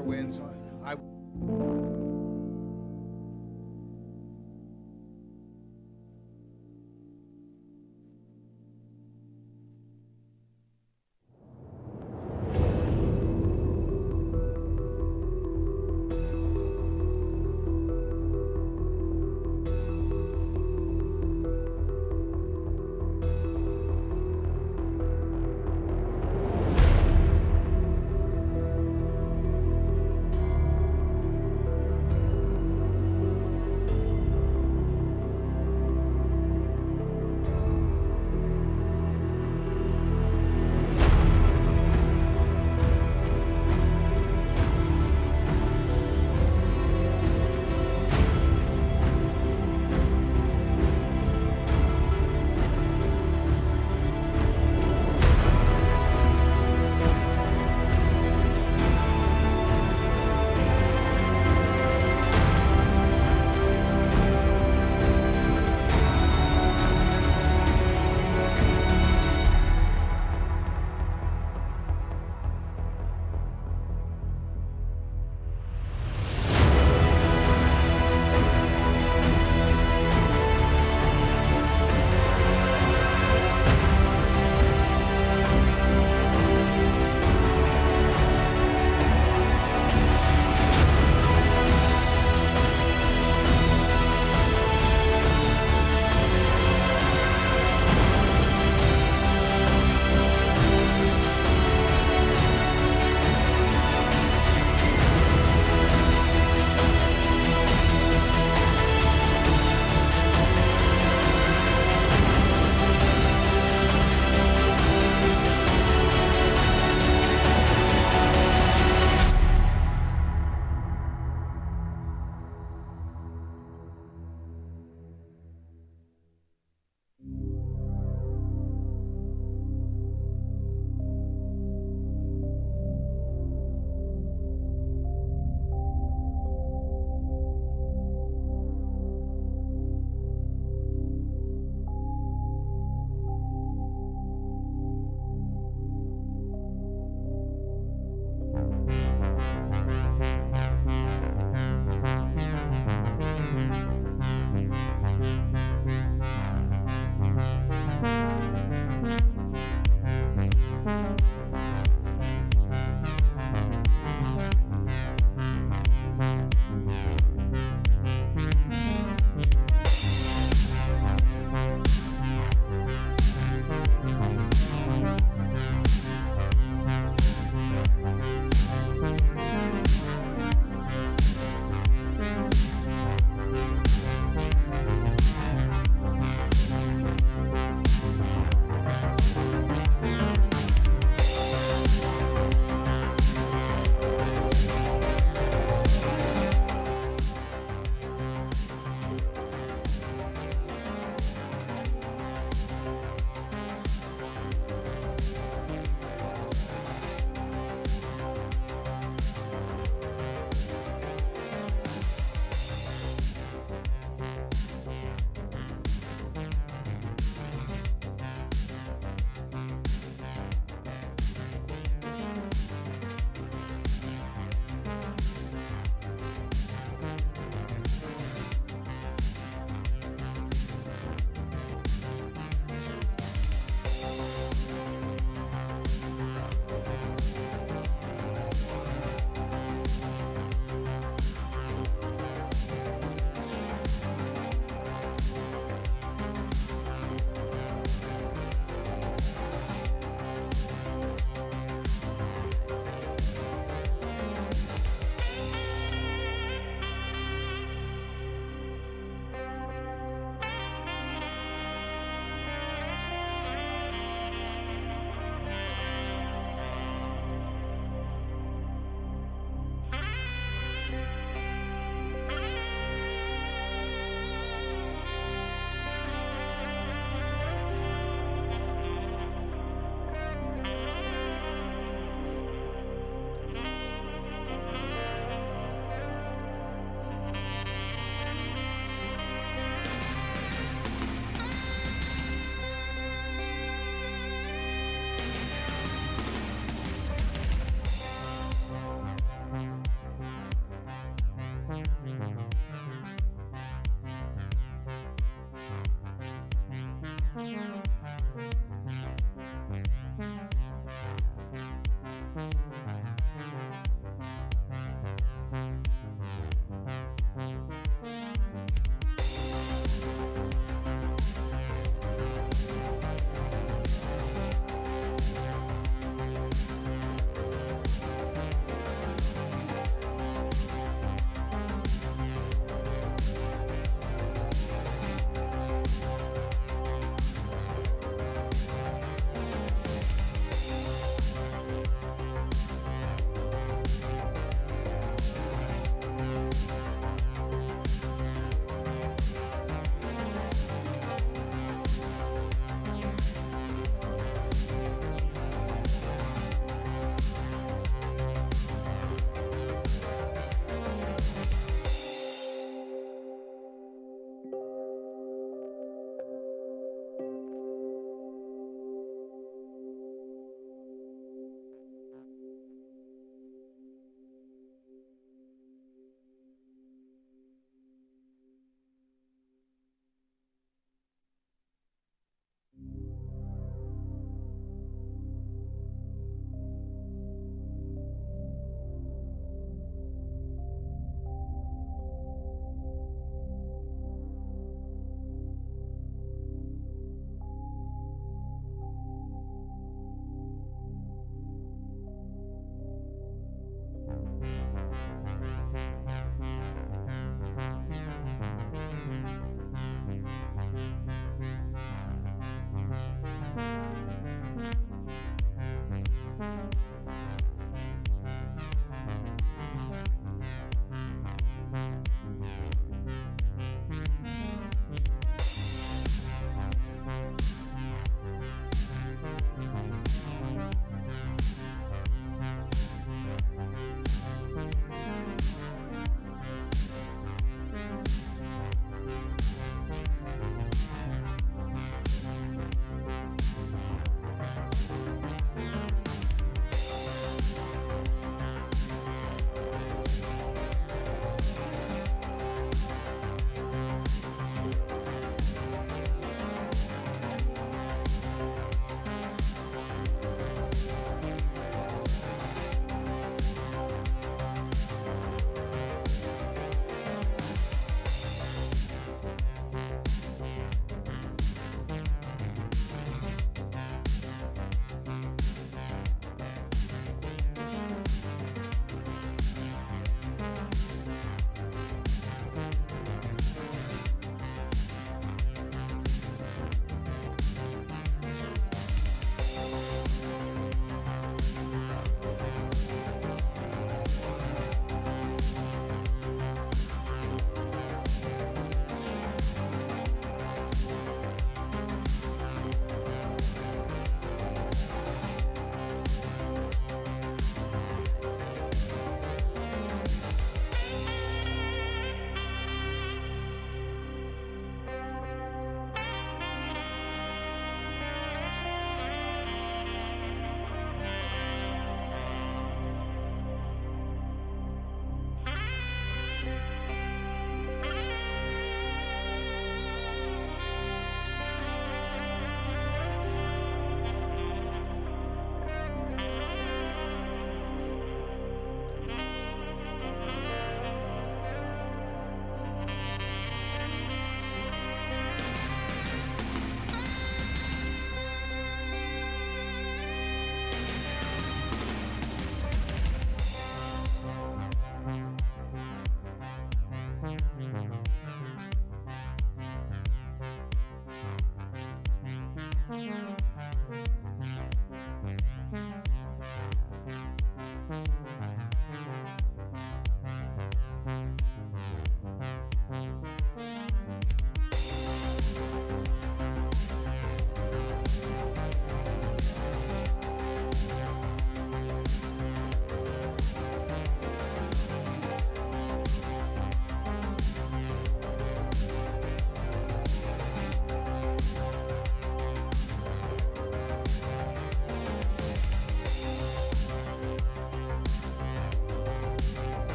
fair winds.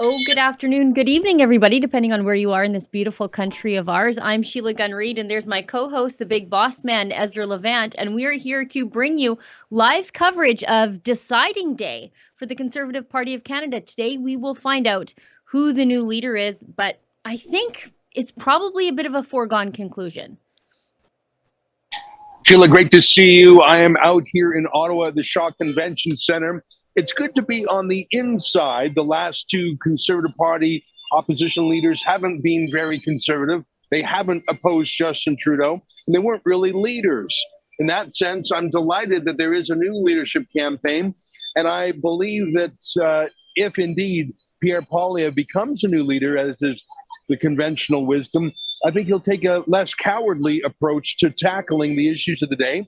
Oh, good afternoon, good evening, everybody, depending on where you are in this beautiful country of ours. I'm Sheila Gunn-Reid, and there's my co-host, the big boss man, Ezra Levant, and we're here to bring you live coverage of Deciding Day for the Conservative Party of Canada. Today, we will find out who the new leader is, but I think it's probably a bit of a foregone conclusion. Sheila, great to see you. I am out here in Ottawa at the Shaw Convention Centre. It's good to be on the inside. The last two Conservative Party opposition leaders haven't been very conservative. They haven't opposed Justin Trudeau, and they weren't really leaders. In that sense, I'm delighted that there is a new leadership campaign, and I believe that if indeed Pierre Poilievre becomes a new leader, as is the conventional wisdom, I think he'll take a less cowardly approach to tackling the issues of the day,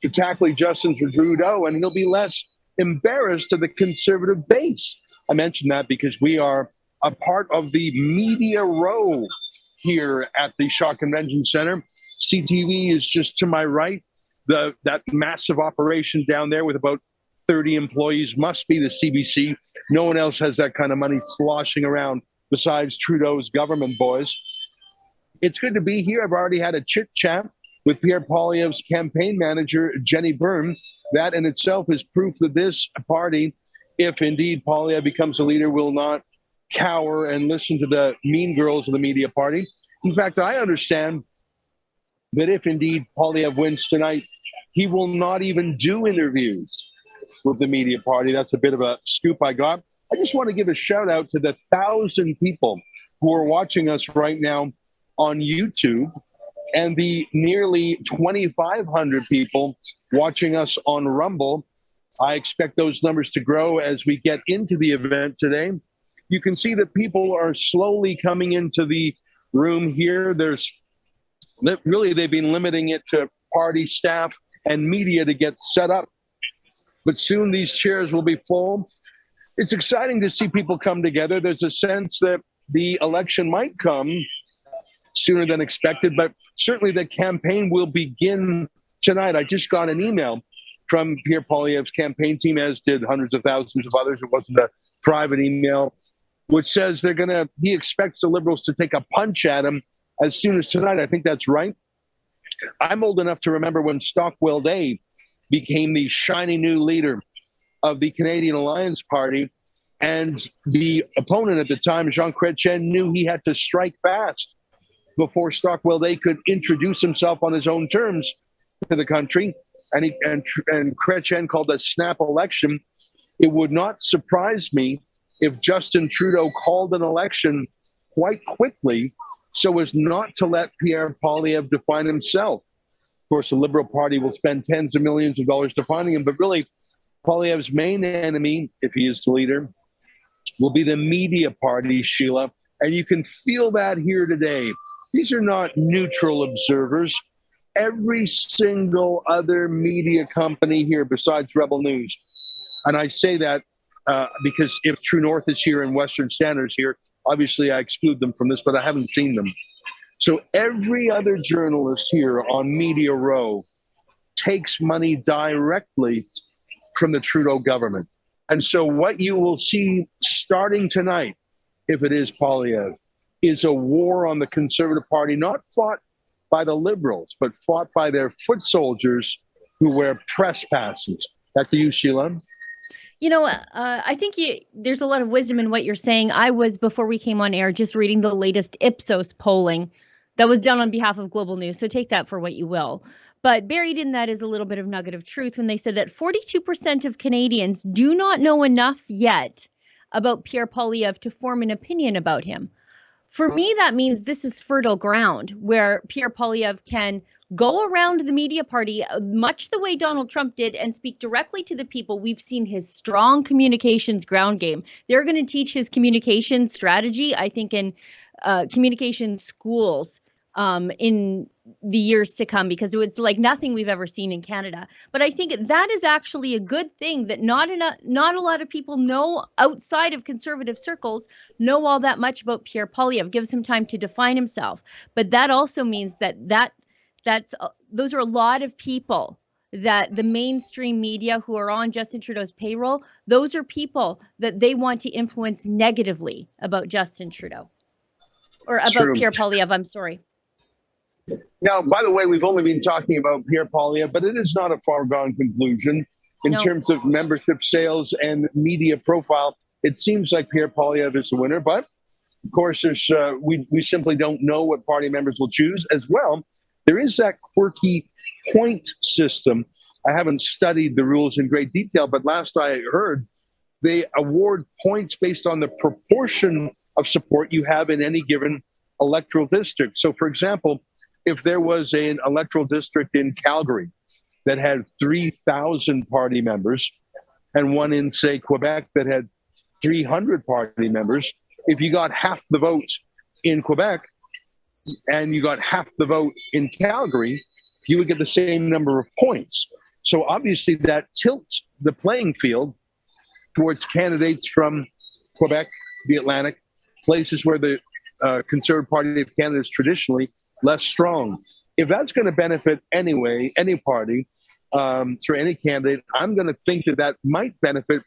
to tackling Justin Trudeau, and he'll be less embarrassed to the Conservative base. I mentioned that because we are a part of the media row here at the Shaw Convention Centre. CTV is just to my right. That massive operation down there with about 30 employees must be the CBC. No one else has that kind of money sloshing around besides Trudeau's government boys. It's good to be here. I've already had a chit chat with Pierre Poilievre's campaign manager, Jenny Byrne. That in itself is proof that this party, if indeed Poilievre becomes a leader, will not cower and listen to the mean girls of the media party. In fact, I understand that if indeed Poilievre wins tonight, he will not even do interviews with the media party. That's a bit of a scoop I got. I just want to give a shout out to the 1,000 people who are watching us right now on YouTube and the nearly 2,500 people watching us on Rumble. I expect those numbers to grow as we get into the event today. You can see that people are slowly coming into the room here. They've been limiting it to party staff and media to get set up. But soon these chairs will be full. It's exciting to see people come together. There's a sense that the election might come sooner than expected, but certainly the campaign will begin tonight. I just got an email from Pierre Poilievre's campaign team, as did hundreds of thousands of others. It wasn't a private email, which says he expects the Liberals to take a punch at him as soon as tonight. I think that's right. I'm old enough to remember when Stockwell Day became the shiny new leader of the Canadian Alliance Party, and the opponent at the time, Jean Chrétien, knew he had to strike fast before Stockwell Day could introduce himself on his own terms to the country. And Chrétien called a snap election. It would not surprise me if Justin Trudeau called an election quite quickly so as not to let Pierre Poilievre define himself. Of course, the Liberal Party will spend tens of millions of dollars defining him, but really Poilievre's main enemy, if he is the leader, will be the media party, Sheila. And you can feel that here today. These are not neutral observers. Every single other media company here besides Rebel News, and I say that because if True North is here and Western Standard's here, obviously I exclude them from this, but I haven't seen them. So every other journalist here on Media Row takes money directly from the Trudeau government. And so what you will see starting tonight, if it is Poilievre, is a war on the Conservative Party, not fought by the Liberals, but fought by their foot soldiers who wear press passes. Back to you, Sheila. You know, I think there's a lot of wisdom in what you're saying. I was, before we came on air, just reading the latest Ipsos polling that was done on behalf of Global News, so take that for what you will. But buried in that is a little bit of nugget of truth when they said that 42% of Canadians do not know enough yet about Pierre Poilievre to form an opinion about him. For me, that means this is fertile ground where Pierre Poilievre can go around the media party much the way Donald Trump did and speak directly to the people. We've seen his strong communications ground game. They're going to teach his communication strategy, I think, in communication schools in the years to come, because it was like nothing we've ever seen in Canada. But I think that is actually a good thing, that not a lot of people know, outside of conservative circles, know all that much about Pierre Poilievre. Gives him time to define himself. But that also means that's those are a lot of people that the mainstream media who are on Justin Trudeau's payroll, those are people that they want to influence negatively about Justin Trudeau, or about True. Pierre Poilievre, I'm sorry. Now, by the way, we've only been talking about Pierre Poilievre, but it is not a foregone conclusion in terms of membership sales and media profile. It seems like Pierre Poilievre is the winner, but of course, there's we simply don't know what party members will choose as well. There is that quirky point system. I haven't studied the rules in great detail, but last I heard, they award points based on the proportion of support you have in any given electoral district. So, for example, if there was an electoral district in Calgary that had 3,000 party members and one in, say, Quebec that had 300 party members, if you got half the vote in Quebec and you got half the vote in Calgary, you would get the same number of points. So obviously that tilts the playing field towards candidates from Quebec, the Atlantic, places where the Conservative Party of Canada is traditionally less strong. If that's going to benefit anyway, any party, through any candidate, I'm going to think that might benefit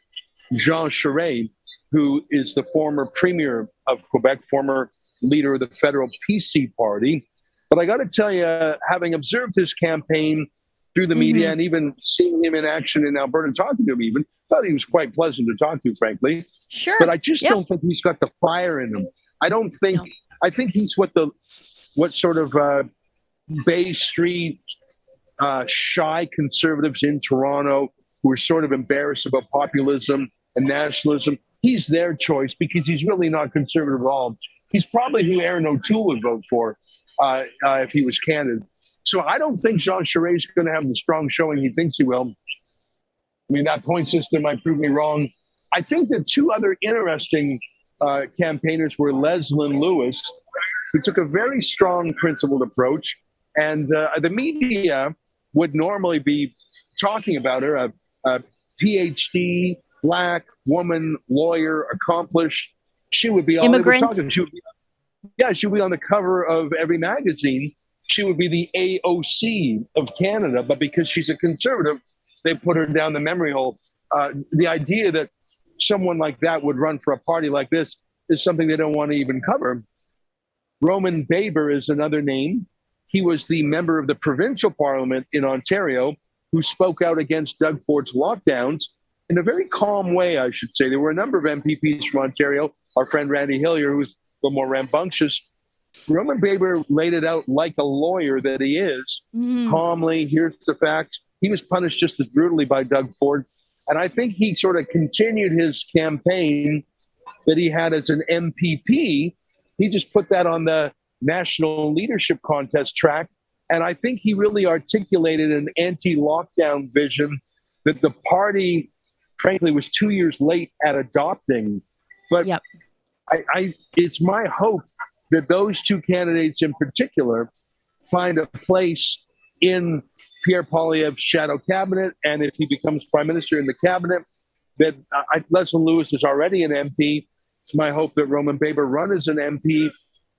Jean Charest, who is the former premier of Quebec, former leader of the federal PC party. But I got to tell you, having observed his campaign through the media and even seeing him in action in Alberta, talking to him even, thought he was quite pleasant to talk to, frankly. Sure. But I just don't think he's got the fire in him. I think he's what sort of Bay Street shy conservatives in Toronto who are sort of embarrassed about populism and nationalism. He's their choice because he's really not conservative at all. He's probably who Erin O'Toole would vote for if he was candidate. So I don't think Jean Charest is going to have the strong showing he thinks he will. I mean, that point system might prove me wrong. I think that two other interesting campaigners were Leslyn Lewis, who took a very strong principled approach. And the media would normally be talking about her, a PhD, Black woman, lawyer, accomplished. She would be all immigrant. She would be on the cover of every magazine. She would be the AOC of Canada, but because she's a conservative, they put her down the memory hole. The idea that someone like that would run for a party like this is something they don't want to even cover. Roman Baber is another name. He was the member of the provincial parliament in Ontario who spoke out against Doug Ford's lockdowns in a very calm way, I should say. There were a number of MPPs from Ontario. Our friend Randy Hillier, who's a little more rambunctious. Roman Baber laid it out like a lawyer that he is, calmly. Here's the facts. He was punished just as brutally by Doug Ford. And I think he sort of continued his campaign that he had as an MPP. He just put that on the national leadership contest track. And I think he really articulated an anti-lockdown vision that the party, frankly, was 2 years late at adopting. But it's my hope that those two candidates in particular find a place in Pierre Poilievre's shadow cabinet. And if he becomes prime minister in the cabinet, that Leslyn Lewis is already an MP. It's my hope that Roman Baber run as an MP,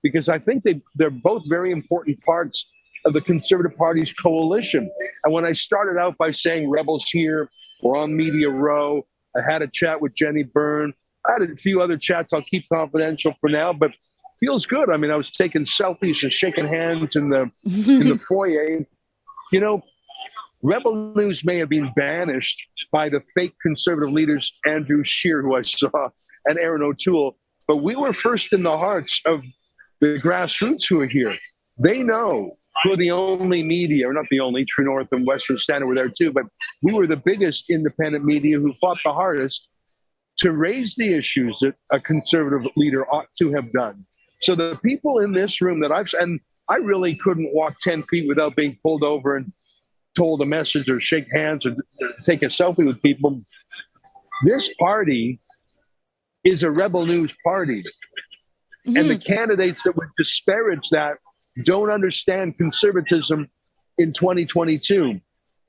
because I think they're both very important parts of the Conservative Party's coalition. And when I started out by saying rebels here, we're on Media Row, I had a chat with Jenny Byrne. I had a few other chats I'll keep confidential for now, but feels good. I mean, I was taking selfies and shaking hands in the foyer. You know, Rebel News may have been banished by the fake Conservative leaders, Andrew Scheer, who I saw, and Erin O'Toole, but we were first in the hearts of the grassroots who are here. They know who are the only media, or not the only, True North and Western Standard were there too, but we were the biggest independent media who fought the hardest to raise the issues that a conservative leader ought to have done. So the people in this room that and I really couldn't walk 10 feet without being pulled over and told a message or shake hands or take a selfie with people. This party is a Rebel News party. And the candidates that would disparage that don't understand conservatism in 2022.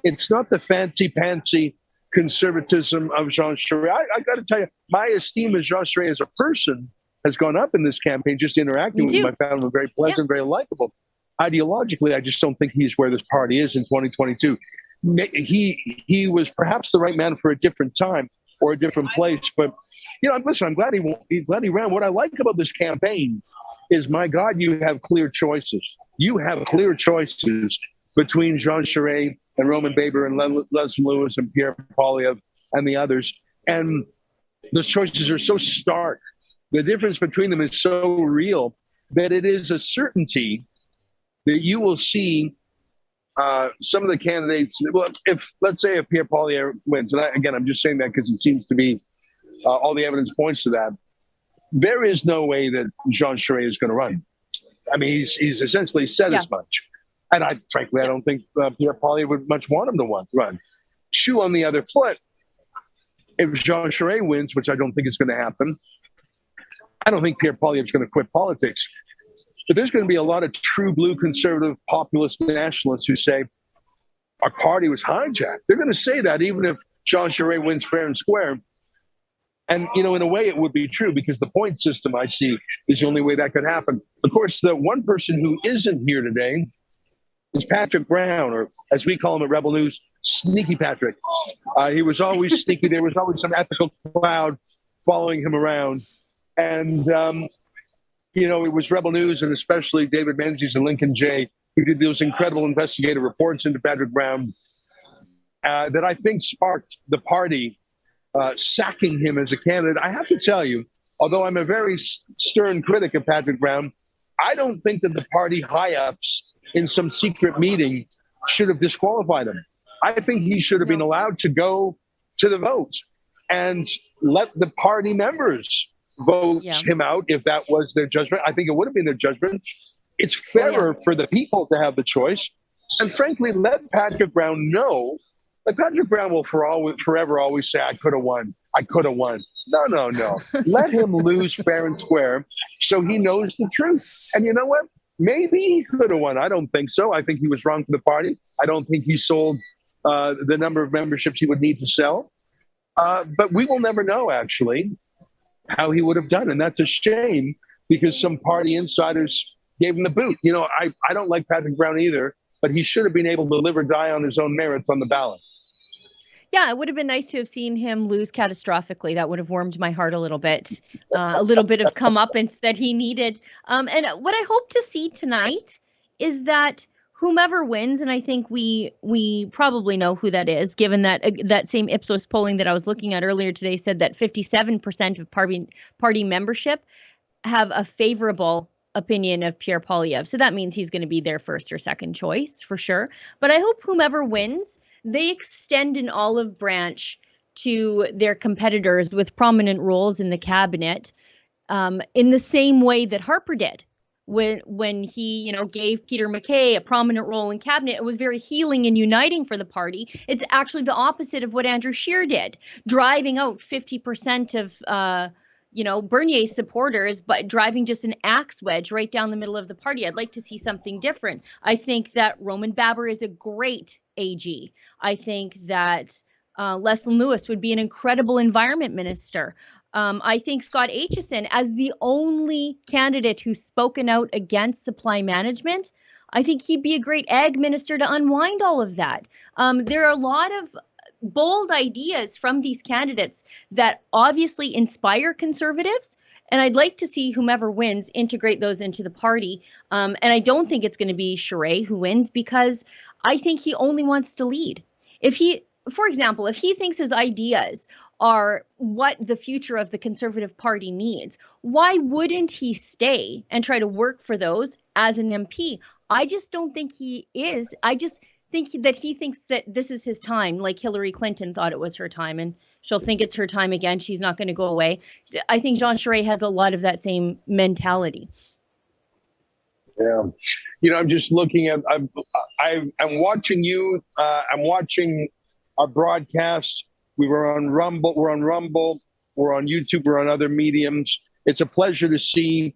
It's not the fancy-pantsy conservatism of Jean Charest. I got to tell you, my esteem of Jean Charest as a person has gone up in this campaign, just interacting with him. I found him very pleasant, very likable. Ideologically, I just don't think he's where this party is in 2022. He was perhaps the right man for a different time or a different place. But, listen, I'm glad he ran. What I like about this campaign is, my God, you have clear choices. You have clear choices between Jean Charest and Roman Baber and Leslyn Lewis and Pierre Poilievre and the others. And those choices are so stark. The difference between them is so real that it is a certainty that you will see some of the candidates. Well, let's say if Pierre Poilievre wins, and I'm just saying that because it seems to be all the evidence points to that. There is no way that Jean Charest is going to run. I mean, he's essentially said as much. And I don't think Pierre Poilievre would much want him to run. Shoe on the other foot, if Jean Charest wins, which I don't think is going to happen, I don't think Pierre Poilievre is going to quit politics. But there's going to be a lot of true blue conservative populist nationalists who say our party was hijacked. They're going to say that even if Jean Charest wins fair and square. And, in a way it would be true, because the point system I see is the only way that could happen. Of course, the one person who isn't here today is Patrick Brown, or as we call him at Rebel News, Sneaky Patrick. He was always sneaky. There was always some ethical cloud following him around. And, it was Rebel News, and especially David Menzies and Lincoln Jay, who did those incredible investigative reports into Patrick Brown, that I think sparked the party sacking him as a candidate. I have to tell you, although I'm a very stern critic of Patrick Brown, I don't think that the party high-ups in some secret meeting should have disqualified him. I think he should have been allowed to go to the vote and let the party members vote him out if that was their judgment. I think it would have been their judgment. It's fairer for the people to have the choice. And frankly, let Patrick Brown know that Patrick Brown will forever always say, I could have won. I could have won. No. Let him lose fair and square so he knows the truth. And you know what? Maybe he could have won. I don't think so. I think he was wrong for the party. I don't think he sold the number of memberships he would need to sell. But we will never know, actually, how he would have done. And that's a shame, because some party insiders gave him the boot. I don't like Patrick Brown either, but he should have been able to live or die on his own merits on the ballot. Yeah, it would have been nice to have seen him lose catastrophically. That would have warmed my heart a little bit of comeuppance that he needed. And what I hope to see tonight is that whomever wins, and I think we probably know who that is, given that that same Ipsos polling that I was looking at earlier today said that 57% of party membership have a favorable opinion of Pierre Poilievre. So that means he's going to be their first or second choice for sure. But I hope whomever wins, they extend an olive branch to their competitors with prominent roles in the cabinet, in the same way that Harper did. When he, gave Peter MacKay a prominent role in cabinet, it was very healing and uniting for the party. It's actually the opposite of what Andrew Scheer did, driving out 50% of Bernier's supporters, but driving just an axe wedge right down the middle of the party. I'd like to see something different. I think that Roman Baber is a great AG. I think that Leslyn Lewis would be an incredible environment minister. I think Scott Aitchison, as the only candidate who's spoken out against supply management, I think he'd be a great ag minister to unwind all of that. There are a lot of bold ideas from these candidates that obviously inspire conservatives, and I'd like to see whomever wins integrate those into the party. And I don't think it's going to be Charest who wins, because I think he only wants to lead. For example, if he thinks his ideas are what the future of the Conservative Party needs, why wouldn't he stay and try to work for those as an MP? I just don't think he is. I just think that he thinks that this is his time, like Hillary Clinton thought it was her time, and she'll think it's her time again. She's not going to go away. I think Jean Charest has a lot of that same mentality. Yeah. I'm just looking at, I'm watching you. I'm watching our broadcast. We're on Rumble. We're on YouTube. We're on other mediums. It's a pleasure to see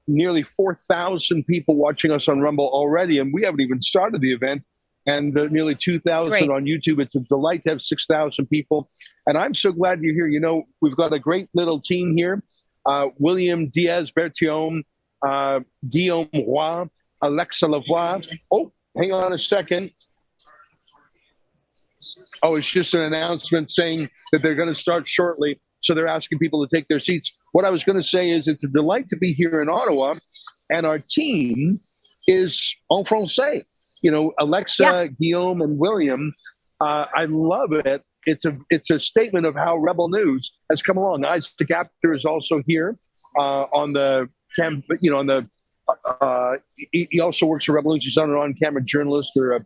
nearly 4,000 people watching us on Rumble already, and we haven't even started the event. And nearly 2,000 on YouTube. It's a delight to have 6,000 people. And I'm so glad you're here. You know, we've got a great little team here. William Diaz-Bertillon, Guillaume Roy, Alexa Lavoie. Oh, hang on a second. Oh, it's just an announcement saying that they're going to start shortly. So they're asking people to take their seats. What I was going to say is it's a delight to be here in Ottawa. And our team is en français. You know, Alexa, Guillaume, and William, I love it. It's a statement of how Rebel News has come along. Isaac Apter is also here on the he also works for Rebel News. He's not an on-camera journalist or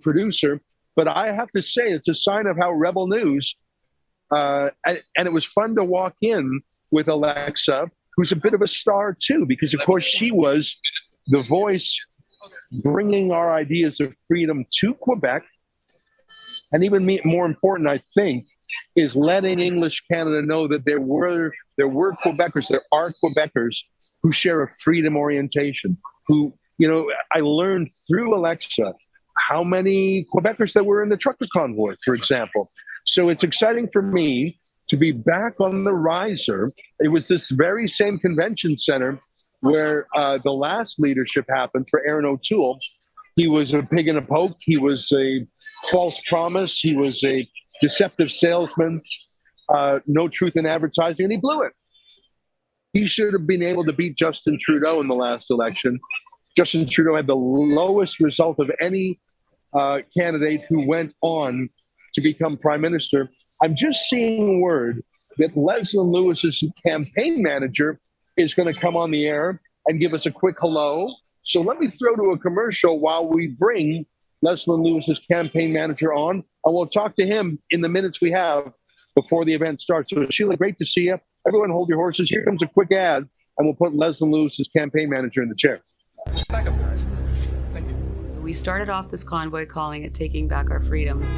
producer. But I have to say, it's a sign of how Rebel News, and it was fun to walk in with Alexa, who's a bit of a star too, because of course she was the voice bringing our ideas of freedom to Quebec. And even more important, I think, is letting English Canada know that there were Quebecers, there are Quebecers who share a freedom orientation, who, you know, I learned through Alexa how many Quebecers there were in the trucker convoy, for example. So it's exciting for me to be back on the riser. It was this very same convention center where the last leadership happened for Erin O'Toole. He was a pig in a poke. He was a false promise. He was a deceptive salesman, no truth in advertising, and he blew it. He should have been able to beat Justin Trudeau in the last election. Justin Trudeau had the lowest result of any candidate who went on to become prime minister. I'm just seeing word that Leslyn Lewis's campaign manager is going to come on the air and give us a quick hello. So let me throw to a commercial while we bring Leslyn Lewis's campaign manager on, and we'll talk to him in the minutes we have before the event starts. So Sheila, great to see you. Everyone hold your horses. Here comes a quick ad, and we'll put Leslyn Lewis's campaign manager in the chair. Back up, guys. Thank you. We started off this convoy calling it Taking Back Our Freedoms.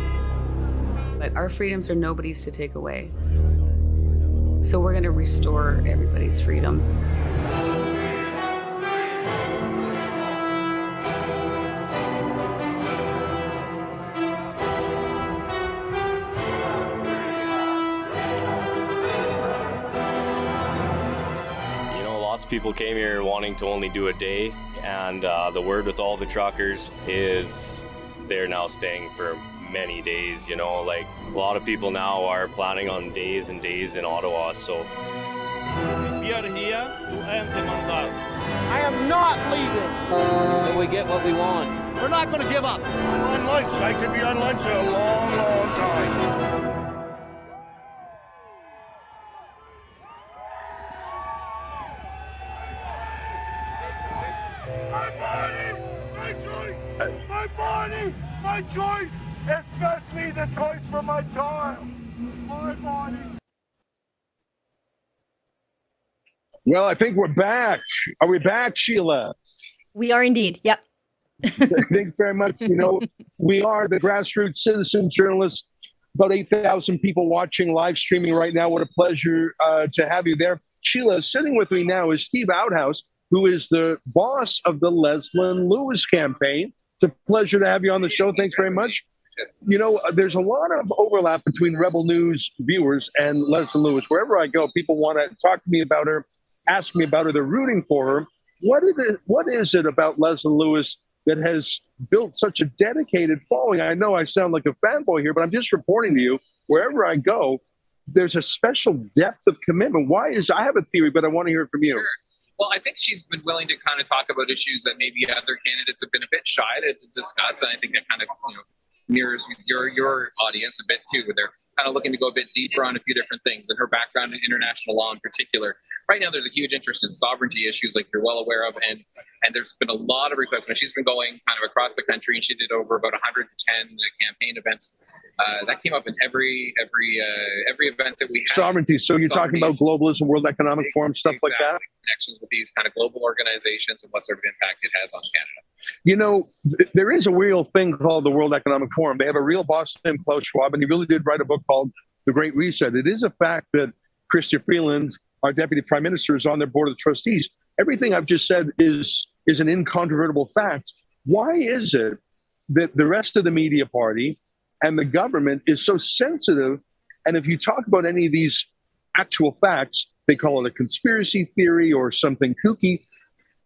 But our freedoms are nobody's to take away. So we're going to restore everybody's freedoms. Lots of people came here wanting to only do a day, and the word with all the truckers is they're now staying for many days. You know, like a lot of people now are planning on days and days in Ottawa. So we are here to end the mandat. I am not leaving till we get what we want. We're not going to give up. I'm on lunch. I could be on lunch a long, long time. My body, my choice, especially the choice for my child. My body. Well, I think we're back. Are we back, Sheila? We are indeed. Yep. Thank you very much. You know, we are the grassroots citizen journalists. About 8,000 people watching live streaming right now. What a pleasure to have you there. Sheila, sitting with me now is Steve Outhouse, who is the boss of the Leslyn Lewis campaign. It's a pleasure to have you on the show. Thanks very much. You know, there's a lot of overlap between Rebel News viewers and Leslyn Lewis. Wherever I go, people want to talk to me about her, ask me about her. They're rooting for her. What is it about Leslyn Lewis that has built such a dedicated following? I know I sound like a fanboy here, but I'm just reporting to you, wherever I go, there's a special depth of commitment. I have a theory, but I want to hear it from you. Sure. Well, I think she's been willing to kind of talk about issues that maybe other candidates have been a bit shy to discuss, and I think that kind of mirrors your audience a bit too. They're kind of looking to go a bit deeper on a few different things, and her background in international law in particular. Right now, there's a huge interest in sovereignty issues, like you're well aware of, and there's been a lot of requests. When she's been going kind of across the country, and she did over about 110 campaign events. That came up in every event that we had. Sovereignty. So you're talking about globalism, World Economic Forum, stuff like that? Connections with these kind of global organizations and what sort of impact it has on Canada. You know, there is a real thing called the World Economic Forum. They have a real boss named Klaus Schwab, and he really did write a book called The Great Reset. It is a fact that Chrystia Freeland, our deputy prime minister, is on their board of trustees. everything I've just said is an incontrovertible fact. Why is it that the rest of the media party and the government is so sensitive? And if you talk about any of these actual facts, they call it a conspiracy theory or something kooky.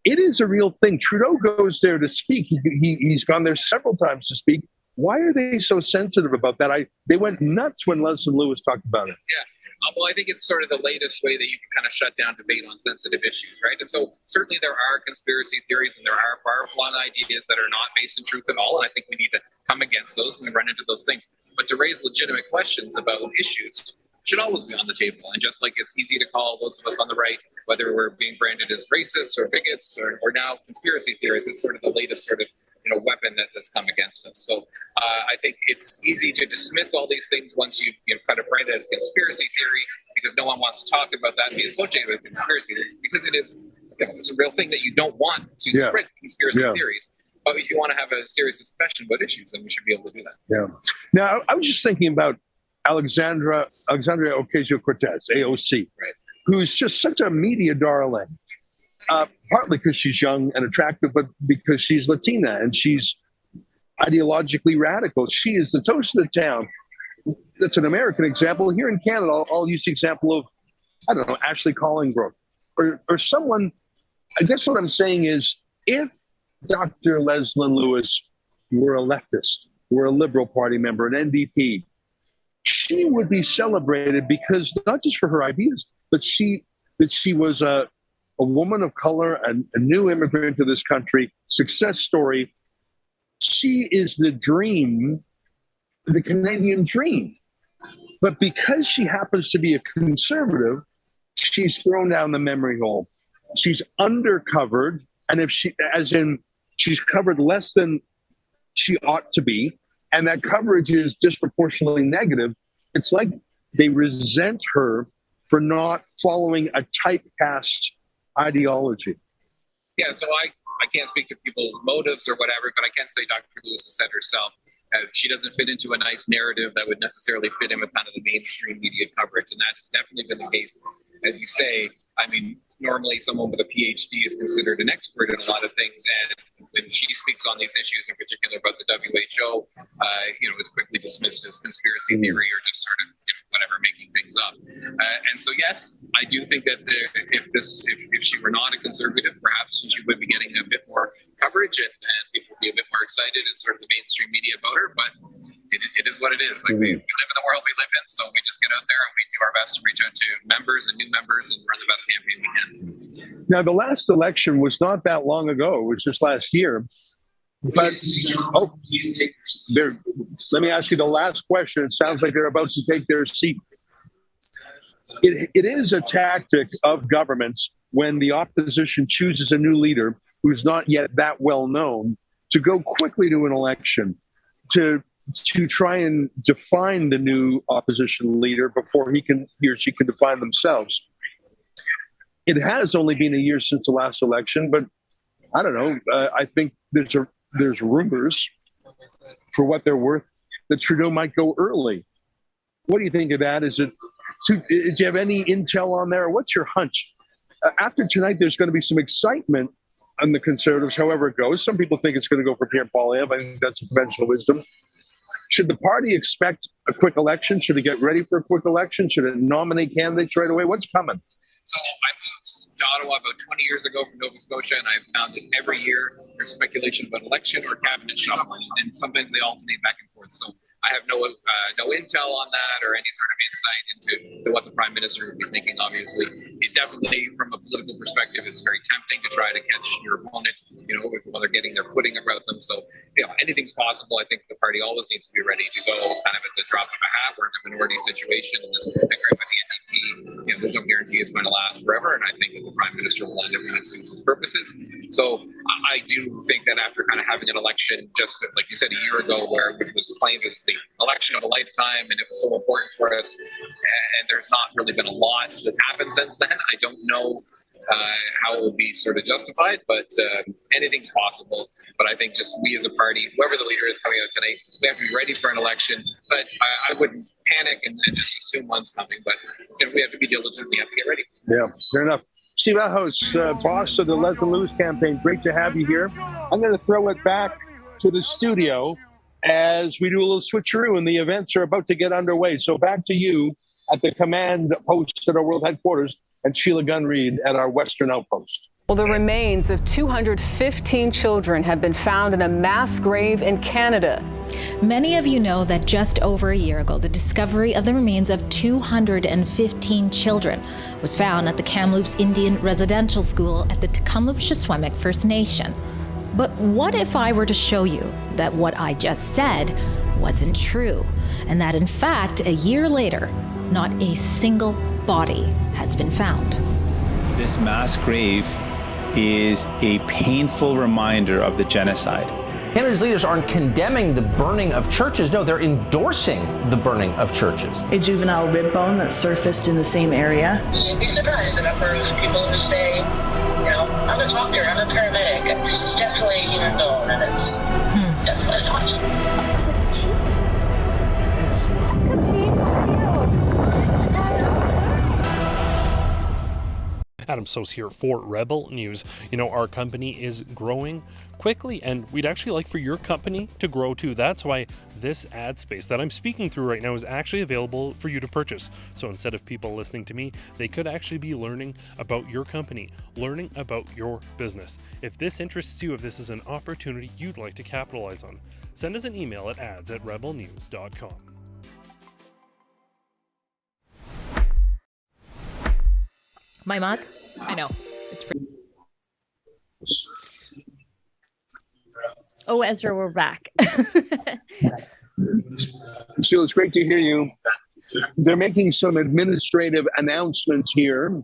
It is a real thing. Trudeau goes there to speak. He's gone there several times to speak. Why are they so sensitive about that? They went nuts when Leslyn Lewis talked about it. Yeah. Well, I think it's sort of the latest way that you can kind of shut down debate on sensitive issues, right? And so certainly there are conspiracy theories and there are far-flung ideas that are not based in truth at all. And I think we need to come against those when we run into those things. But to raise legitimate questions about issues should always be on the table. And just like it's easy to call those of us on the right, whether we're being branded as racists or bigots or now conspiracy theorists, it's sort of the latest sort of weapon that's come against us. So I think it's easy to dismiss all these things once you kind of brand it as conspiracy theory, because no one wants to talk about that and be associated with conspiracy theory, because it's a real thing that you don't want to spread conspiracy theories. But if you want to have a serious discussion about issues, then we should be able to do that. Yeah. Now, I was just thinking about Alexandria Ocasio-Cortez, AOC, right, who's just such a media darling. Partly because she's young and attractive, but because she's Latina and she's ideologically radical. She is the toast of the town. That's an American example. Here in Canada, I'll use the example of, I don't know, Ashley Collingbrook or someone. I guess what I'm saying is, if Dr. Leslyn Lewis were a leftist, were a Liberal Party member, an NDP, she would be celebrated because not just for her ideas, but that she was a woman of color, a new immigrant to this country, success story. She is the dream, the Canadian dream. But because she happens to be a conservative, she's thrown down the memory hole. She's undercovered, and she's covered less than she ought to be, and that coverage is disproportionately negative. It's like they resent her for not following a typecast ideology. Yeah, so I can't speak to people's motives or whatever, but I can say Dr. Lewis has said herself she doesn't fit into a nice narrative that would necessarily fit in with kind of the mainstream media coverage, and that has definitely been the case. As you say, I mean, normally someone with a PhD is considered an expert in a lot of things, and when she speaks on these issues, in particular about the WHO, it's quickly dismissed as conspiracy theory or just sort of whatever, making things up. And so, yes, I do think that if she were not a conservative, perhaps she would be getting a bit more coverage and people would be a bit more excited in sort of the mainstream media about her. But it is what it is. Like we live in the world we live in, so we just get out there and we do our best to reach out to members and new members and run the best campaign we can. Now, the last election was not that long ago. It was just last year. But let me ask you the last question. It sounds like they're about to take their seat. It is a tactic of governments when the opposition chooses a new leader who's not yet that well known to go quickly to an election to try and define the new opposition leader before he or she can define themselves. It has only been a year since the last election, but I don't know. I think there's rumors, for what they're worth, that Trudeau might go early. What do you think of that? Do you have any intel on there? What's your hunch? After tonight, there's going to be some excitement on the Conservatives, however it goes. Some people think it's going to go for Pierre Poilievre. I think that's conventional wisdom. Should the party expect a quick election? Should it get ready for a quick election? Should it nominate candidates right away? What's coming? So I moved to Ottawa about 20 years ago from Nova Scotia, and I've found that every year there's speculation about election or cabinet shuffling, and sometimes they alternate back and forth. So I have no intel on that or any sort of insight into what the Prime Minister would be thinking, obviously. It definitely, from a political perspective, it's very tempting to try to catch your opponent, while they're getting their footing about them. So, anything's possible. I think the party always needs to be ready to go kind of at the drop of a hat. We're in a minority situation, and this agreement with the NDP, there's no guarantee it's going to last forever, and I think that the Prime Minister will end it when it suits his purposes. So I do think that after kind of having an election, just like you said, a year ago, which was claimed as the election of a lifetime, and it was so important for us, and there's not really been a lot that's happened since then. I don't know how it will be sort of justified, but anything's possible. But I think just we as a party, whoever the leader is coming out tonight, we have to be ready for an election. But I wouldn't panic and just assume one's coming. But we have to be diligent. We have to get ready. Yeah, fair enough. Steve House, boss of the Leslyn Lewis campaign. Great to have you here. I'm going to throw it back to the studio as we do a little switcheroo, and the events are about to get underway. So back to you at the command post at our world headquarters, and Sheila Gunn-Reid at our Western outpost. Well, the remains of 215 children have been found in a mass grave in Canada. Many of you know that just over a year ago, the discovery of the remains of 215 children was found at the Kamloops Indian Residential School at the Tecumseh First Nation. But what if I were to show you that what I just said wasn't true, and that in fact, a year later, not a single body has been found? This mass grave is a painful reminder of the genocide. Canada's leaders aren't condemning the burning of churches. No, they're endorsing the burning of churches. A juvenile rib bone that surfaced in the same area. You'd be surprised the number of people who say, you know, I'm a doctor, I'm a paramedic, and this is definitely a human bone, and it's definitely not. Looks like the chief. It is. Could be. Adam Sos here for Rebel News. You know, our company is growing quickly, and we'd actually like for your company to grow too. That's why this ad space that I'm speaking through right now is actually available for you to purchase. So instead of people listening to me, they could actually be learning about your company, learning about your business. If this interests you, if this is an opportunity you'd like to capitalize on, send us an email at ads@rebelnews.com. My mug? I know. It's pretty. Oh, Ezra, we're back. Sheila, it's great to hear you. They're making some administrative announcements here.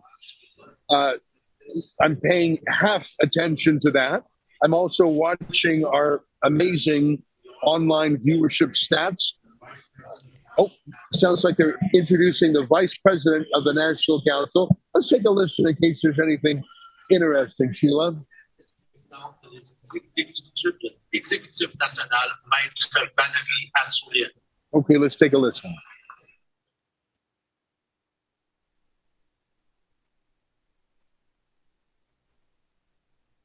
I'm paying half attention to that. I'm also watching our amazing online viewership stats. Oh, sounds like they're introducing the Vice President of the National Council. Let's take a listen in case there's anything interesting, Sheila. Okay, let's take a listen.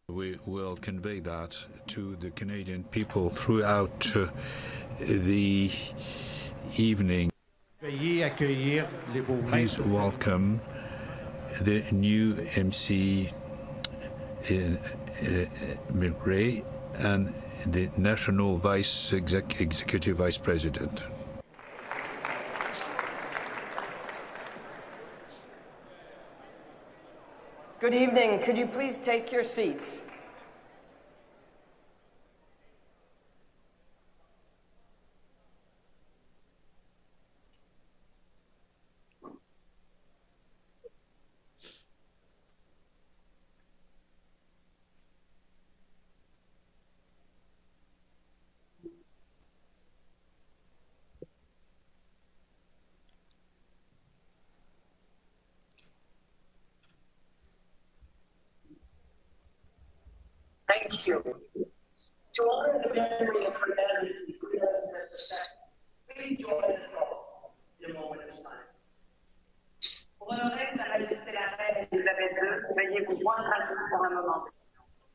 We will convey that to the Canadian people throughout the evening. Please welcome the new MC McRae and the National Executive Vice President. Good evening. Could you please take your seats? Thank you. To honor the memory of Her Majesty Queen Elizabeth II, please join us all in a moment of silence. Pour honorer Sa Majesté la Reine Elisabeth II, veuillez vous joindre à nous pour un moment de silence.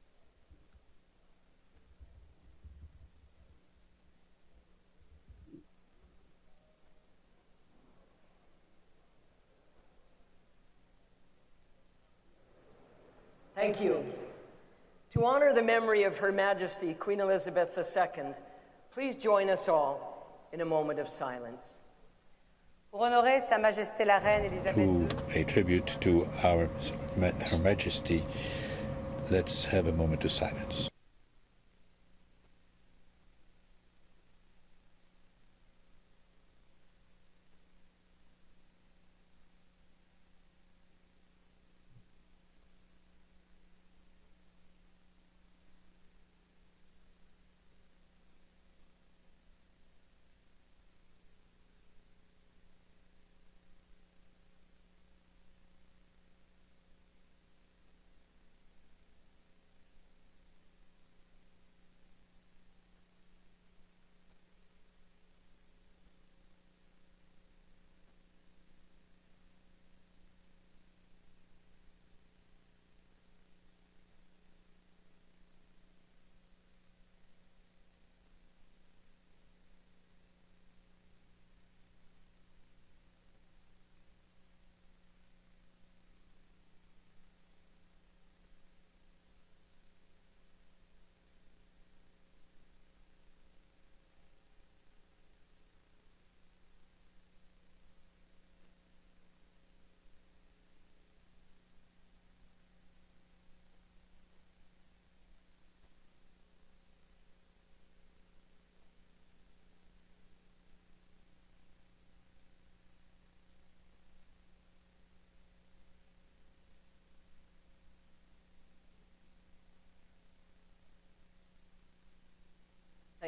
Thank you. To honor the memory of Her Majesty Queen Elizabeth II, please join us all in a moment of silence. Pour honorer Sa Majesté la Reine Elisabeth II. To pay tribute to Her Majesty, let's have a moment of silence.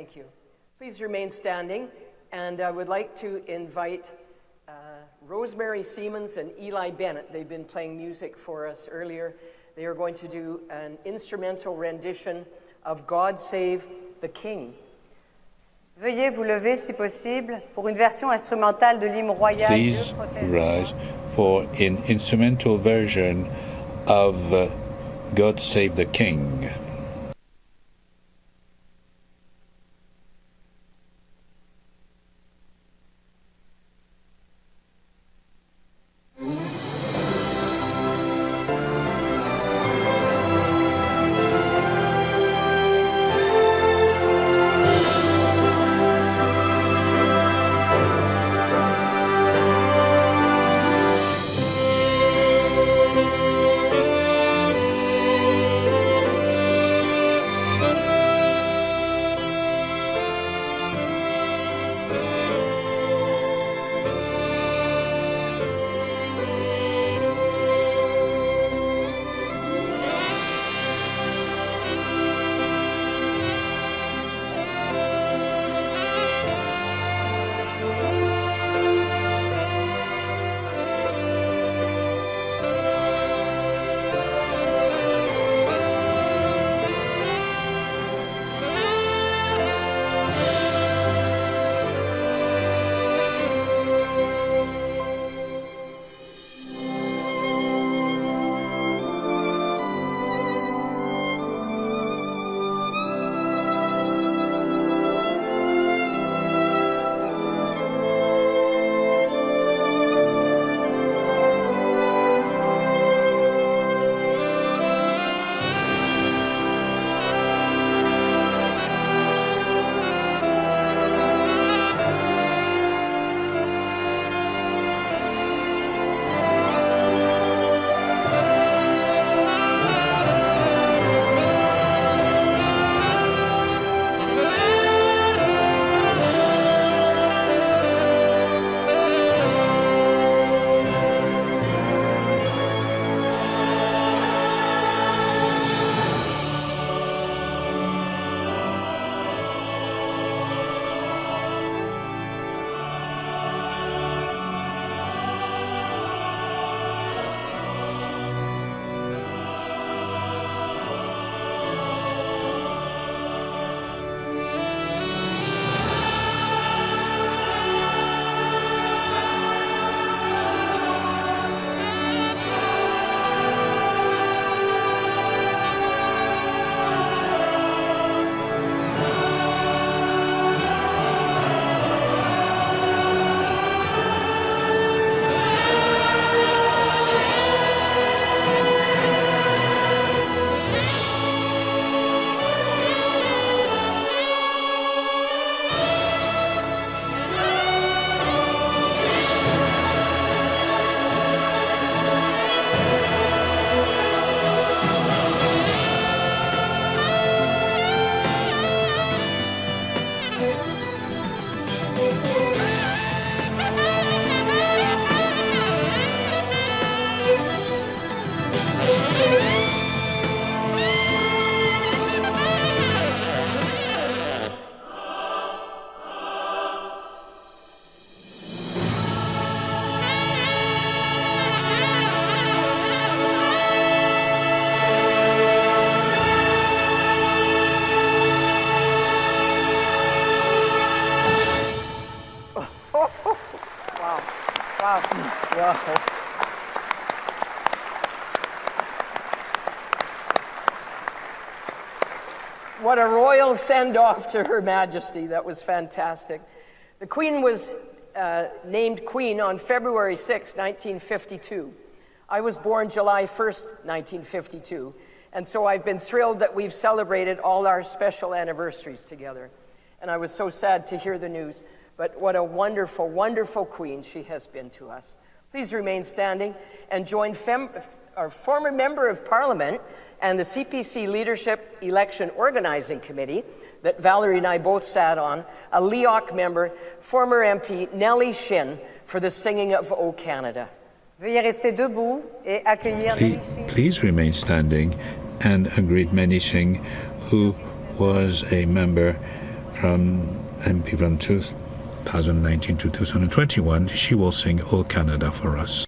Thank you. Please remain standing, and I would like to invite Rosemary Siemens and Eli Bennett. They've been playing music for us earlier. They are going to do an instrumental rendition of God Save the King. Veuillez vous lever si possible pour une version instrumentale de l'hymne royal. Please rise for an instrumental version of God Save the King. What a royal send-off to Her Majesty. That was fantastic. The Queen was named Queen on February 6, 1952. I was born July 1st, 1952, and so I've been thrilled that we've celebrated all our special anniversaries together. And I was so sad to hear the news, but what a wonderful, wonderful Queen she has been to us. Please remain standing and join our former Member of Parliament and the CPC Leadership Election Organizing Committee that Valerie and I both sat on, a LEOC member, former MP Nellie Shin, for the singing of O Canada. Veuillez rester debout et accueillir Nellie Shin. Please remain standing and greet Nellie Shin, who was a member from MP from 2019 to 2021. She will sing O Canada for us.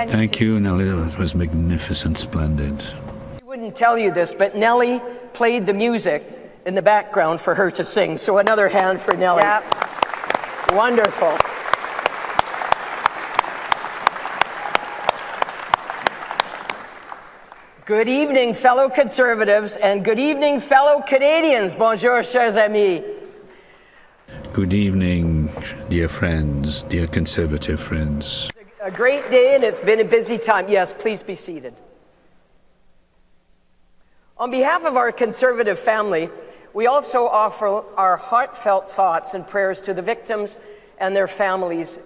Thank you, Nellie. That was magnificent, splendid. I wouldn't tell you this, but Nellie played the music in the background for her to sing. So another hand for Nellie. Yep. Wonderful. Good evening, fellow Conservatives, and good evening, fellow Canadians. Bonjour, chers amis. Good evening, dear friends, dear Conservative friends. A great day, and it's been a busy time. Yes, please be seated. On behalf of our Conservative family, we also offer our heartfelt thoughts and prayers to the victims and their families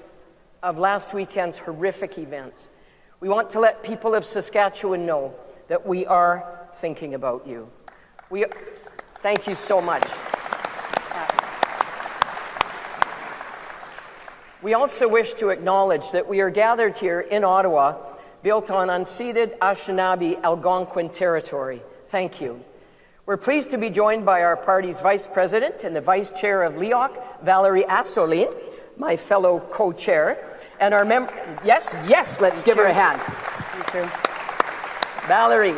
of last weekend's horrific events. We want to let people of Saskatchewan know that we are thinking about you. Thank you so much. We also wish to acknowledge that we are gathered here in Ottawa, built on unceded Anishinaabe Algonquin territory. Thank you. We're pleased to be joined by our party's Vice President and the Vice Chair of LEOC, Valerie Asselin, my fellow co-chair, and our member. Yes, let's give her a hand. Thank you. Valerie,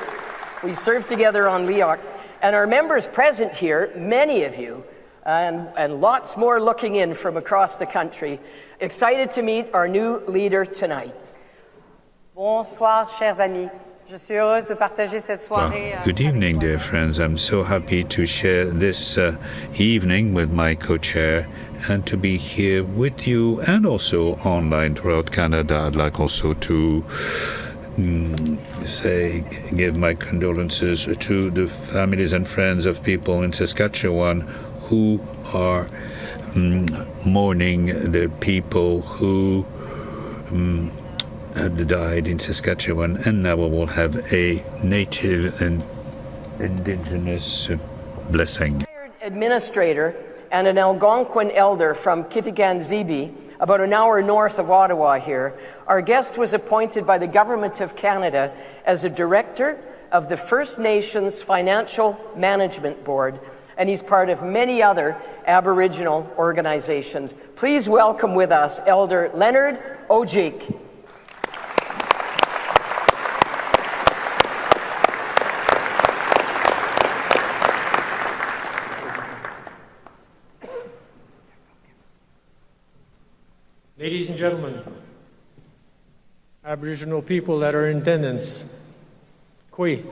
we served together on LEOC, and our members present here, many of you, and lots more looking in from across the country. Excited to meet our new leader tonight. Bonsoir, chers amis. Je suis heureuse de partager cette soirée. Good evening, dear friends. I'm so happy to share this evening with my co-chair and to be here with you and also online throughout Canada. I'd like also to give my condolences to the families and friends of people in Saskatchewan who are mourning the people who had died in Saskatchewan, and now we will have a native and Indigenous blessing. Administrator and an Algonquin elder from Kitigan-Zibi, about an hour north of Ottawa here, our guest was appointed by the Government of Canada as a director of the First Nations Financial Management Board, and he's part of many other Aboriginal organizations. Please welcome with us Elder Leonard Ojik. Ladies and gentlemen, Aboriginal people that are in attendance, Kwe,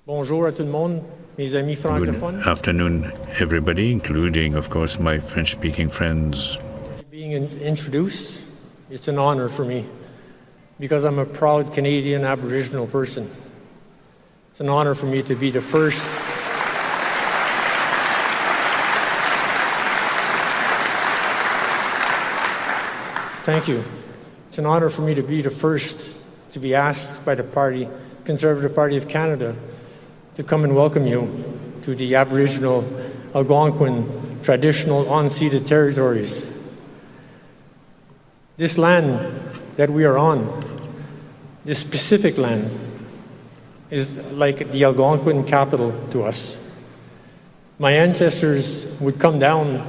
bonjour à tout le monde, mes amis francophones. Good afternoon, everybody, including, of course, my French-speaking friends. Being introduced, it's an honor for me because I'm a proud Canadian Aboriginal person. It's an honor for me to be the first Thank you. It's an honor for me to be the first to be asked by the party, Conservative Party of Canada, to come and welcome you to the Aboriginal Algonquin traditional unceded territories. This land that we are on, this specific land, is like the Algonquin capital to us. My ancestors would come down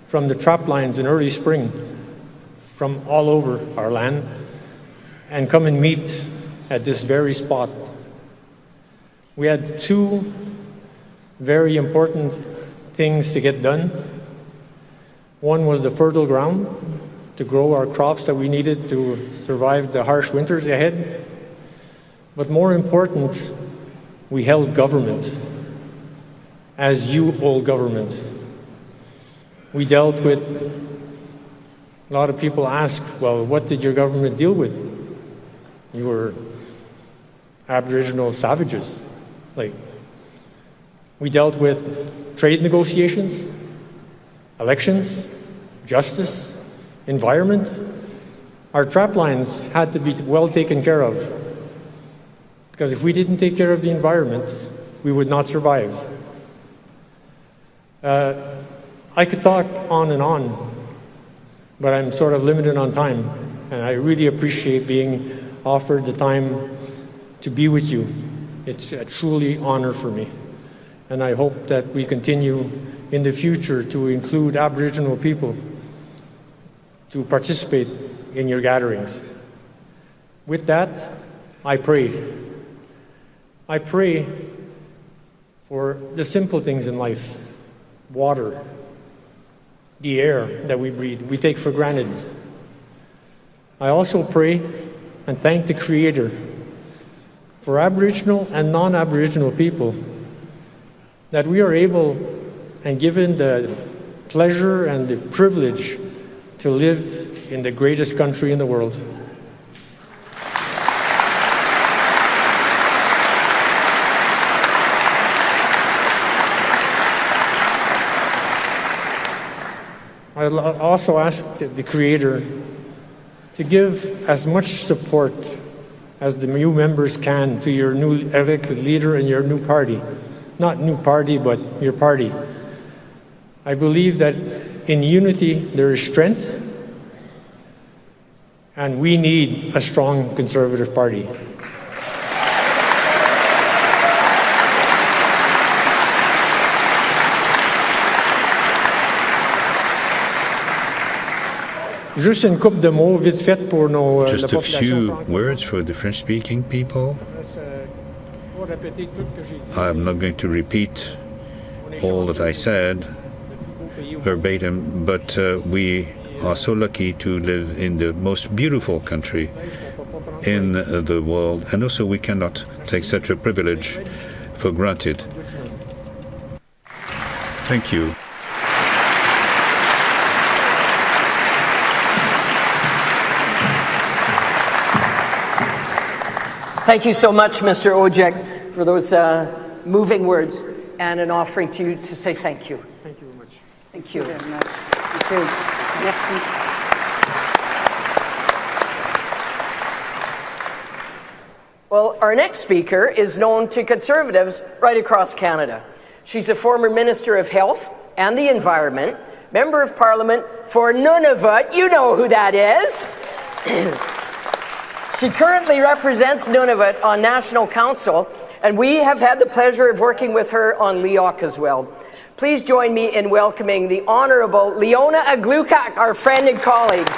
from the trap lines in early spring from all over our land and come and meet at this very spot. We had two very important things to get done. One was the fertile ground to grow our crops that we needed to survive the harsh winters ahead. But more important, we held government, as you hold government. We dealt with, a lot of people ask, well, what did your government deal with? You were Aboriginal savages. We dealt with trade negotiations, elections, justice, environment. Our trap lines had to be well taken care of, because if we didn't take care of the environment, we would not survive. I could talk on and on, but I'm sort of limited on time, and I really appreciate being offered the time to be with you. It's a truly honor for me, and I hope that we continue in the future to include Aboriginal people to participate in your gatherings. With that, I pray. I pray for the simple things in life: water, the air that we breathe, we take for granted. I also pray and thank the Creator for Aboriginal and non-Aboriginal people that we are able and given the pleasure and the privilege to live in the greatest country in the world. I also ask the Creator to give as much support as the new members can to your new elected leader and your new party. Not new party, but your party. I believe that in unity there is strength, and we need a strong Conservative Party. Just a few words for the French-speaking people. I'm not going to repeat all that I said verbatim, but we are so lucky to live in the most beautiful country in the world, and also we cannot take such a privilege for granted. Thank you. Thank you so much, Mr. Ojek, for those moving words and an offering to you to say thank you. Thank you very much. Thank you very much. Thank you. Merci. Well, our next speaker is known to Conservatives right across Canada. She's a former Minister of Health and the Environment, Member of Parliament for Nunavut. You know who that is. She currently represents Nunavut on National Council, and we have had the pleasure of working with her on Leoc as well. Please join me in welcoming the Honourable Leona Aglukak, our friend and colleague.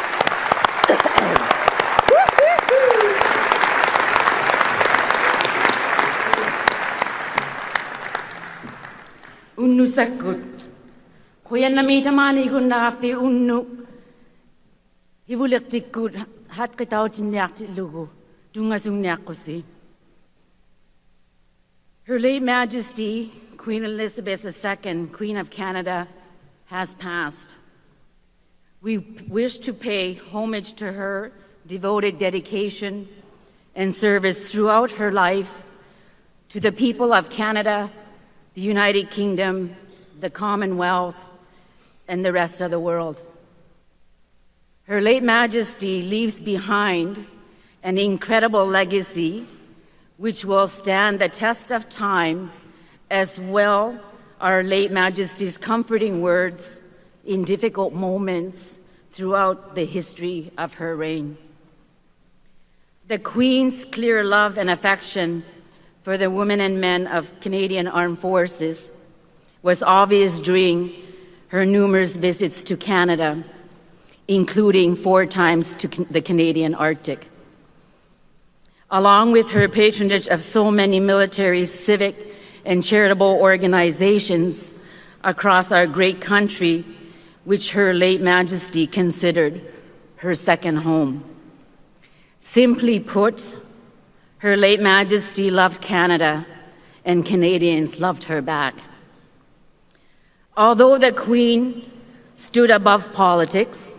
Unnu sakut. Koyanna mitamani gunna fi unnu. Her late Majesty, Queen Elizabeth II, Queen of Canada, has passed. We wish to pay homage to her devoted dedication and service throughout her life to the people of Canada, the United Kingdom, the Commonwealth, and the rest of the world. Her late Majesty leaves behind an incredible legacy which will stand the test of time, as well our late Majesty's comforting words in difficult moments throughout the history of her reign. The Queen's clear love and affection for the women and men of Canadian Armed Forces was obvious during her numerous visits to Canada, including 4 times to the Canadian Arctic. Along with her patronage of so many military, civic, and charitable organizations across our great country, which her late Majesty considered her second home. Simply put, her late Majesty loved Canada, and Canadians loved her back. Although the Queen stood above politics,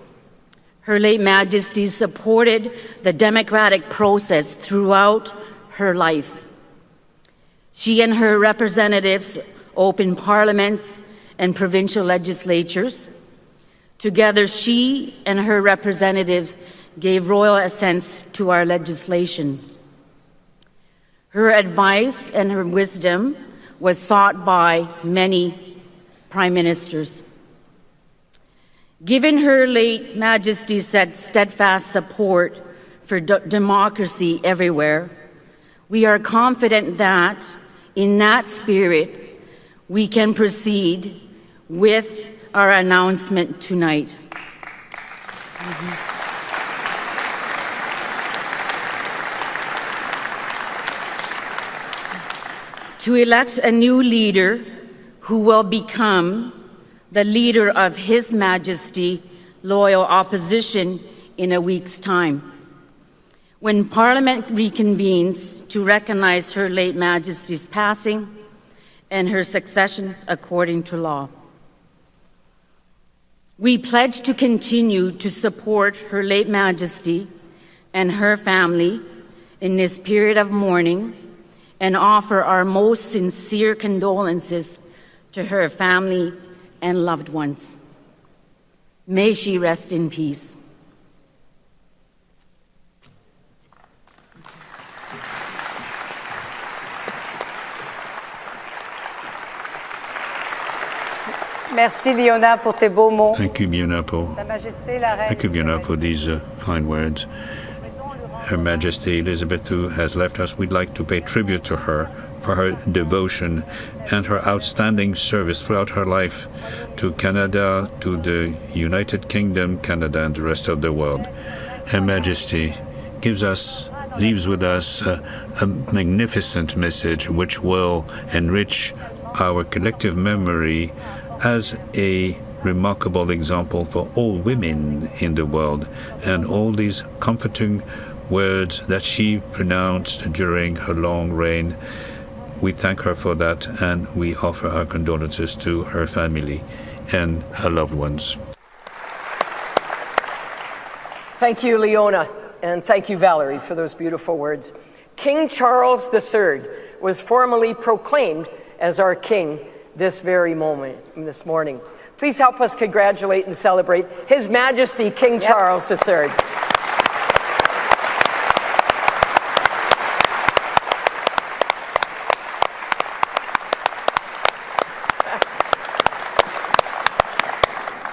her late Majesty supported the democratic process throughout her life. She and her representatives opened parliaments and provincial legislatures. Together, she and her representatives gave royal assents to our legislation. Her advice and her wisdom was sought by many prime ministers. Given her late Majesty's steadfast support for democracy everywhere, we are confident that, in that spirit, we can proceed with our announcement tonight. To elect a new leader who will become the leader of His Majesty loyal opposition in a week's time. When Parliament reconvenes to recognize her late Majesty's passing and her succession according to law. We pledge to continue to support her late Majesty and her family in this period of mourning and offer our most sincere condolences to her family and loved ones. May she rest in peace. Merci, Liona, pour tes beaux mots. Thank you, Liona, for these fine words. Her Majesty Elizabeth II has left us. We'd like to pay tribute to her for her devotion and her outstanding service throughout her life to Canada, to the United Kingdom, Canada, and the rest of the world. Her Majesty leaves with us a magnificent message which will enrich our collective memory as a remarkable example for all women in the world, and all these comforting words that she pronounced during her long reign. We thank her for that, and we offer our condolences to her family and her loved ones. Thank you, Leona, and thank you, Valerie, for those beautiful words. King Charles III was formally proclaimed as our king this very morning. Please help us congratulate and celebrate His Majesty King Charles III.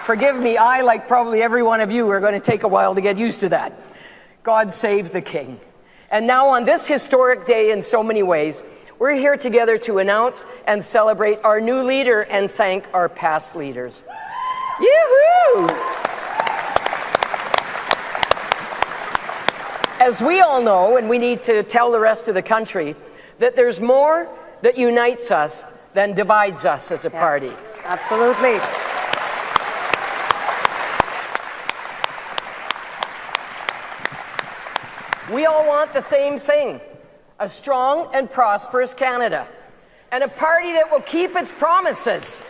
Forgive me, I, like probably every one of you, are going to take a while to get used to that. God save the King. And now on this historic day in so many ways, we're here together to announce and celebrate our new leader and thank our past leaders. Yoo-hoo! As we all know, and we need to tell the rest of the country, that there's more that unites us than divides us as a party. Absolutely. all want the same thing, a strong and prosperous Canada, and a party that will keep its promises.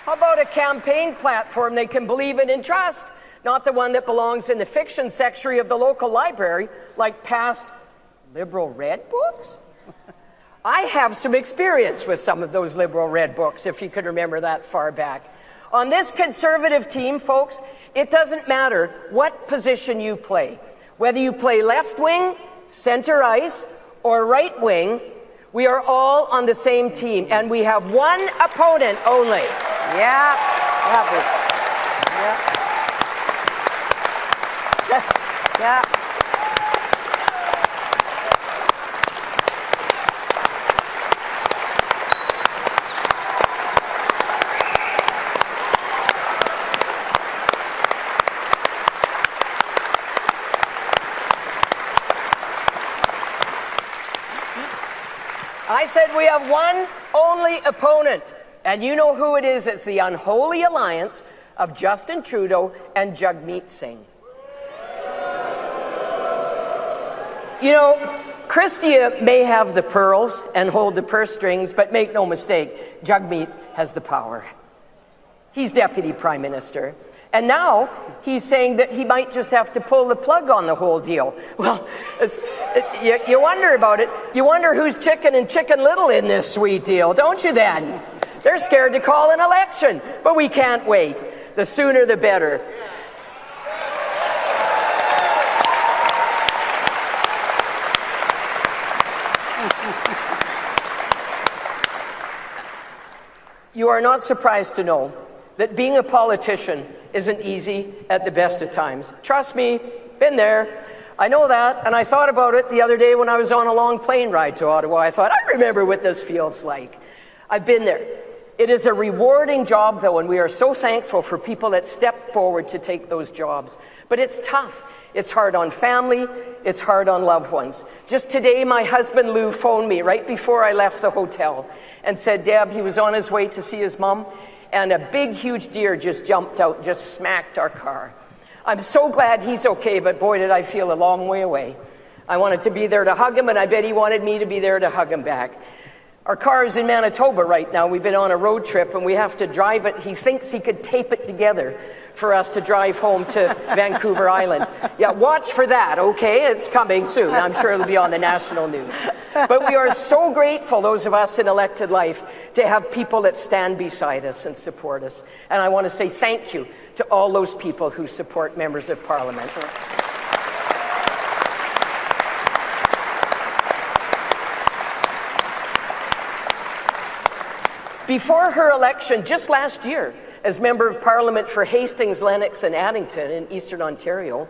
How about a campaign platform they can believe in and trust, not the one that belongs in the fiction section of the local library, like past Liberal Red books? I have some experience with some of those Liberal Red books, if you can remember that far back. On this Conservative team, folks, it doesn't matter what position you play. Whether you play left wing, center ice, or right wing, we are all on the same team, and we have one opponent only. Yeah, lovely. Yeah. Yeah. I said we have one only opponent, and you know who it is. It's the unholy alliance of Justin Trudeau and Jagmeet Singh. You know, Christia may have the pearls and hold the purse strings, but make no mistake, Jagmeet has the power. He's Deputy Prime Minister. And now he's saying that he might just have to pull the plug on the whole deal. Well, you wonder about it. You wonder who's chicken and Chicken Little in this sweet deal, don't you then? They're scared to call an election, but we can't wait. The sooner the better. You are not surprised to know that being a politician isn't easy at the best of times. Trust me, been there. I know that, and I thought about it the other day when I was on a long plane ride to Ottawa. I thought, I remember what this feels like. I've been there. It is a rewarding job, though, and we are so thankful for people that step forward to take those jobs. But it's tough. It's hard on family. It's hard on loved ones. Just today, my husband Lou phoned me right before I left the hotel and said, Deb, he was on his way to see his mom, and a big, huge deer just jumped out, just smacked our car. I'm so glad he's okay, but boy, did I feel a long way away. I wanted to be there to hug him, and I bet he wanted me to be there to hug him back. Our car is in Manitoba right now. We've been on a road trip, and we have to drive it. He thinks he could tape it together for us to drive home to Vancouver Island. Yeah, watch for that, okay? It's coming soon. I'm sure it'll be on the national news. But we are so grateful, those of us in elected life, to have people that stand beside us and support us. And I want to say thank you to all those people who support members of Parliament. Before her election just last year, as Member of Parliament for Hastings, Lennox and Addington in Eastern Ontario,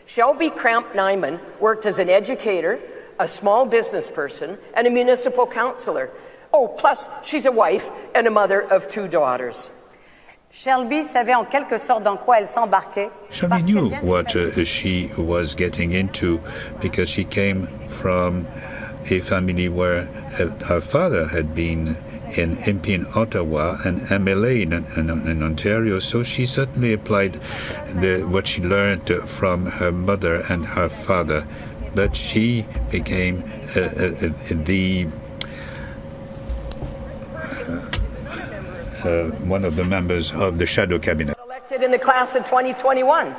Shelby Kramp-Neuman worked as an educator, a small business person, and a municipal councillor. Oh, plus she's a wife and a mother of 2 daughters. Shelby savait en quelque sorte dans quoi elle s'embarquait. Shelby knew what she was getting into because she came from a family where her father had been an MP in Ottawa and MLA in Ontario, so she certainly applied what she learned from her mother and her father. But she became one of the members of the shadow cabinet. Elected in the class of 2021.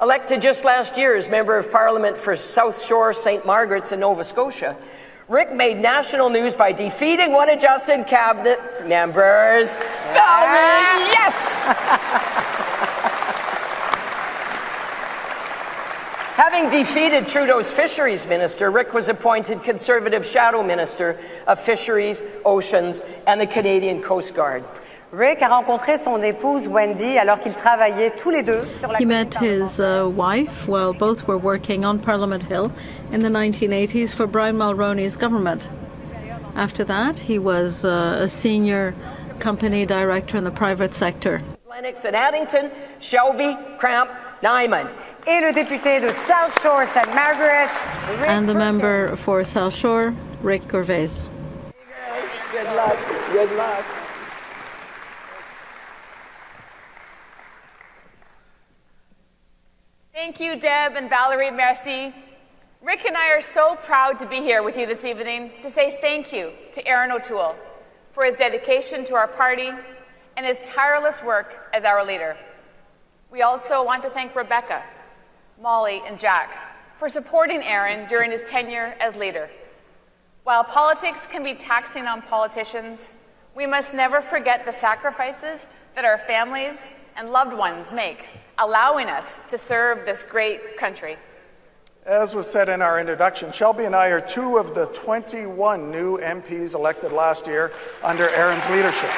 Elected just last year as Member of Parliament for South Shore, St. Margaret's in Nova Scotia. Rick made national news by defeating one of Justin cabinet members. Yes! Having defeated Trudeau's fisheries minister, Rick was appointed Conservative shadow minister of Fisheries, Oceans, and the Canadian Coast Guard. Rick a rencontré son épouse Wendy alors qu'ils travaillaient tous les deux sur la. He met his wife while both were working on Parliament Hill in the 1980s for Brian Mulroney's government. After that, he was a senior company director in the private sector. Lennox and Addington, Shelby Kramp-Neuman. Et le député de South Shore, St. Margaret, Rick and the Perkins. member for South Shore, Rick Gervais. Good luck. Good luck. Thank you, Deb and Valerie. Merci. Rick and I are so proud to be here with you this evening to say thank you to Erin O'Toole for his dedication to our party and his tireless work as our leader. We also want to thank Rebecca, Molly, and Jack for supporting Erin during his tenure as leader. While politics can be taxing on politicians, we must never forget the sacrifices that our families and loved ones make, allowing us to serve this great country. As was said in our introduction, Shelby and I are two of the 21 new MPs elected last year under Erin's leadership.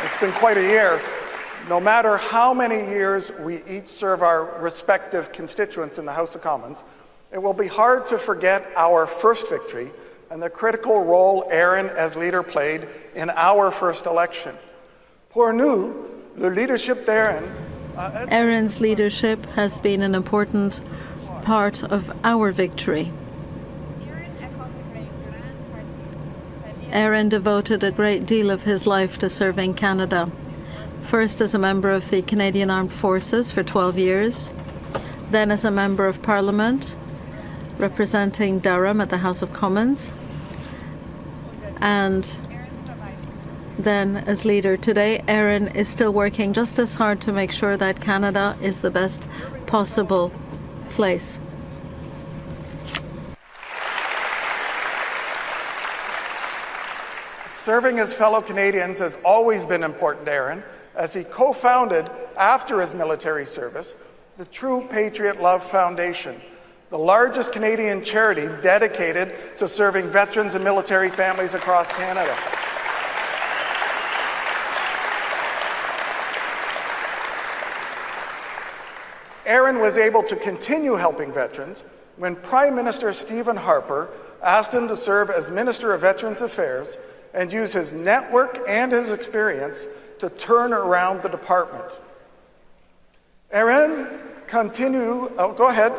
It's been quite a year. No matter how many years we each serve our respective constituents in the House of Commons, it will be hard to forget our first victory and the critical role Erin as leader played in our first election. Pour nous, le leadership d'Erin. Erin's leadership has been an important part of our victory. Erin devoted a great deal of his life to serving Canada. First as a member of the Canadian Armed Forces for 12 years, then as a member of Parliament representing Durham at the House of Commons, and then as leader. Today, Erin is still working just as hard to make sure that Canada is the best possible place. Serving his fellow Canadians has always been important to Erin, as he co-founded, after his military service, the True Patriot Love Foundation, the largest Canadian charity dedicated to serving veterans and military families across Canada. Erin was able to continue helping veterans when Prime Minister Stephen Harper asked him to serve as Minister of Veterans Affairs and use his network and his experience to turn around the department. Erin, continue. Oh, go ahead.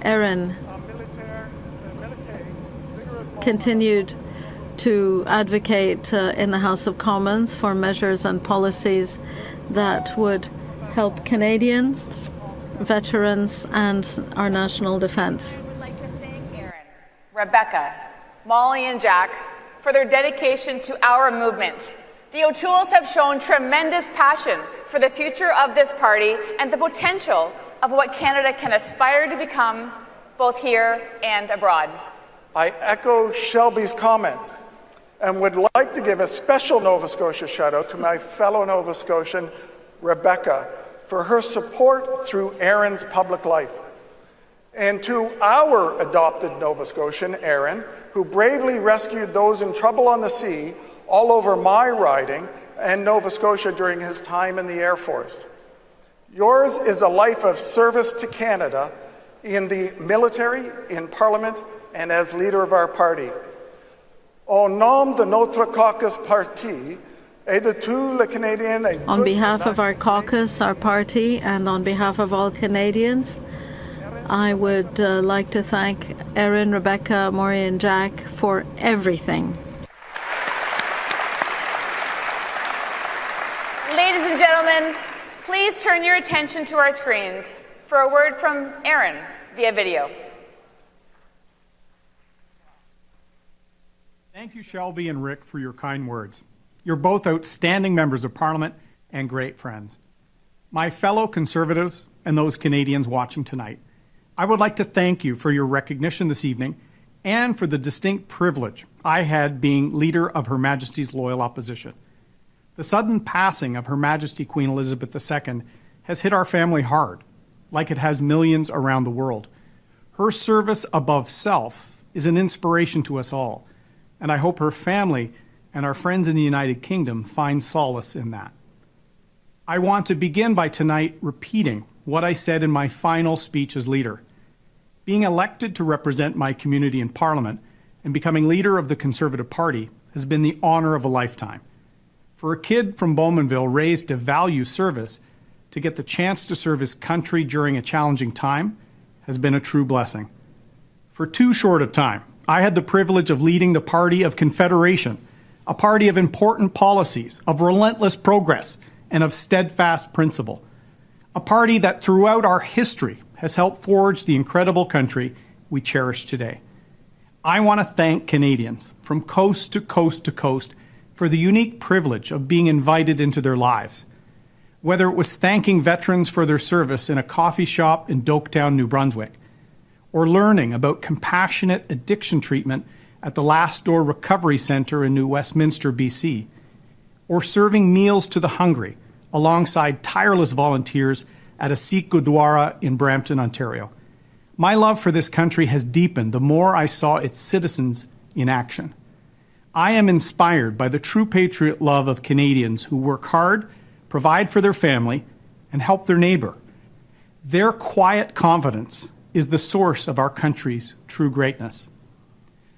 Erin continued to advocate in the House of Commons for measures and policies that would help Canadians, veterans, and our national defence. We would like to thank Erin, Rebecca, Molly, and Jack for their dedication to our movement. The O'Tooles have shown tremendous passion for the future of this party and the potential of what Canada can aspire to become, both here and abroad. I echo Shelby's comments and would like to give a special Nova Scotia shout out to my fellow Nova Scotian, Rebecca, for her support through Erin's public life. And to our adopted Nova Scotian, Erin, who bravely rescued those in trouble on the sea all over my riding and Nova Scotia during his time in the Air Force. Yours is a life of service to Canada in the military, in Parliament, and as leader of our party. Au nom de notre caucus parti, et de tous les Canadiens et on behalf of our caucus, our party, and on behalf of all Canadians, I would like to thank Erin, Rebecca, Maury, and Jack for everything. Ladies and gentlemen, please turn your attention to our screens for a word from Erin via video. Thank you, Shelby and Rick, for your kind words. You're both outstanding members of Parliament and great friends. My fellow Conservatives and those Canadians watching tonight, I would like to thank you for your recognition this evening and for the distinct privilege I had being leader of Her Majesty's Loyal Opposition. The sudden passing of Her Majesty Queen Elizabeth II has hit our family hard, like it has millions around the world. Her service above self is an inspiration to us all, and I hope her family and our friends in the United Kingdom find solace in that. I want to begin by tonight repeating what I said in my final speech as leader. Being elected to represent my community in Parliament and becoming leader of the Conservative Party has been the honor of a lifetime. For a kid from Bowmanville raised to value service, to get the chance to serve his country during a challenging time has been a true blessing. For too short a time, I had the privilege of leading the Party of Confederation, a party of important policies, of relentless progress, and of steadfast principle. A party that throughout our history has helped forge the incredible country we cherish today. I want to thank Canadians from coast to coast to coast for the unique privilege of being invited into their lives. Whether it was thanking veterans for their service in a coffee shop in Doketown, New Brunswick, or learning about compassionate addiction treatment at the Last Door Recovery Centre in New Westminster, BC, or serving meals to the hungry alongside tireless volunteers at a Sikh Gurdwara in Brampton, Ontario. My love for this country has deepened the more I saw its citizens in action. I am inspired by the true patriot love of Canadians who work hard, provide for their family, and help their neighbour. Their quiet confidence is the source of our country's true greatness.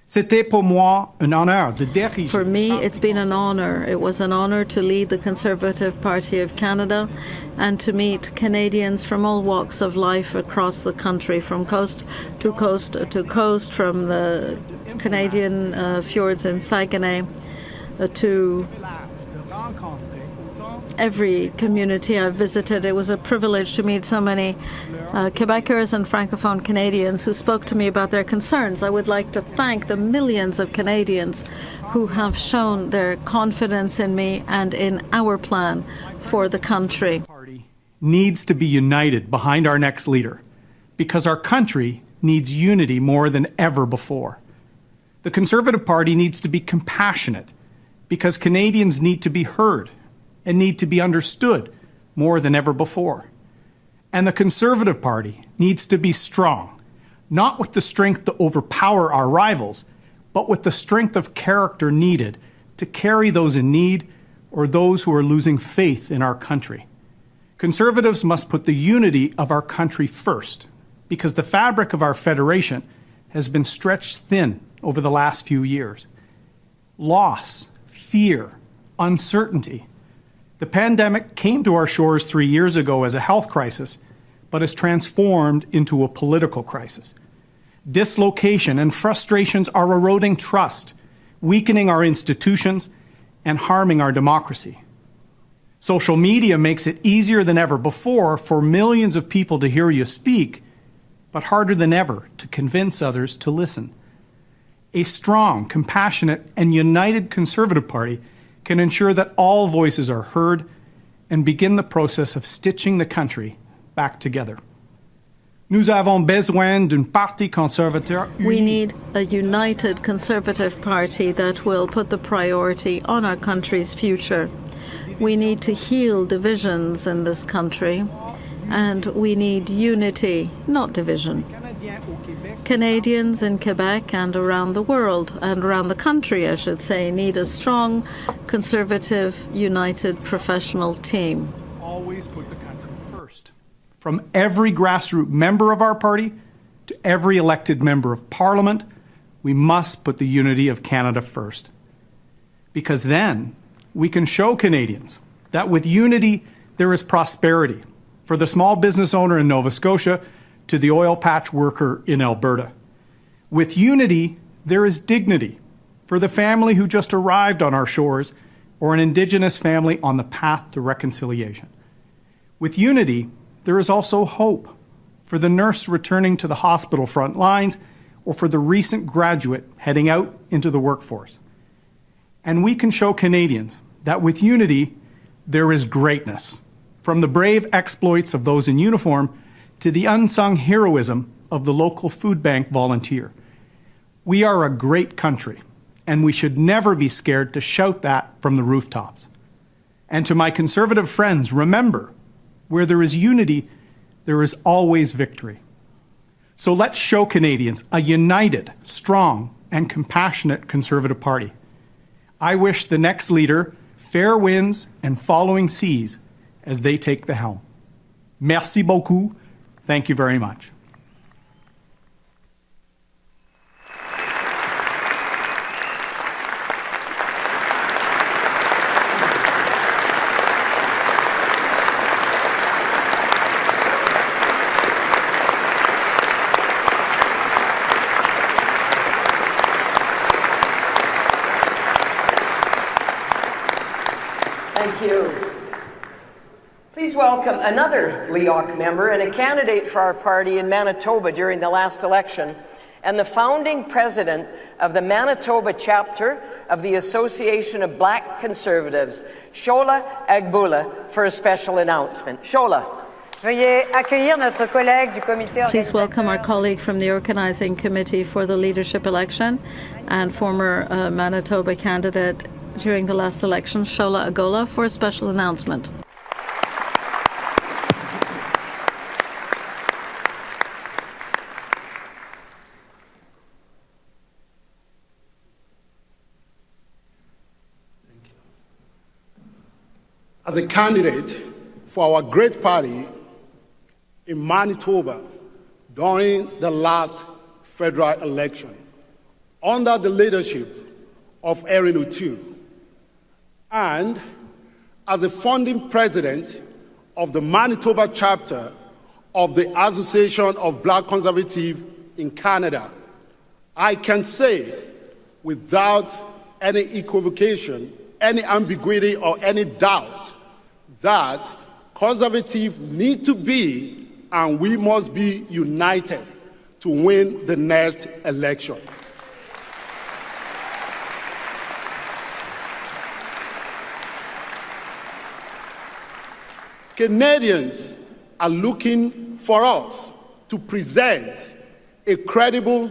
C'était pour moi un honneur de diriger. For me, it's been an honor. It was an honor to lead the Conservative Party of Canada and to meet Canadians from all walks of life across the country, from coast to coast to coast, from the Canadian fjords in Saguenay to every community I've visited. It was a privilege to meet so many Quebecers and Francophone Canadians who spoke to me about their concerns. I would like to thank the millions of Canadians who have shown their confidence in me and in our plan for the country. Needs to be united behind our next leader because our country needs unity more than ever before. The Conservative Party needs to be compassionate because Canadians need to be heard and need to be understood more than ever before. And the Conservative Party needs to be strong, not with the strength to overpower our rivals, but with the strength of character needed to carry those in need or those who are losing faith in our country. Conservatives must put the unity of our country first, because the fabric of our federation has been stretched thin over the last few years. Loss, fear, uncertainty. The pandemic came to our shores 3 years ago as a health crisis, but has transformed into a political crisis. Dislocation and frustrations are eroding trust, weakening our institutions, and harming our democracy. Social media makes it easier than ever before for millions of people to hear you speak, but harder than ever to convince others to listen. A strong, compassionate, and united Conservative Party can ensure that all voices are heard and begin the process of stitching the country back together. Nous avons besoin d'un parti conservateur uni. We need a united Conservative Party that will put the priority on our country's future. We need to heal divisions in this country, and we need unity, not division. Canadians in Quebec and around the world, and around the country, I should say, need a strong, conservative, united professional team. Always put the country first. From every grassroots member of our party to every elected member of Parliament, we must put the unity of Canada first. Because then we can show Canadians that with unity there is prosperity for the small business owner in Nova Scotia to the oil patch worker in Alberta. With unity, there is dignity for the family who just arrived on our shores or an Indigenous family on the path to reconciliation. With unity, there is also hope for the nurse returning to the hospital front lines or for the recent graduate heading out into the workforce. And we can show Canadians that with unity, there is greatness, from the brave exploits of those in uniform to the unsung heroism of the local food bank volunteer. We are a great country, and we should never be scared to shout that from the rooftops. And to my Conservative friends, remember, where there is unity, there is always victory. So let's show Canadians a united, strong, and compassionate Conservative Party. I wish the next leader fair winds and following seas as they take the helm. Merci beaucoup. Thank you very much. Thank you. Please welcome another LEOC member and a candidate for our party in Manitoba during the last election, and the founding president of the Manitoba chapter of the Association of Black Conservatives, Shola Agboola, for a special announcement. Shola. Please welcome our colleague from the Organizing Committee for the Leadership Election and former Manitoba candidate during the last election, Shola Agboola, for a special announcement. As a candidate for our great party in Manitoba during the last federal election, under the leadership of Erin O'Toole, and as a founding president of the Manitoba chapter of the Association of Black Conservatives in Canada, I can say without any equivocation, any ambiguity, or any doubt that conservatives need to be and we must be united to win the next election. Canadians are looking for us to present a credible,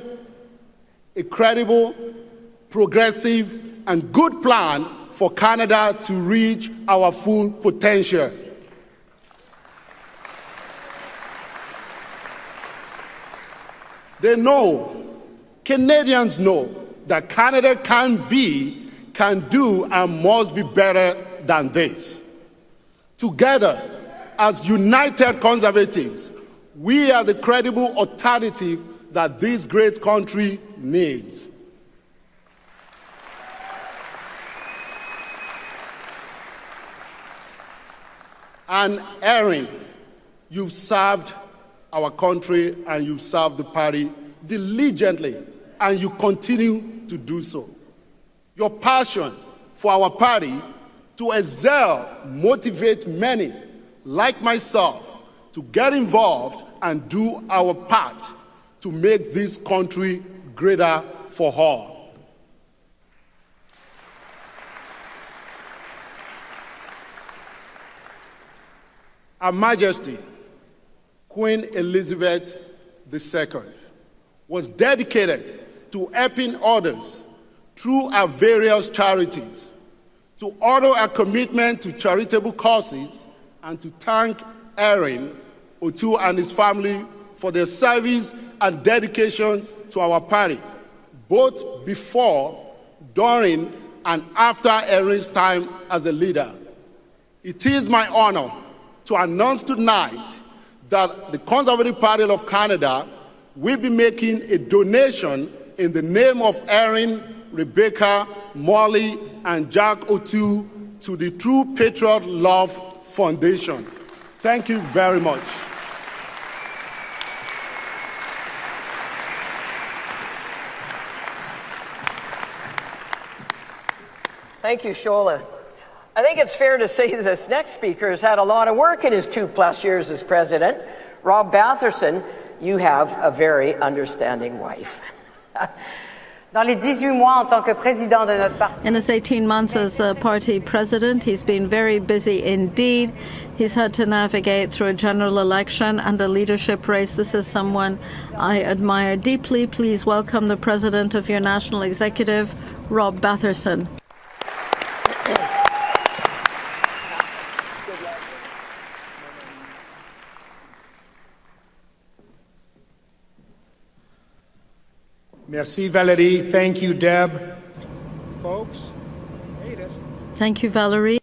progressive, and good plan for Canada to reach our full potential. They know, Canadians know, that Canada can be, can do, and must be better than this. Together, as united conservatives, we are the credible alternative that this great country needs. And Erin, you've served our country and you've served the party diligently, and you continue to do so. Your passion for our party to excel motivates many, like myself, to get involved and do our part to make this country greater for all. Her Majesty, Queen Elizabeth II, was dedicated to helping others through her various charities, to honor her commitment to charitable causes, and to thank Erin O'Toole and his family for their service and dedication to our party, both before, during, and after Erin's time as a leader. It is my honor to announce tonight that the Conservative Party of Canada will be making a donation in the name of Erin, Rebecca, Molly, and Jack O'Toole to the True Patriot Love Foundation. Thank you very much. Thank you, Shola. I think it's fair to say this next speaker has had a lot of work in his 2+ years as president. Rob Batherson, you have a very understanding wife. In his 18 months as a party president, he's been very busy indeed. He's had to navigate through a general election and a leadership race. This is someone I admire deeply. Please welcome the president of your national executive, Rob Batherson. Merci, Valérie. Thank you, Deb. Folks, hate it. Thank you, Valerie.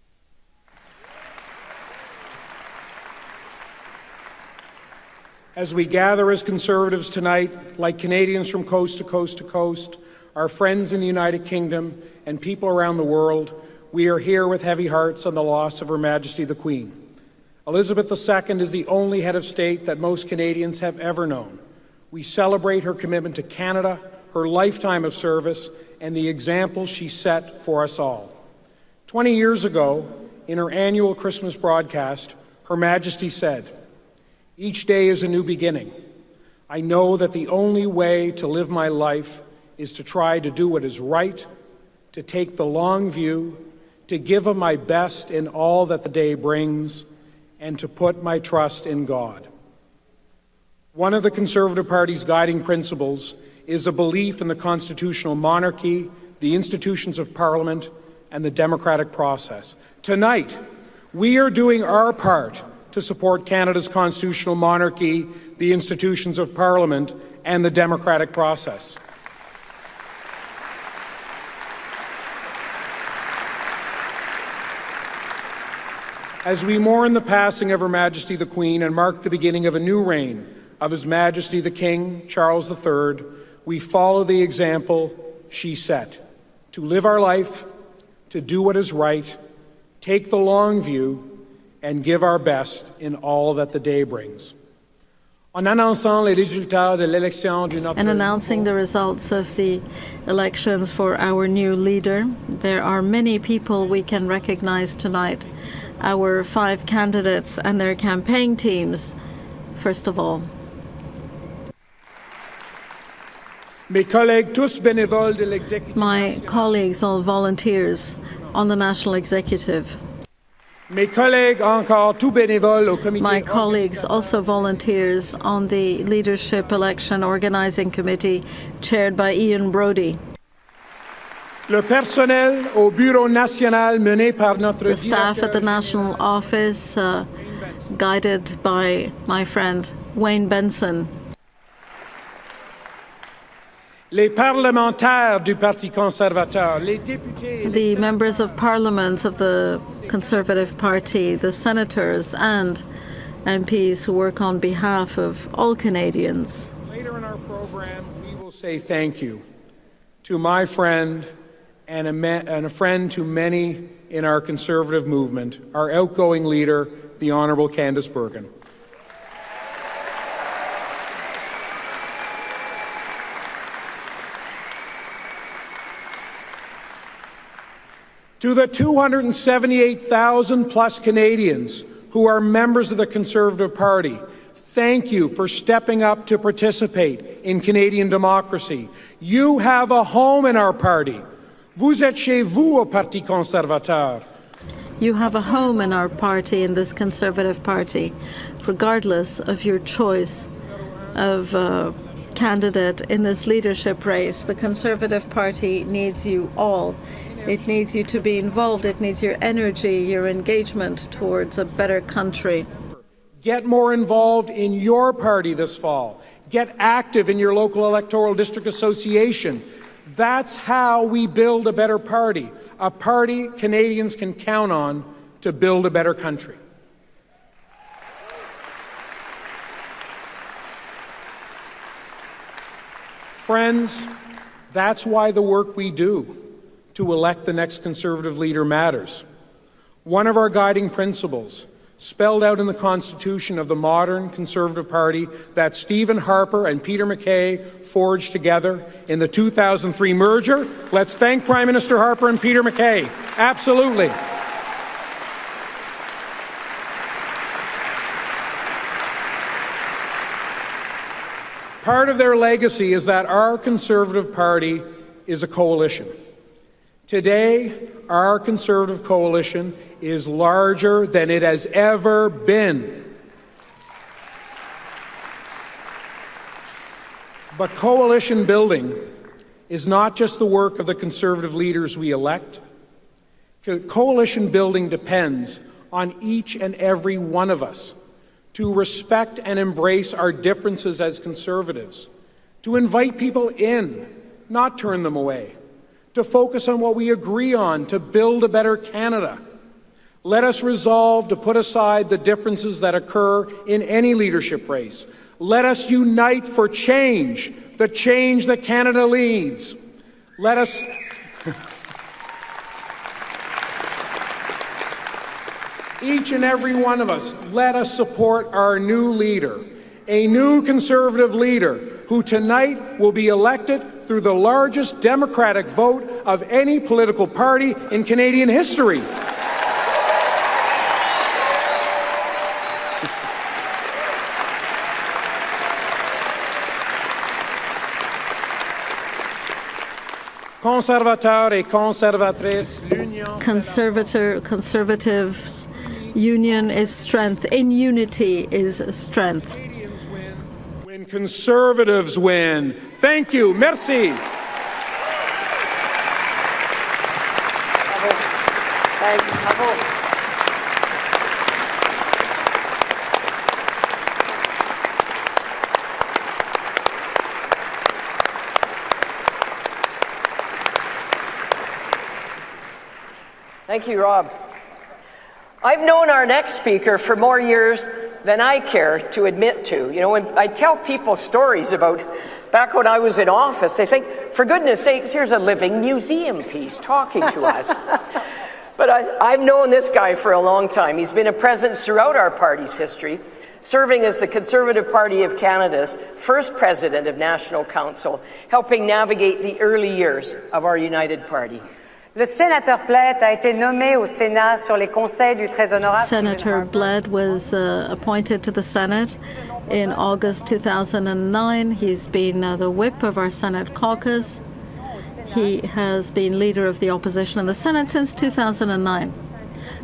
As we gather as Conservatives tonight, like Canadians from coast to coast to coast, our friends in the United Kingdom, and people around the world, we are here with heavy hearts on the loss of Her Majesty the Queen. Elizabeth II is the only head of state that most Canadians have ever known. We celebrate her commitment to Canada, her lifetime of service, and the example she set for us all. 20 years ago, in her annual Christmas broadcast, Her Majesty said, "Each day is a new beginning. I know that the only way to live my life is to try to do what is right, to take the long view, to give of my best in all that the day brings, and to put my trust in God." One of the Conservative Party's guiding principles is a belief in the constitutional monarchy, the institutions of Parliament, and the democratic process. Tonight, we are doing our part to support Canada's constitutional monarchy, the institutions of Parliament, and the democratic process. As we mourn the passing of Her Majesty the Queen and mark the beginning of a new reign of His Majesty the King, Charles III, we follow the example she set: to live our life, to do what is right, take the long view, and give our best in all that the day brings. In announcing the results of the elections for our new leader, there are many people we can recognize tonight. Our 5 candidates and their campaign teams, first of all. My colleagues, all volunteers on the National Executive. My colleagues, also volunteers on the Leadership Election Organizing Committee, chaired by Ian Brodie. Le personnel au Bureau national mené par notre the staff at the National Office, guided by my friend Wayne Benson. Les parlementaires du Parti conservateur, les députés, the members of parliament of the Conservative Party, the senators and MPs who work on behalf of all Canadians. Later in our program, we will say thank you to my friend and a friend to many in our Conservative movement, our outgoing leader, the Honourable Candice Bergen. To the 278,000 plus Canadians who are members of the Conservative Party, thank you for stepping up to participate in Canadian democracy. You have a home in our party. Vous êtes chez vous au Parti conservateur. You have a home in our party, in this Conservative Party, regardless of your choice of candidate in this leadership race. The Conservative Party needs you all. It needs you to be involved. It needs your energy, your engagement towards a better country. Get more involved in your party this fall. Get active in your local electoral district association. That's how we build a better party, a party Canadians can count on to build a better country. Friends, that's why the work we do to elect the next Conservative leader matters. One of our guiding principles, spelled out in the Constitution of the modern Conservative Party, that Stephen Harper and Peter MacKay forged together in the 2003 merger. Let's thank Prime Minister Harper and Peter MacKay. Absolutely. Part of their legacy is that our Conservative Party is a coalition. Today, our Conservative coalition is larger than it has ever been. But coalition building is not just the work of the Conservative leaders we elect. Coalition building depends on each and every one of us to respect and embrace our differences as Conservatives, to invite people in, not turn them away, to focus on what we agree on, to build a better Canada. Let us resolve to put aside the differences that occur in any leadership race. Let us unite for change, the change that Canada leads. Let us... Each and every one of us, let us support our new leader, a new Conservative leader who tonight will be elected through the largest Democratic vote of any political party in Canadian history. Conservateurs et conservatrices, l'union. Conservatives, union is strength. In unity is strength. When conservatives win. Thank you. Merci. Thanks. Bravo. Thank you, Rob. I've known our next speaker for more years than I care to admit to. You know, when I tell people stories about back when I was in office, they think, for goodness sakes, here's a living museum piece talking to us. But I've known this guy for a long time. He's been a presence throughout our party's history, serving as the Conservative Party of Canada's first president of National Council, helping navigate the early years of our united party. Le sénateur Bled a été nommé au Sénat sur les conseils du très honorable. Senator Bled was appointed to the Senate in August 2009. He's been the whip of our Senate caucus. He has been leader of the opposition in the Senate since 2009.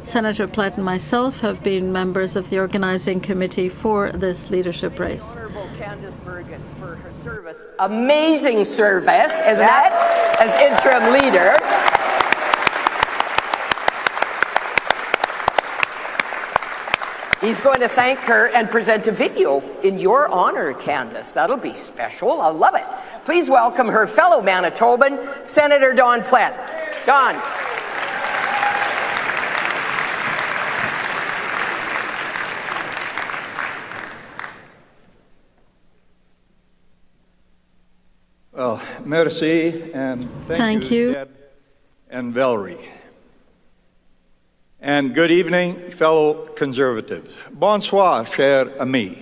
Senator Bled and myself have been members of the organizing committee for this leadership race. Honorable Candice Bergen for her service. Amazing service, isn't it? As interim leader. He's going to thank her and present a video in your honor, Candice. That'll be special. I'll love it. Please welcome her fellow Manitoban, Senator Don Plett. Don. Well, merci, and thank you, Deb and Valerie. And good evening, fellow Conservatives. Bonsoir, chers amis.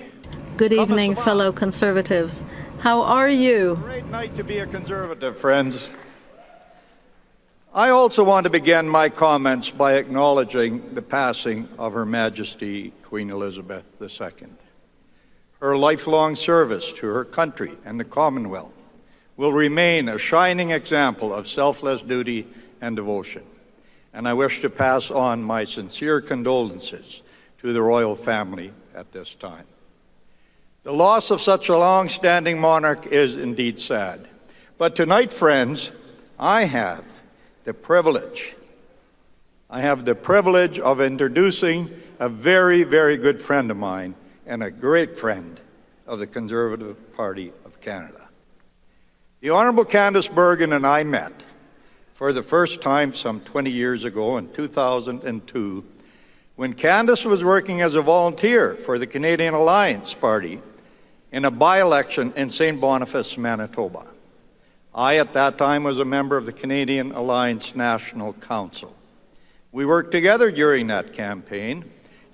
Good evening, fellow Conservatives. How are you? Great night to be a Conservative, friends. I also want to begin my comments by acknowledging the passing of Her Majesty Queen Elizabeth II. Her lifelong service to her country and the Commonwealth will remain a shining example of selfless duty and devotion. And I wish to pass on my sincere condolences to the royal family at this time. The loss of such a long-standing monarch is indeed sad. But tonight, friends, I have the privilege of introducing a very, very good friend of mine and a great friend of the Conservative Party of Canada. The Honourable Candice Bergen and I met for the first time some 20 years ago in 2002, when Candice was working as a volunteer for the Canadian Alliance Party in a by-election in St. Boniface, Manitoba. I, at that time, was a member of the Canadian Alliance National Council. We worked together during that campaign,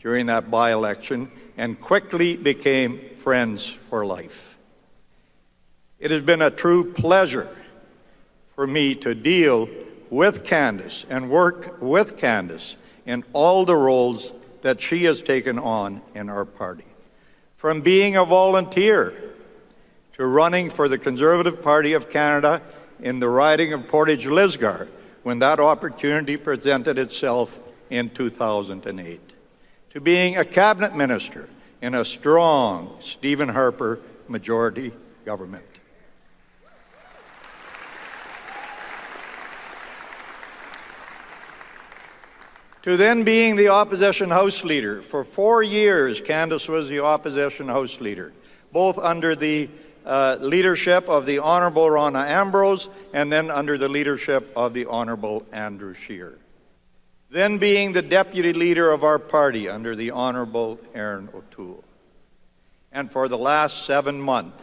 during that by-election, and quickly became friends for life. It has been a true pleasure for me to deal with Candice and work with Candice in all the roles that she has taken on in our party. From being a volunteer to running for the Conservative Party of Canada in the riding of Portage-Lisgar when that opportunity presented itself in 2008, to being a cabinet minister in a strong Stephen Harper majority government. To then being the opposition House Leader. For 4 years, Candice was the opposition House Leader, both under the leadership of the Honourable Rona Ambrose and then under the leadership of the Honourable Andrew Scheer. Then being the Deputy Leader of our party under the Honourable Erin O'Toole. And for the last 7 months,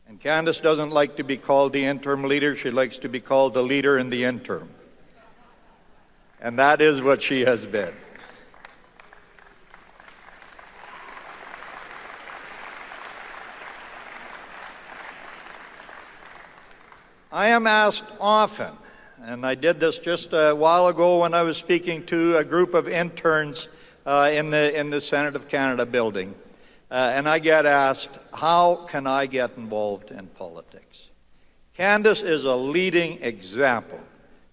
and Candice doesn't like to be called the interim leader, she likes to be called the leader in the interim. And that is what she has been. I am asked often, and I did this just a while ago when I was speaking to a group of interns in the Senate of Canada building, and I get asked, how can I get involved in politics? Candice is a leading example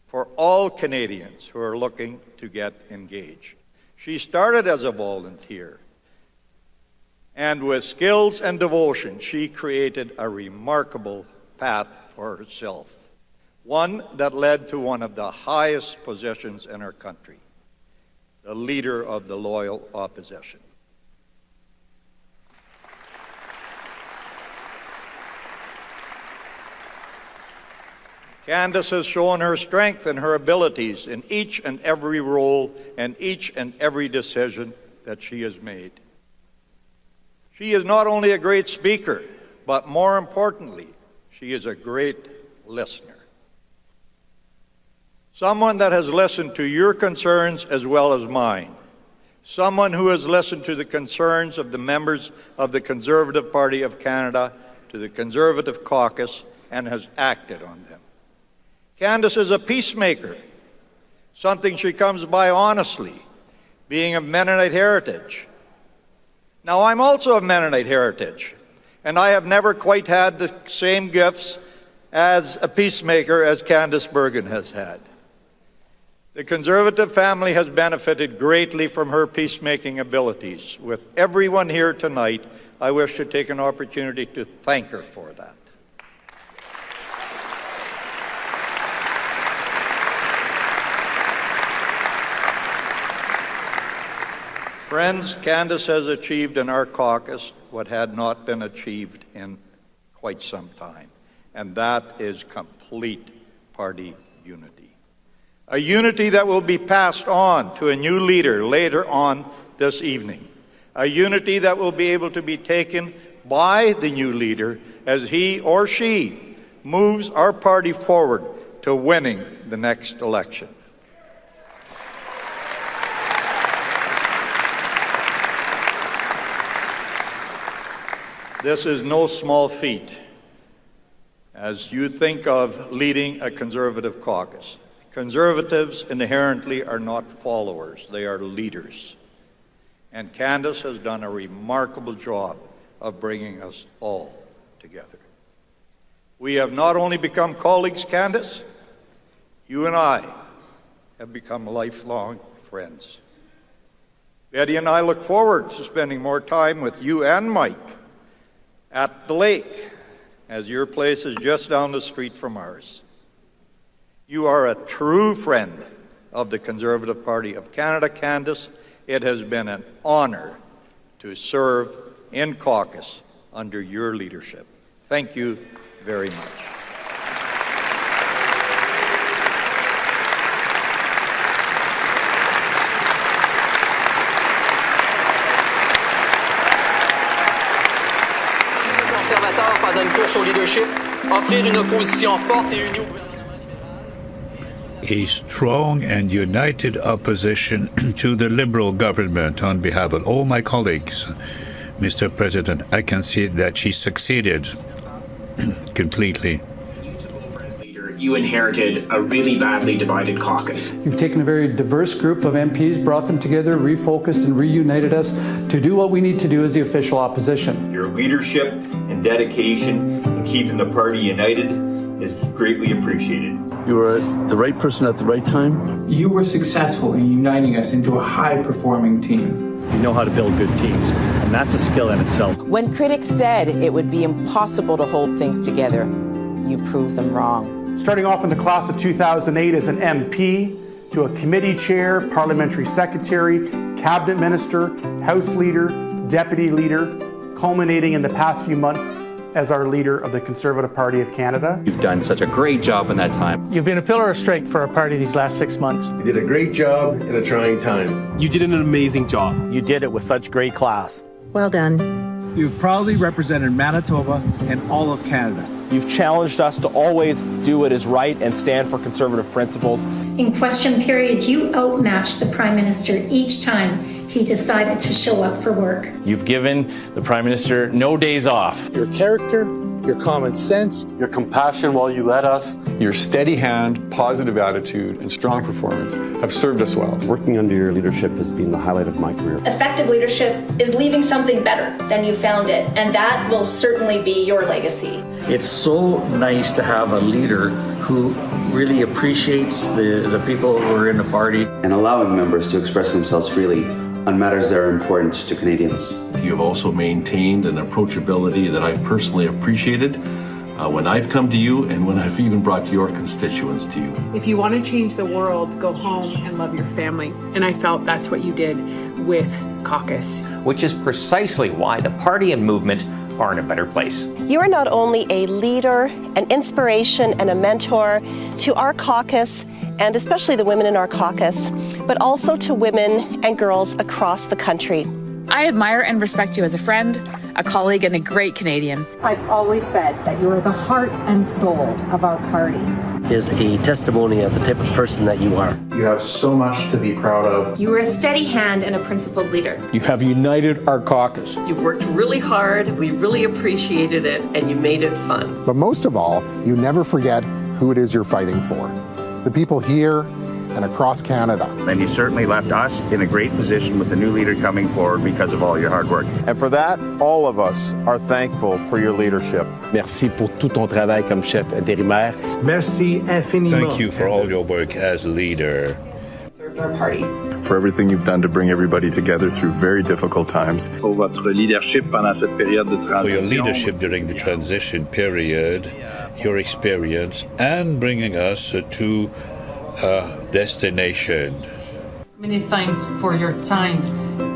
for all Canadians who are looking to get engaged. She started as a volunteer, and with skills and devotion, she created a remarkable path for herself, one that led to one of the highest positions in our country, the Leader of the Loyal Opposition. Candice has shown her strength and her abilities in each and every role and each and every decision that she has made. She is not only a great speaker, but more importantly, she is a great listener. Someone that has listened to your concerns as well as mine. Someone who has listened to the concerns of the members of the Conservative Party of Canada, to the Conservative Caucus, and has acted on them. Candice is a peacemaker, something she comes by honestly, being of Mennonite heritage. Now, I'm also of Mennonite heritage, and I have never quite had the same gifts as a peacemaker as Candice Bergen has had. The Conservative family has benefited greatly from her peacemaking abilities. With everyone here tonight, I wish to take an opportunity to thank her for that. Friends, Candice has achieved in our caucus what had not been achieved in quite some time, and that is complete party unity. A unity that will be passed on to a new leader later on this evening. A unity that will be able to be taken by the new leader as he or she moves our party forward to winning the next election. This is no small feat as you think of leading a Conservative caucus. Conservatives inherently are not followers, they are leaders. And Candice has done a remarkable job of bringing us all together. We have not only become colleagues, Candice, you and I have become lifelong friends. Betty and I look forward to spending more time with you and Mike at the lake, as your place is just down the street from ours. You are a true friend of the Conservative Party of Canada, Candice. It has been an honor to serve in caucus under your leadership. Thank you very much. Pendant une course au leadership, offrir une opposition forte et unie au gouvernement. A strong and united opposition to the Liberal government on behalf of all my colleagues. Mr. President, I can see that she succeeded completely. You inherited a really badly divided caucus. You've taken a very diverse group of MPs, brought them together, refocused and reunited us to do what we need to do as the official opposition. Your leadership and dedication in keeping the party united is greatly appreciated. You were the right person at the right time. You were successful in uniting us into a high-performing team. You know how to build good teams, and that's a skill in itself. When critics said it would be impossible to hold things together, you proved them wrong. Starting off in the class of 2008 as an MP, to a committee chair, parliamentary secretary, cabinet minister, House leader, deputy leader, culminating in the past few months as our leader of the Conservative Party of Canada. You've done such a great job in that time. You've been a pillar of strength for our party these last 6 months. You did a great job in a trying time. You did an amazing job. You did it with such great class. Well done. You've proudly represented Manitoba and all of Canada. You've challenged us to always do what is right and stand for Conservative principles. In question period, you outmatched the Prime Minister each time he decided to show up for work. You've given the Prime Minister no days off. Your character, your common sense, your compassion while you led us, your steady hand, positive attitude, and strong performance have served us well. Working under your leadership has been the highlight of my career. Effective leadership is leaving something better than you found it, and that will certainly be your legacy. It's so nice to have a leader who really appreciates the people who are in the party. And allowing members to express themselves freely on matters that are important to Canadians. You have also maintained an approachability that I've personally appreciated when I've come to you and when I've even brought your constituents to you. If you want to change the world, go home and love your family. And I felt that's what you did with caucus. Which is precisely why the party and movement are in a better place. You are not only a leader, an inspiration, and a mentor to our caucus, and especially the women in our caucus, but also to women and girls across the country. I admire and respect you as a friend, a colleague, and a great Canadian. I've always said that you are the heart and soul of our party. Is a testimony of the type of person that you are. You have so much to be proud of. You were a steady hand and a principled leader. You have united our caucus. You've worked really hard, we really appreciated it, and you made it fun. But most of all, you never forget who it is you're fighting for. The people here and across Canada. And you certainly left us in a great position with the new leader coming forward because of all your hard work. And for that, all of us are thankful for your leadership. Merci pour tout ton travail comme chef intérimaire. Merci infiniment. Thank you for all your work as leader. Served our party. For everything you've done to bring everybody together through very difficult times. For votre leadership pendant cette période de transition. For your leadership during the transition period, your experience, and bringing us to destination. Many thanks for your time,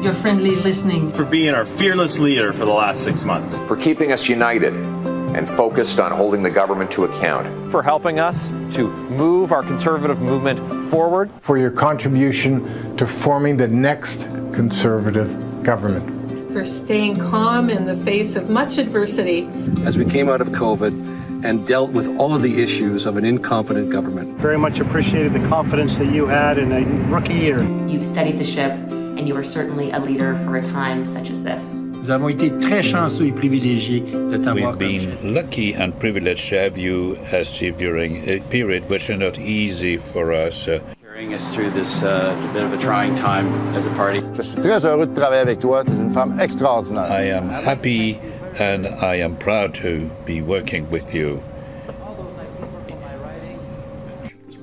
your friendly listening. For being our fearless leader for the last 6 months. For keeping us united and focused on holding the government to account. For helping us to move our Conservative movement forward. For your contribution to forming the next Conservative government. For staying calm in the face of much adversity. As we came out of COVID and dealt with all of the issues of an incompetent government. Very much appreciated the confidence that you had in a rookie year. You've steadied the ship, and you are certainly a leader for a time such as this. Nous avons été très chanceux et privilégiés de t'avoir. We've been lucky and privileged to have you as chief during a period which is not easy for us. Carrying us through this bit of a trying time as a party. Je suis très heureux de travailler avec toi. Tu es une femme extraordinaire. I am happy and I am proud to be working with you.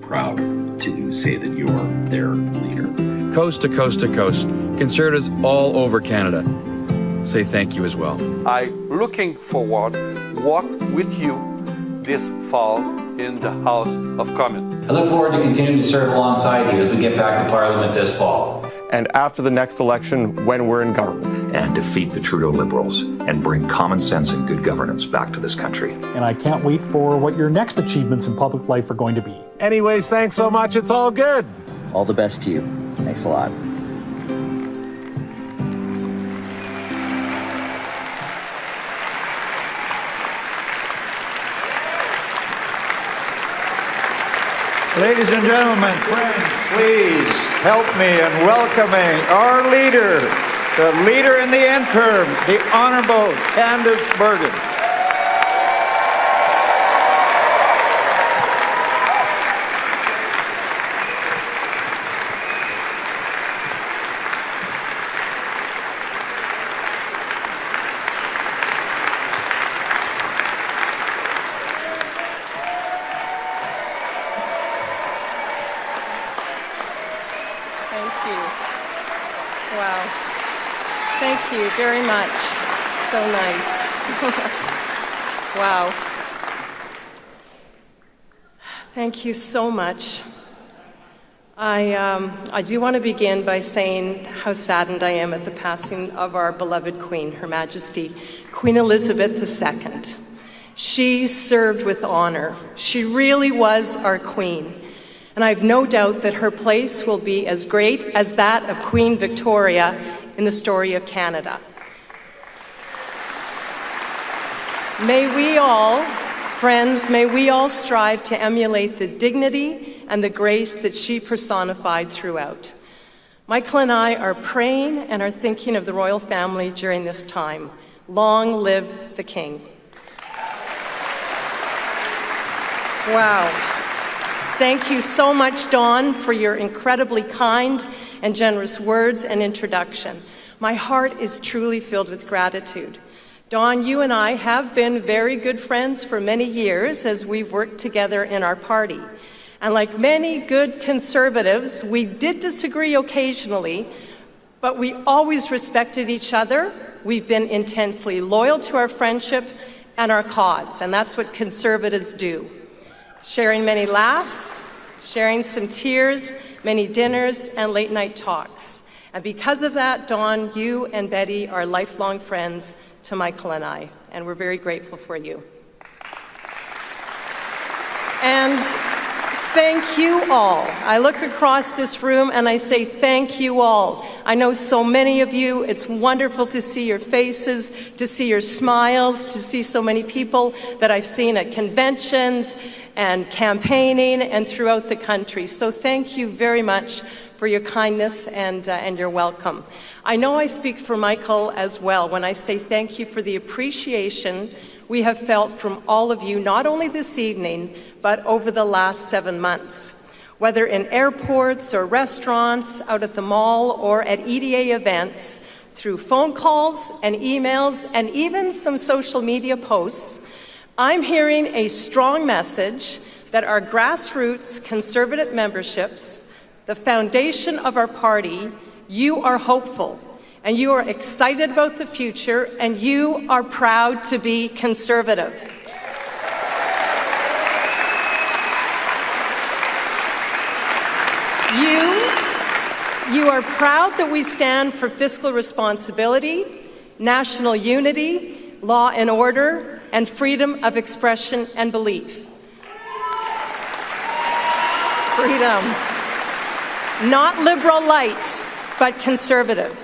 Proud to say that you're their leader. Coast to coast to coast, Conservatives all over Canada say thank you as well. I'm looking forward to work with you this fall in the House of Commons. I look forward to continuing to serve alongside you as we get back to Parliament this fall. And after the next election, when we're in government. And defeat the Trudeau Liberals and bring common sense and good governance back to this country. And I can't wait for what your next achievements in public life are going to be. Anyways, thanks so much. It's all good. All the best to you. Thanks a lot. Ladies and gentlemen, friends, please help me in welcoming our leader, the leader in the interim, the Honourable Candice Bergen. Thank you very much. So nice. Wow. Thank you so much. I do want to begin by saying how saddened I am at the passing of our beloved Queen, Her Majesty, Queen Elizabeth II. She served with honor. She really was our Queen. And I have no doubt that her place will be as great as that of Queen Victoria in the story of Canada. May we all, friends, may we all strive to emulate the dignity and the grace that she personified throughout. Michael and I are praying and are thinking of the royal family during this time. Long live the King. Wow. Thank you so much, Dawn, for your incredibly kind and generous words and introduction. My heart is truly filled with gratitude. Don, you and I have been very good friends for many years as we've worked together in our party. And like many good conservatives, we did disagree occasionally, but we always respected each other. We've been intensely loyal to our friendship and our cause, and that's what conservatives do. Sharing many laughs, sharing some tears, many dinners, and late-night talks. And because of that, Don, you and Betty are lifelong friends to Michael and I, and we're very grateful for you. And thank you all. I look across this room and I say thank you all. I know so many of you. It's wonderful to see your faces, to see your smiles, to see so many people that I've seen at conventions and campaigning and throughout the country. So thank you very much for your kindness and your welcome. I know I speak for Michael as well when I say thank you for the appreciation we have felt from all of you, not only this evening, but over the last 7 months. Whether in airports or restaurants, out at the mall, or at EDA events, through phone calls and emails, and even some social media posts, I'm hearing a strong message that our grassroots conservative memberships, the foundation of our party, you are hopeful, and you are excited about the future, and you are proud to be conservative. You are proud that we stand for fiscal responsibility, national unity, law and order, and freedom of expression and belief. Freedom. Not liberal light, but conservative.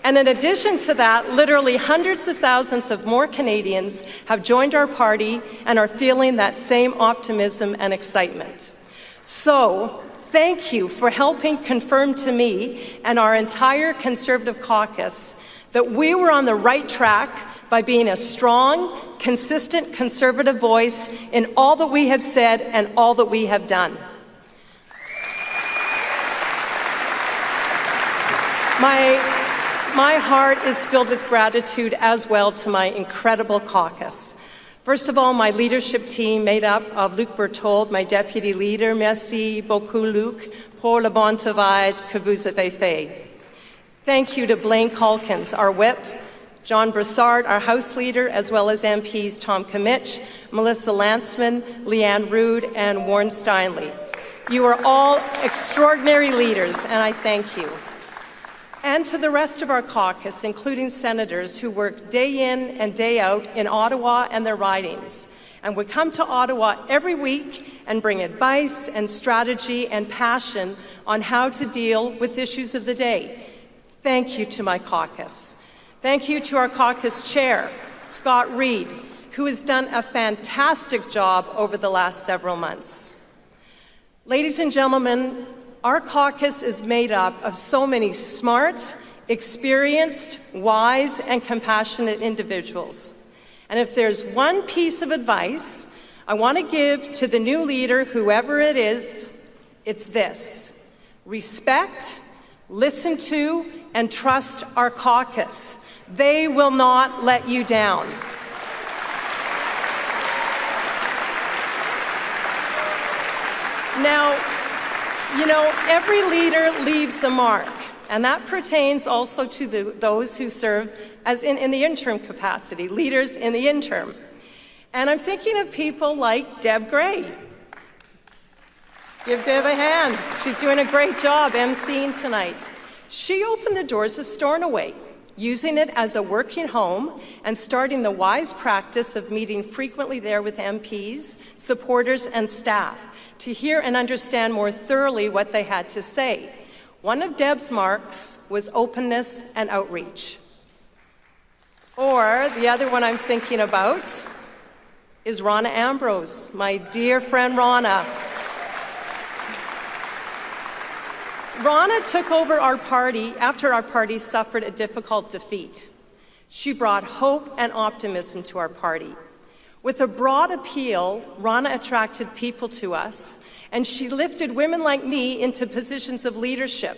And in addition to that, literally hundreds of thousands of more Canadians have joined our party and are feeling that same optimism and excitement. So, thank you for helping confirm to me and our entire Conservative caucus that we were on the right track by being a strong, consistent Conservative voice in all that we have said and all that we have done. My heart is filled with gratitude as well to my incredible caucus. First of all, my leadership team made up of Luc Berthold, my deputy leader. Merci beaucoup, Luc, pour le bon travail que vous avez fait. Thank you to Blaine Calkins, our whip, John Brassard, our House leader, as well as MPs Tom Kimmich, Melissa Lantzman, Leanne Rood, and Warren Steinley. You are all extraordinary leaders, and I thank you. And to the rest of our caucus, including senators who work day in and day out in Ottawa and their ridings, and would come to Ottawa every week and bring advice and strategy and passion on how to deal with issues of the day. Thank you to my caucus. Thank you to our caucus chair, Scott Reid, who has done a fantastic job over the last several months. Ladies and gentlemen, our caucus is made up of so many smart, experienced, wise, and compassionate individuals. And if there's one piece of advice I want to give to the new leader, whoever it is, it's this: respect, listen to, and trust our caucus. They will not let you down. Now, you know, every leader leaves a mark, and that pertains also to those who serve as in the interim capacity, leaders in the interim. And I'm thinking of people like Deb Gray. Give Deb a hand. She's doing a great job emceeing tonight. She opened the doors of Stornoway, using it as a working home and starting the wise practice of meeting frequently there with MPs, supporters, and staff to hear and understand more thoroughly what they had to say. One of Deb's marks was openness and outreach. Or the other one I'm thinking about is Rona Ambrose, my dear friend Rona. Rona took over our party after our party suffered a difficult defeat. She brought hope and optimism to our party. With a broad appeal, Rona attracted people to us, and she lifted women like me into positions of leadership,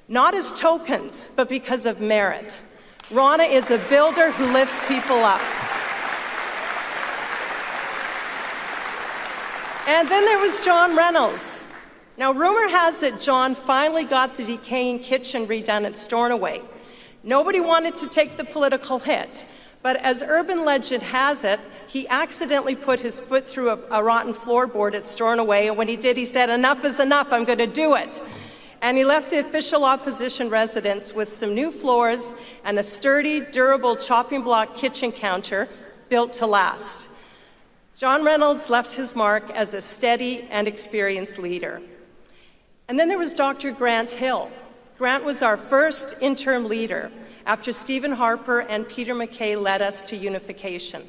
not as tokens, but because of merit. Rana is a builder who lifts people up. And then there was John Reynolds. Now, rumor has it John finally got the decaying kitchen redone at Stornoway. Nobody wanted to take the political hit, but as urban legend has it, he accidentally put his foot through a rotten floorboard at Stornoway, and when he did, he said, "Enough is enough, I'm going to do it." And he left the official opposition residence with some new floors and a sturdy, durable chopping block kitchen counter built to last. John Reynolds left his mark as a steady and experienced leader. And then there was Dr. Grant Hill. Grant was our first interim leader after Stephen Harper and Peter MacKay led us to unification.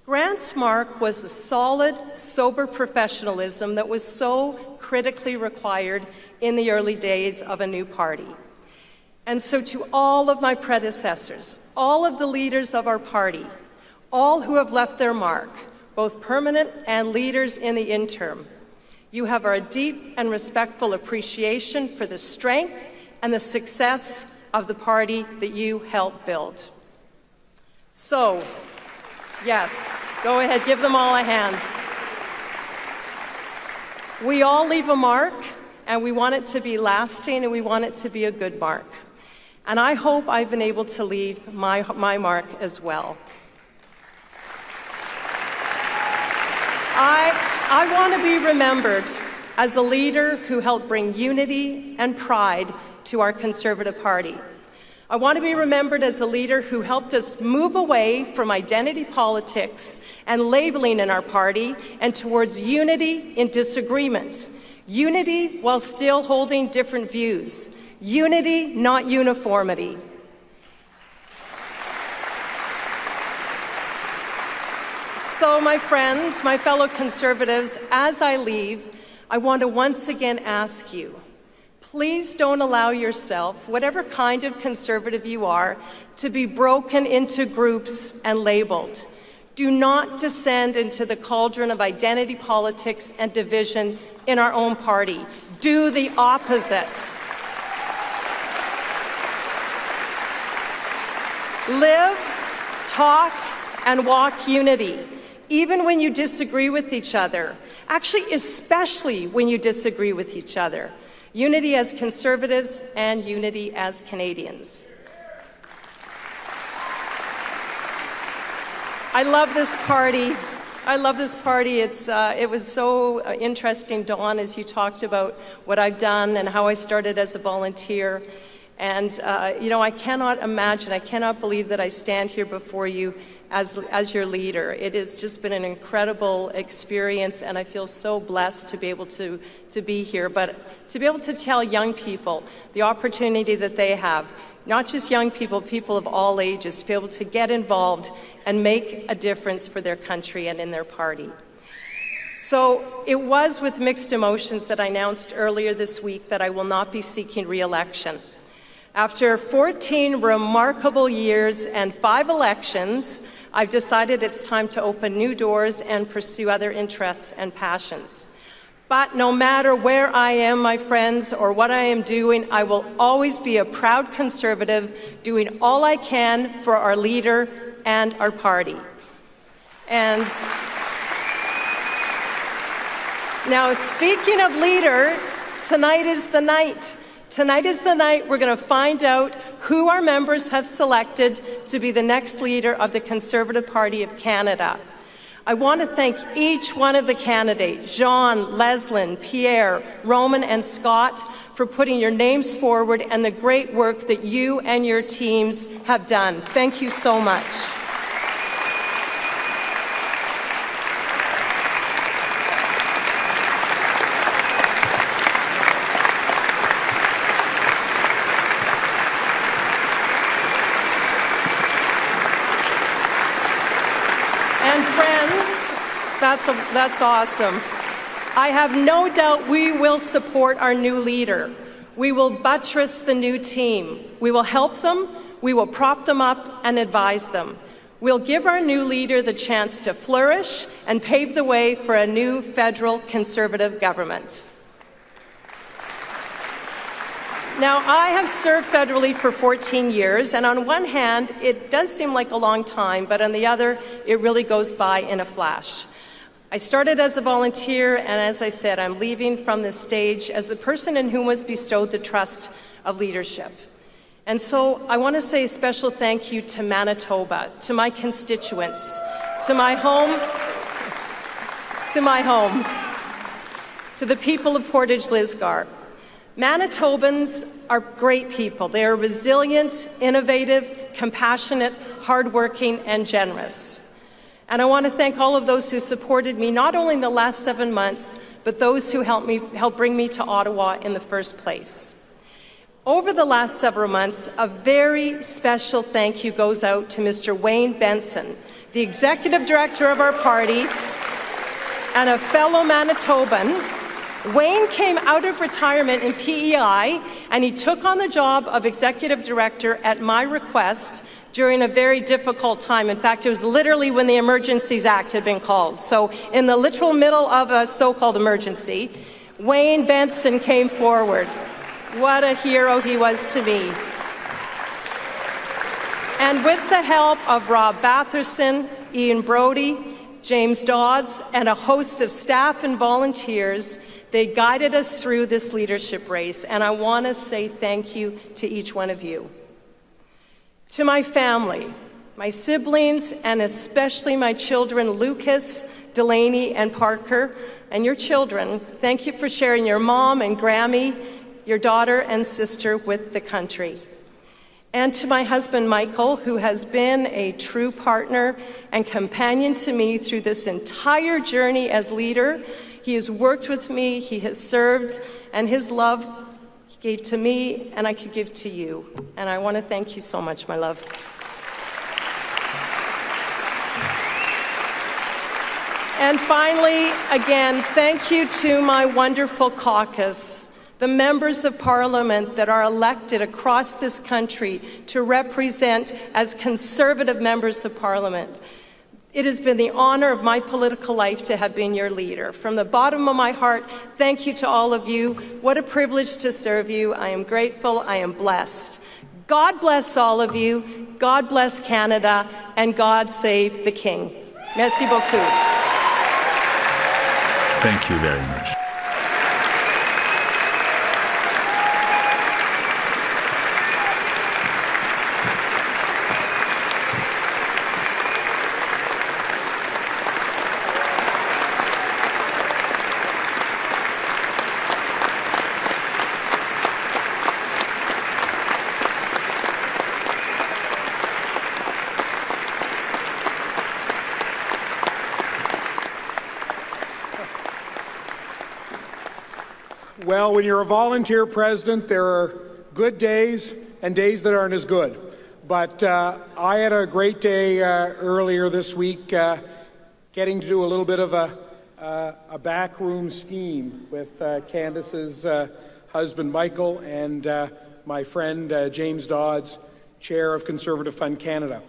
Grant's mark was a solid, sober professionalism that was so critically required in the early days of a new party. And so to all of my predecessors, all of the leaders of our party, all who have left their mark, both permanent and leaders in the interim, you have our deep and respectful appreciation for the strength and the success of the party that you helped build. So, yes, go ahead, give them all a hand. We all leave a mark, and we want it to be lasting, and we want it to be a good mark. And I hope I've been able to leave my mark as well. I want to be remembered as a leader who helped bring unity and pride to our Conservative Party. I want to be remembered as a leader who helped us move away from identity politics and labeling in our party and towards unity in disagreement. Unity while still holding different views. Unity, not uniformity. So, my friends, my fellow Conservatives, as I leave, I want to once again ask you, please don't allow yourself, whatever kind of Conservative you are, to be broken into groups and labeled. Do not descend into the cauldron of identity politics and division in our own party. Do the opposite. Live, talk, and walk unity, even when you disagree with each other. Actually, especially when you disagree with each other. Unity as Conservatives and unity as Canadians. I love this party. I love this party. It was so interesting, Dawn, as you talked about what I've done and how I started as a volunteer. And, I cannot imagine, I cannot believe that I stand here before you as your leader. It has just been an incredible experience, and I feel so blessed to be able to be here, but to be able to tell young people the opportunity that they have, not just young people, people of all ages, to be able to get involved and make a difference for their country and in their party. So it was with mixed emotions that I announced earlier this week that I will not be seeking re-election. After 14 remarkable years and 5 elections, I've decided it's time to open new doors and pursue other interests and passions. But no matter where I am, my friends, or what I am doing, I will always be a proud Conservative, doing all I can for our leader and our party. And now, speaking of leader, tonight is the night. Tonight is the night we're going to find out who our members have selected to be the next leader of the Conservative Party of Canada. I want to thank each one of the candidates, Jean, Leslyn, Pierre, Roman, and Scott, for putting your names forward and the great work that you and your teams have done. Thank you so much. That's awesome. I have no doubt we will support our new leader. We will buttress the new team. We will help them, we will prop them up and advise them. We'll give our new leader the chance to flourish and pave the way for a new federal Conservative government. Now, I have served federally for 14 years, and on one hand, it does seem like a long time, but on the other, it really goes by in a flash. I started as a volunteer, and as I said, I'm leaving from this stage as the person in whom was bestowed the trust of leadership. And so I want to say a special thank you to Manitoba, to my constituents, to my home, to the people of Portage Lisgar. Manitobans are great people. They are resilient, innovative, compassionate, hardworking, and generous. And I want to thank all of those who supported me, not only in the last 7 months, but those who helped bring me to Ottawa in the first place. Over the last several months, a very special thank you goes out to Mr. Wayne Benson, the Executive Director of our party and a fellow Manitoban. Wayne came out of retirement in PEI, and he took on the job of Executive Director at my request during a very difficult time. In fact, it was literally when the Emergencies Act had been called. So in the literal middle of a so-called emergency, Wayne Benson came forward. What a hero he was to me. And with the help of Rob Batherson, Ian Brodie, James Dodds, and a host of staff and volunteers, they guided us through this leadership race, and I want to say thank you to each one of you. To my family, my siblings, and especially my children, Lucas, Delaney, and Parker, and your children, thank you for sharing your mom and Grammy, your daughter and sister with the country. And to my husband, Michael, who has been a true partner and companion to me through this entire journey as leader. He has worked with me, he has served, and his love he gave to me, and I could give to you. And I want to thank you so much, my love. And finally, again, thank you to my wonderful caucus, the members of Parliament that are elected across this country to represent as Conservative members of Parliament. It has been the honor of my political life to have been your leader. From the bottom of my heart, thank you to all of you. What a privilege to serve you. I am grateful. I am blessed. God bless all of you. God bless Canada. And God save the King. Merci beaucoup. Thank you very much. Well, when you're a volunteer president, there are good days and days that aren't as good. But I had a great day earlier this week getting to do a little bit of a backroom scheme with Candice's husband, Michael, and my friend, James Dodds, chair of Conservative Fund Canada.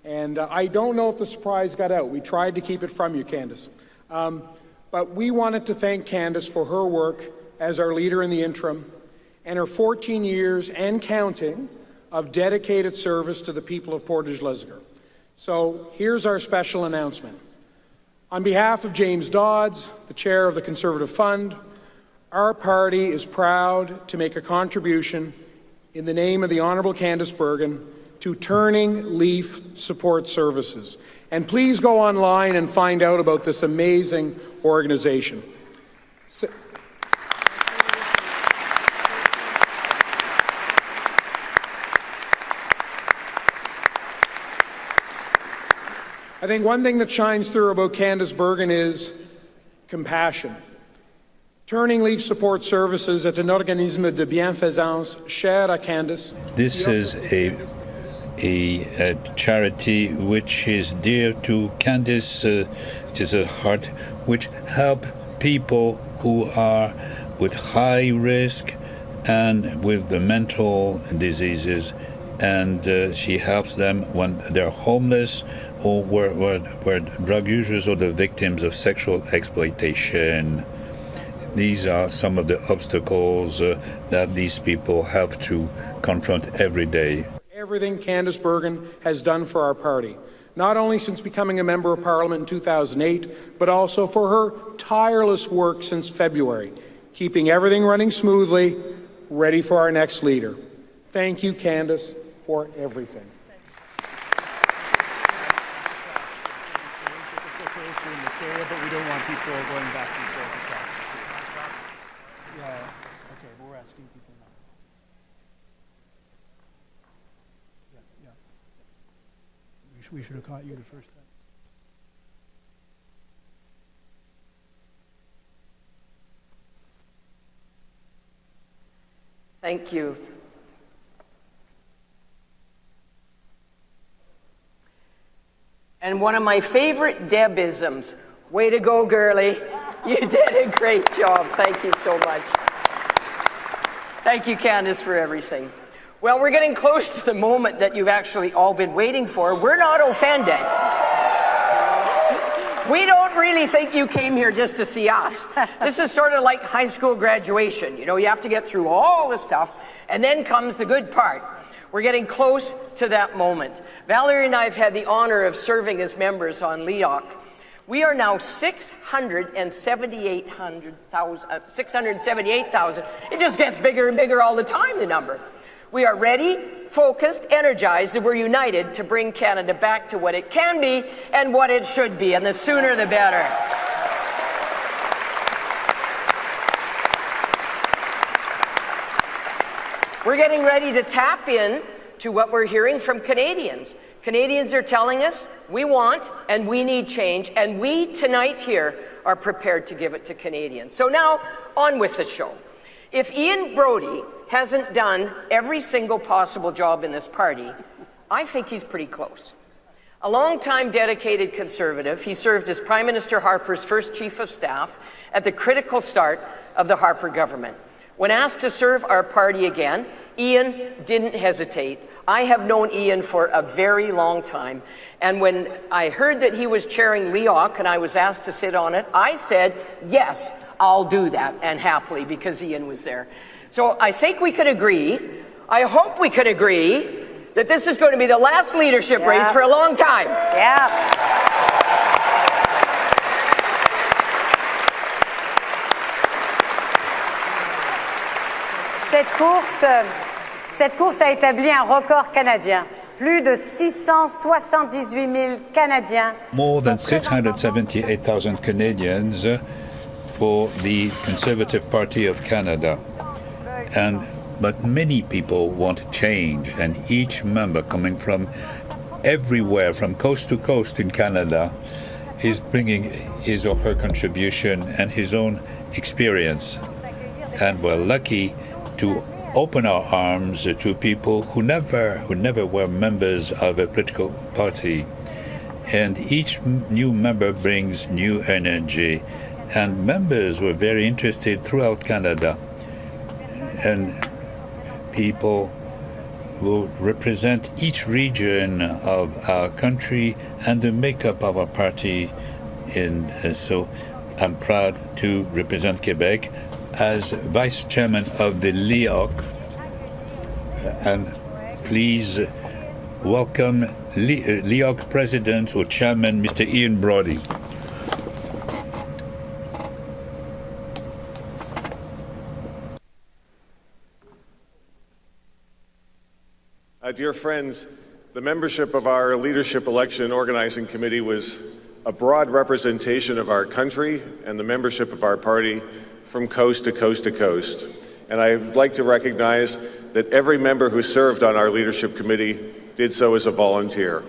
And I don't know if the surprise got out. We tried to keep it from you, Candice. But we wanted to thank Candice for her work as our leader in the interim, and her 14 years and counting of dedicated service to the people of Portage Lisgar. So here's our special announcement. On behalf of James Dodds, the chair of the Conservative Fund, our party is proud to make a contribution in the name of the Honourable Candice Bergen to Turning Leaf Support Services. And please go online and find out about this amazing organization. I think one thing that shines through about Candice Bergen is compassion. Turning Leaf Support Services est un organisme de bienfaisance cher à Candice. This is a charity which is dear to Candice. It is a heart which help people who are with high risk and with the mental diseases, and she helps them when they're homeless or were drug users or the victims of sexual exploitation. these are some of the obstacles that these people have to confront every day. Everything Candice Bergen has done for our party, not only since becoming a member of Parliament in 2008, but also for her tireless work since February, keeping everything running smoothly, ready for our next leader. Thank you, Candice, for everything. But we don't want people going back and forth. Yeah, okay, but we're asking people now. Yeah. We should have caught you the first time. Thank you. And one of my favorite Debisms, way to go, girlie. You did a great job. Thank you so much. Thank you, Candice, for everything. Well, we're getting close to the moment that you've actually all been waiting for. We're not offended. We don't really think you came here just to see us. This is sort of like high school graduation. You know, you have to get through all this stuff, and then comes the good part. We're getting close to that moment. Valerie and I have had the honor of serving as members on LEOC. We are now 678,000. It just gets bigger and bigger all the time, the number. We are ready, focused, energized, and we're united to bring Canada back to what it can be and what it should be, and the sooner the better. We're getting ready to tap in to what we're hearing from Canadians. Canadians are telling us we want and we need change, and we tonight here are prepared to give it to Canadians. So now, on with the show. If Ian Brodie hasn't done every single possible job in this party, I think he's pretty close. A long-time dedicated Conservative, he served as Prime Minister Harper's first Chief of Staff at the critical start of the Harper government. When asked to serve our party again, Ian didn't hesitate. I have known Ian for a very long time, and when I heard that he was chairing LEOC and I was asked to sit on it, I said, yes, I'll do that, and happily, because Ian was there. So I think we could agree, I hope we could agree, that this is going to be the last leadership race for a long time. Cette course a établi un record canadien. Plus de 678 000 Canadiens. More than 678,000 Canadians for the Conservative Party of Canada. But many people want change, and each member coming from everywhere, from coast to coast in Canada, is bringing his or her contribution and his own experience. And we're lucky to open our arms to people who never were members of a political party. And each new member brings new energy. And members were very interested throughout Canada. And people will represent each region of our country and the makeup of our party. And so I'm proud to represent Quebec as Vice Chairman of the LEOC. And please welcome LEOC President or Chairman, Mr. Ian Brodie. Dear friends, the membership of our Leadership Election and Organizing Committee was a broad representation of our country and the membership of our party from coast to coast to coast. And I'd like to recognize that every member who served on our Leadership Committee did so as a volunteer.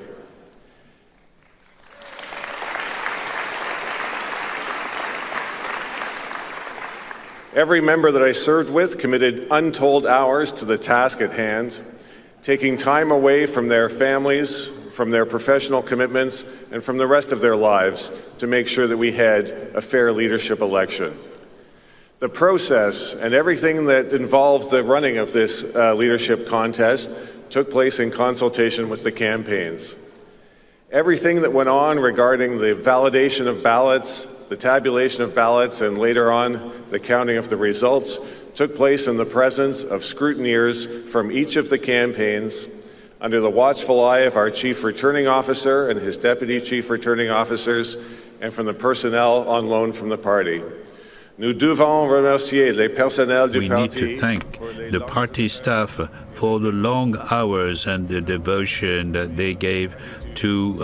Every member that I served with committed untold hours to the task at hand, taking time away from their families, from their professional commitments, and from the rest of their lives to make sure that we had a fair leadership election. The process and everything that involved the running of this leadership contest took place in consultation with the campaigns. Everything that went on regarding the validation of ballots, The tabulation of ballots and later on the counting of the results took place in the presence of scrutineers from each of the campaigns under the watchful eye of our Chief Returning Officer and his Deputy Chief Returning Officers and from the personnel on loan from the party. Nous devons remercier les personnels du We parti. need to thank the party staff for the long hours and the devotion that they gave to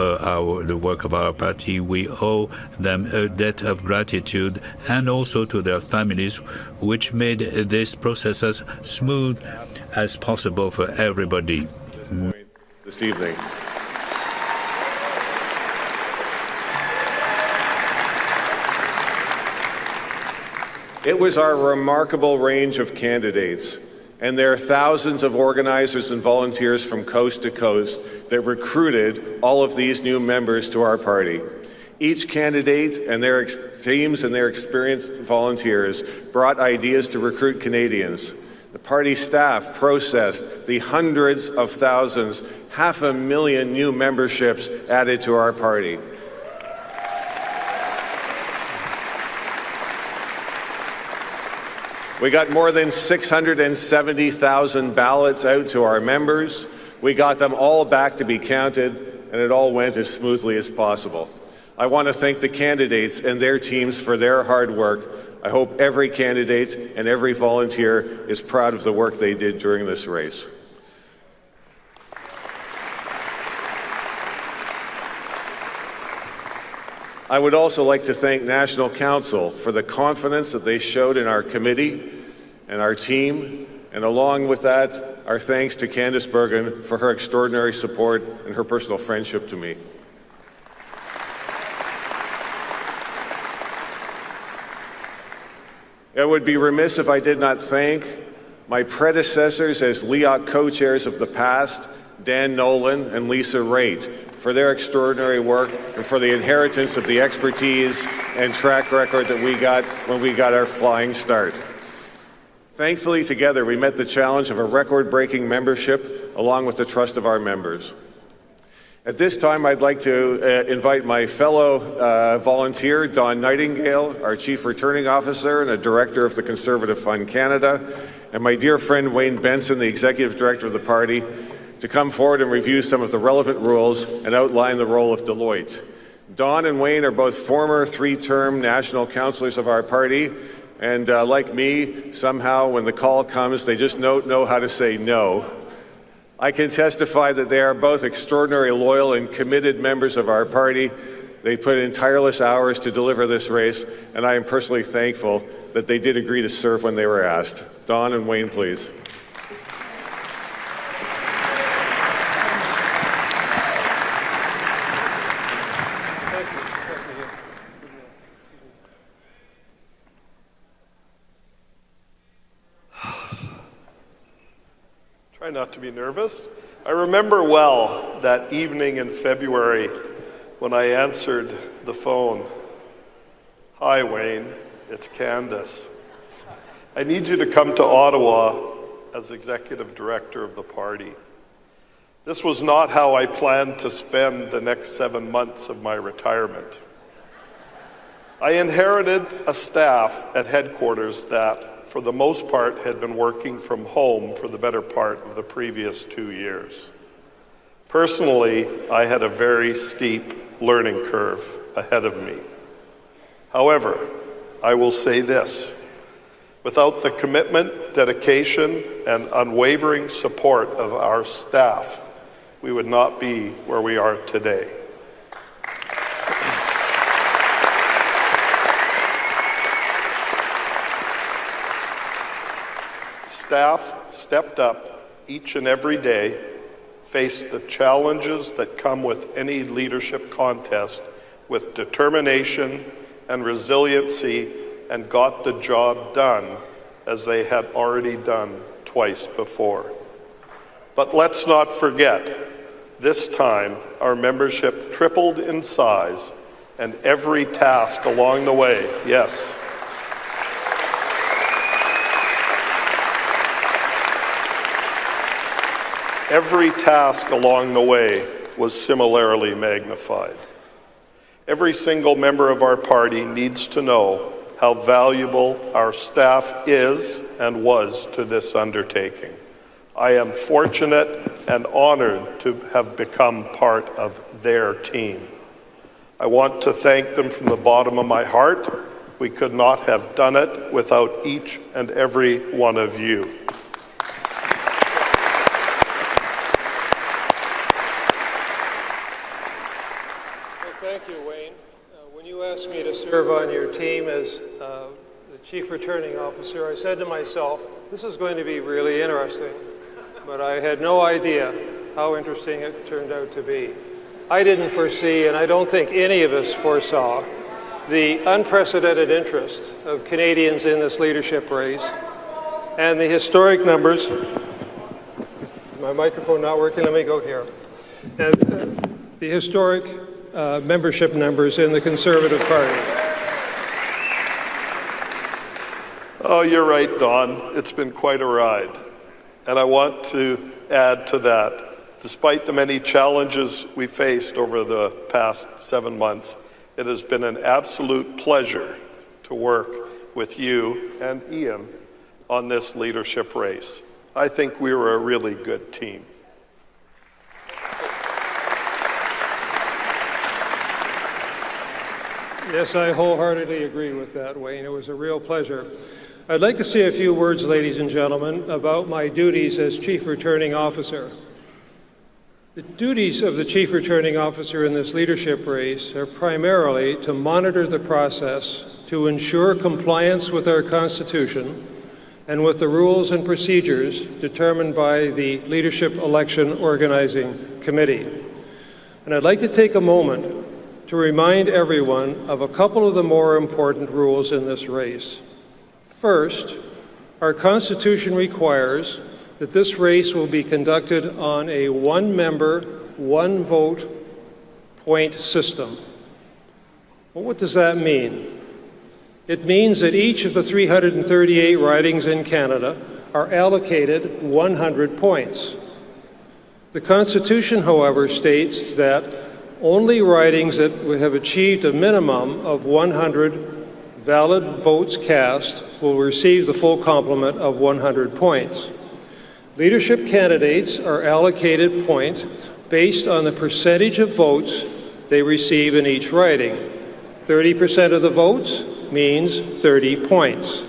the work of our party. We owe them a debt of gratitude, and also to their families, which made this process as smooth as possible for everybody. This evening. It was our remarkable range of candidates and there are thousands of organizers and volunteers from coast to coast that recruited all of these new members to our party. Each candidate and their teams and their experienced volunteers brought ideas to recruit Canadians. The party staff processed the hundreds of thousands, 500,000 new memberships added to our party. We got more than 670,000 ballots out to our members. We got them all back to be counted, and it all went as smoothly as possible. I want to thank the candidates and their teams for their hard work. I hope every candidate and every volunteer is proud of the work they did during this race. I would also like to thank National Council for the confidence that they showed in our committee and our team, and along with that, our thanks to Candice Bergen for her extraordinary support and her personal friendship to me. I would be remiss if I did not thank my predecessors as LEOC co-chairs of the past, Dan Nolan and Lisa Raitt, for their extraordinary work and for the inheritance of the expertise and track record that we got when we got our flying start. Thankfully, together, we met the challenge of a record-breaking membership along with the trust of our members. At this time, I'd like to invite my fellow volunteer, Don Nightingale, our Chief Returning Officer and a Director of the Conservative Fund Canada, and my dear friend Wayne Benson, the Executive Director of the party, to come forward and review some of the relevant rules and outline the role of Deloitte. Don and Wayne are both former three-term national councillors of our party, and like me, somehow when the call comes, they just don't know how to say no. I can testify that they are both extraordinarily loyal and committed members of our party. They put in tireless hours to deliver this race, and I am personally thankful that they did agree to serve when they were asked. Don and Wayne, please. Try not to be nervous. I remember well that evening in February when I answered the phone. Hi, Wayne, it's Candice. I need you to come to Ottawa as Executive Director of the party. This was not how I planned to spend the next 7 months of my retirement. I inherited a staff at headquarters that, for the most part, had been working from home for the better part of the previous 2 years. Personally, I had a very steep learning curve ahead of me. However, I will say this: without the commitment, dedication, and unwavering support of our staff, we would not be where we are today. Staff stepped up each and every day, faced the challenges that come with any leadership contest with determination and resiliency, and got the job done as they had already done twice before. But let's not forget, this time our membership tripled in size, and every task along the way, yes, every task along the way was similarly magnified. Every single member of our party needs to know how valuable our staff is and was to this undertaking. I am fortunate and honored to have become part of their team. I want to thank them from the bottom of my heart. We could not have done it without each and every one of you. Thank you, Wayne. When you asked me to serve on your team as the Chief Returning Officer, I said to myself, this is going to be really interesting, but I had no idea how interesting it turned out to be. I didn't foresee, and I don't think any of us foresaw, the unprecedented interest of Canadians in this leadership race and the historic numbers. My microphone not working, let me go here. And the historic membership numbers in the Conservative Party. Oh, you're right, Don. It's been quite a ride. And I want to add to that, despite the many challenges we faced over the past 7 months, it has been an absolute pleasure to work with you and Ian on this leadership race. I think we were a really good team. Yes, I wholeheartedly agree with that, Wayne. It was a real pleasure. I'd like to say a few words, ladies and gentlemen, about my duties as Chief Returning Officer. The duties of the Chief Returning Officer in this leadership race are primarily to monitor the process, to ensure compliance with our Constitution and with the rules and procedures determined by the Leadership Election Organizing Committee. And I'd like to take a moment to remind everyone of a couple of the more important rules in this race. First, our Constitution requires that this race will be conducted on a one-member, one-vote point system. Well, what does that mean? It means that each of the 338 ridings in Canada are allocated 100 points. The Constitution, however, states that only ridings that have achieved a minimum of 100 valid votes cast will receive the full complement of 100 points. Leadership candidates are allocated points based on the percentage of votes they receive in each riding. 30% of the votes means 30 points.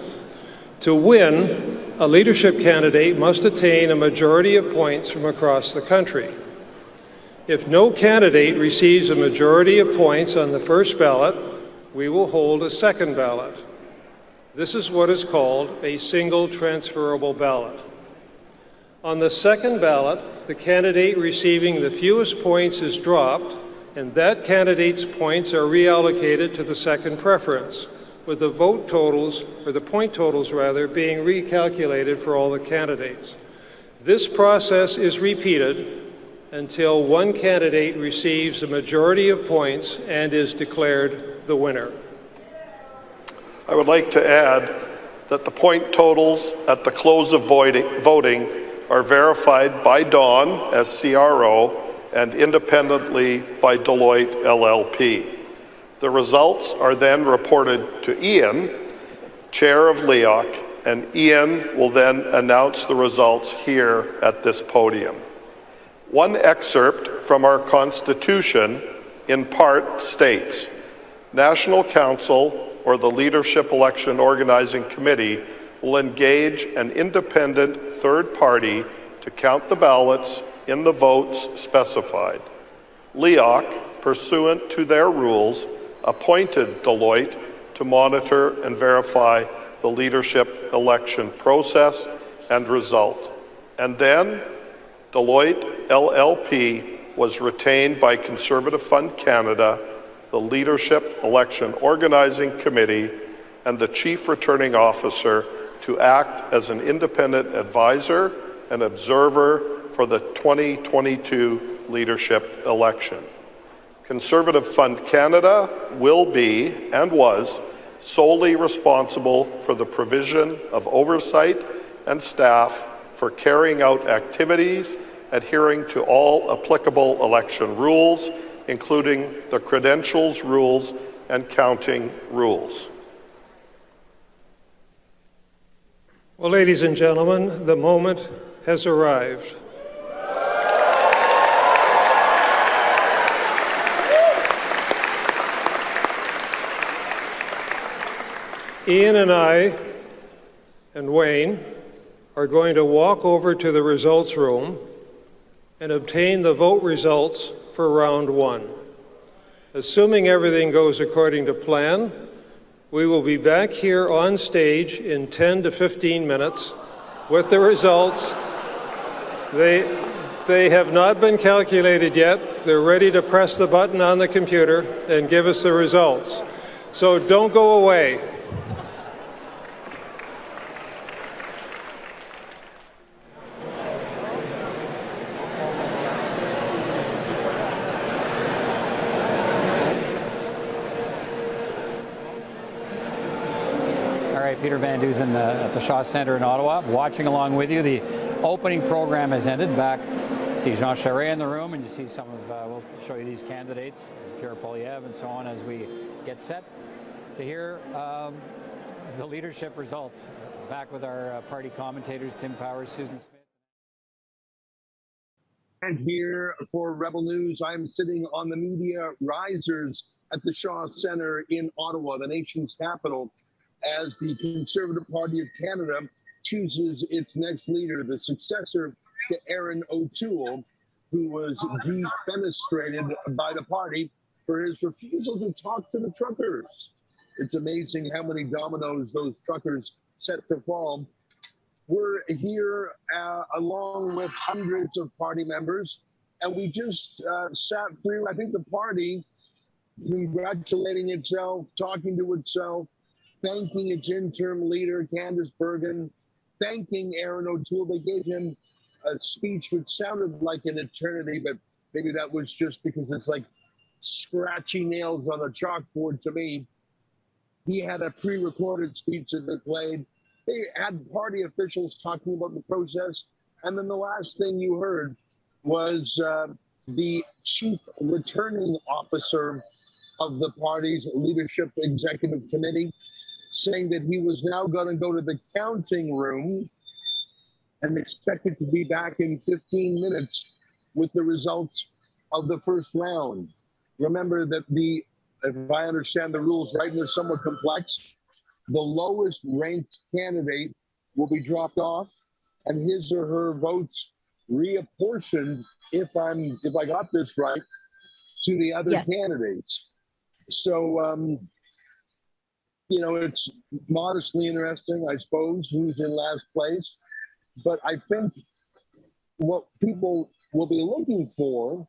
To win, a leadership candidate must attain a majority of points from across the country. If no candidate receives a majority of points on the first ballot, we will hold a second ballot. This is what is called a single transferable ballot. On the second ballot, the candidate receiving the fewest points is dropped, and that candidate's points are reallocated to the second preference, with the vote totals, or the point totals rather, being recalculated for all the candidates. This process is repeated until one candidate receives a majority of points and is declared the winner. I would like to add that the point totals at the close of voting are verified by Dawn as CRO and independently by Deloitte LLP. The results are then reported to Ian, Chair of LEOC, and Ian will then announce the results here at this podium. One excerpt from our Constitution in part states, National Council or the Leadership Election Organizing Committee will engage an independent third party to count the ballots in the votes specified. LEOC, pursuant to their rules, appointed Deloitte to monitor and verify the leadership election process and result. And then Deloitte LLP was retained by Conservative Fund Canada, the Leadership Election Organizing Committee, and the Chief Returning Officer to act as an independent advisor and observer for the 2022 leadership election. Conservative Fund Canada will be and was solely responsible for the provision of oversight and staff for carrying out activities adhering to all applicable election rules including the credentials rules and counting rules. Well, ladies and gentlemen, the moment has arrived. Ian and I and Wayne are going to walk over to the results room and obtain the vote results for round one. Assuming everything goes according to plan, we will be back here on stage in 10 to 15 minutes with the results. They have not been calculated yet. They're ready to press the button on the computer and give us the results. So don't go away. Peter Van Dusen at the Shaw Centre in Ottawa, watching along with you. The opening program has ended. Back, see Jean Charest in the room, and you see some of, we'll show you these candidates, Pierre Poilievre and so on, as we get set to hear the leadership results. Back with our party commentators, Tim Powers, Susan Smith. And here for Rebel News, I'm sitting on the media risers at the Shaw Centre in Ottawa, the nation's capital, as the Conservative Party of Canada chooses its next leader, the successor to Erin O'Toole, who was defenestrated by the party for his refusal to talk to the truckers. It's amazing how many dominoes those truckers set to fall. We're here along with hundreds of party members, and we just sat through, I think, the party congratulating itself, talking to itself, thanking its interim leader, Candice Bergen, thanking Erin O'Toole. They gave him a speech which sounded like an eternity, but maybe that was just because it's like scratchy nails on a chalkboard to me. He had a pre-recorded speech that they played. They had party officials talking about the process. And then the last thing you heard was the chief returning officer of the party's leadership executive committee saying that he was now going to go to the counting room and expected to be back in 15 minutes with the results of the first round. Remember that if I understand the rules right, and they're somewhat complex, the lowest ranked candidate will be dropped off and his or her votes reapportioned, if I got this right, to the other candidates. So, it's modestly interesting, I suppose, who's in last place. But I think what people will be looking for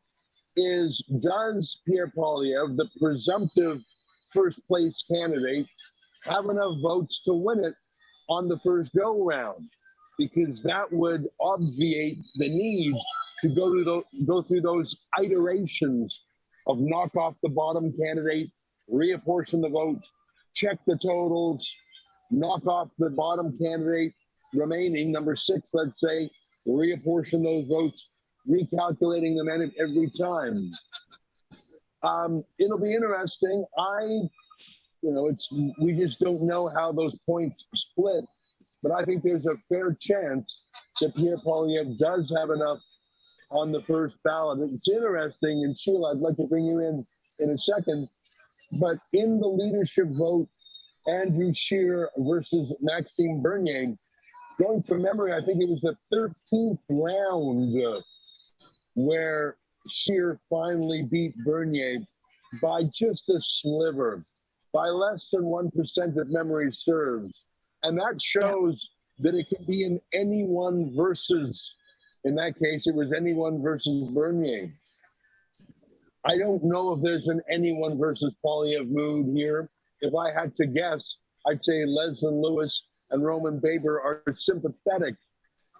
is, does Pierre Poilievre, the presumptive first place candidate, have enough votes to win it on the first go round? Because that would obviate the need to go through those iterations of knock off the bottom candidate, reapportion the vote, check the totals, knock off the bottom candidate remaining, number 6, let's say, reapportion those votes, recalculating them every time. It'll be interesting. We just don't know how those points split, but I think there's a fair chance that Pierre Poilievre does have enough on the first ballot. It's interesting, and Sheila, I'd like to bring you in a second, but in the leadership vote, Andrew Scheer versus Maxime Bernier, going from memory, I think it was the 13th round where Scheer finally beat Bernier by just a sliver, by less than 1% if memory serves. And that shows that it can be in anyone versus, in that case, it was anyone versus Bernier. I don't know if there's an anyone versus Poilievre mood here. If I had to guess, I'd say Leslyn Lewis and Roman Baber are sympathetic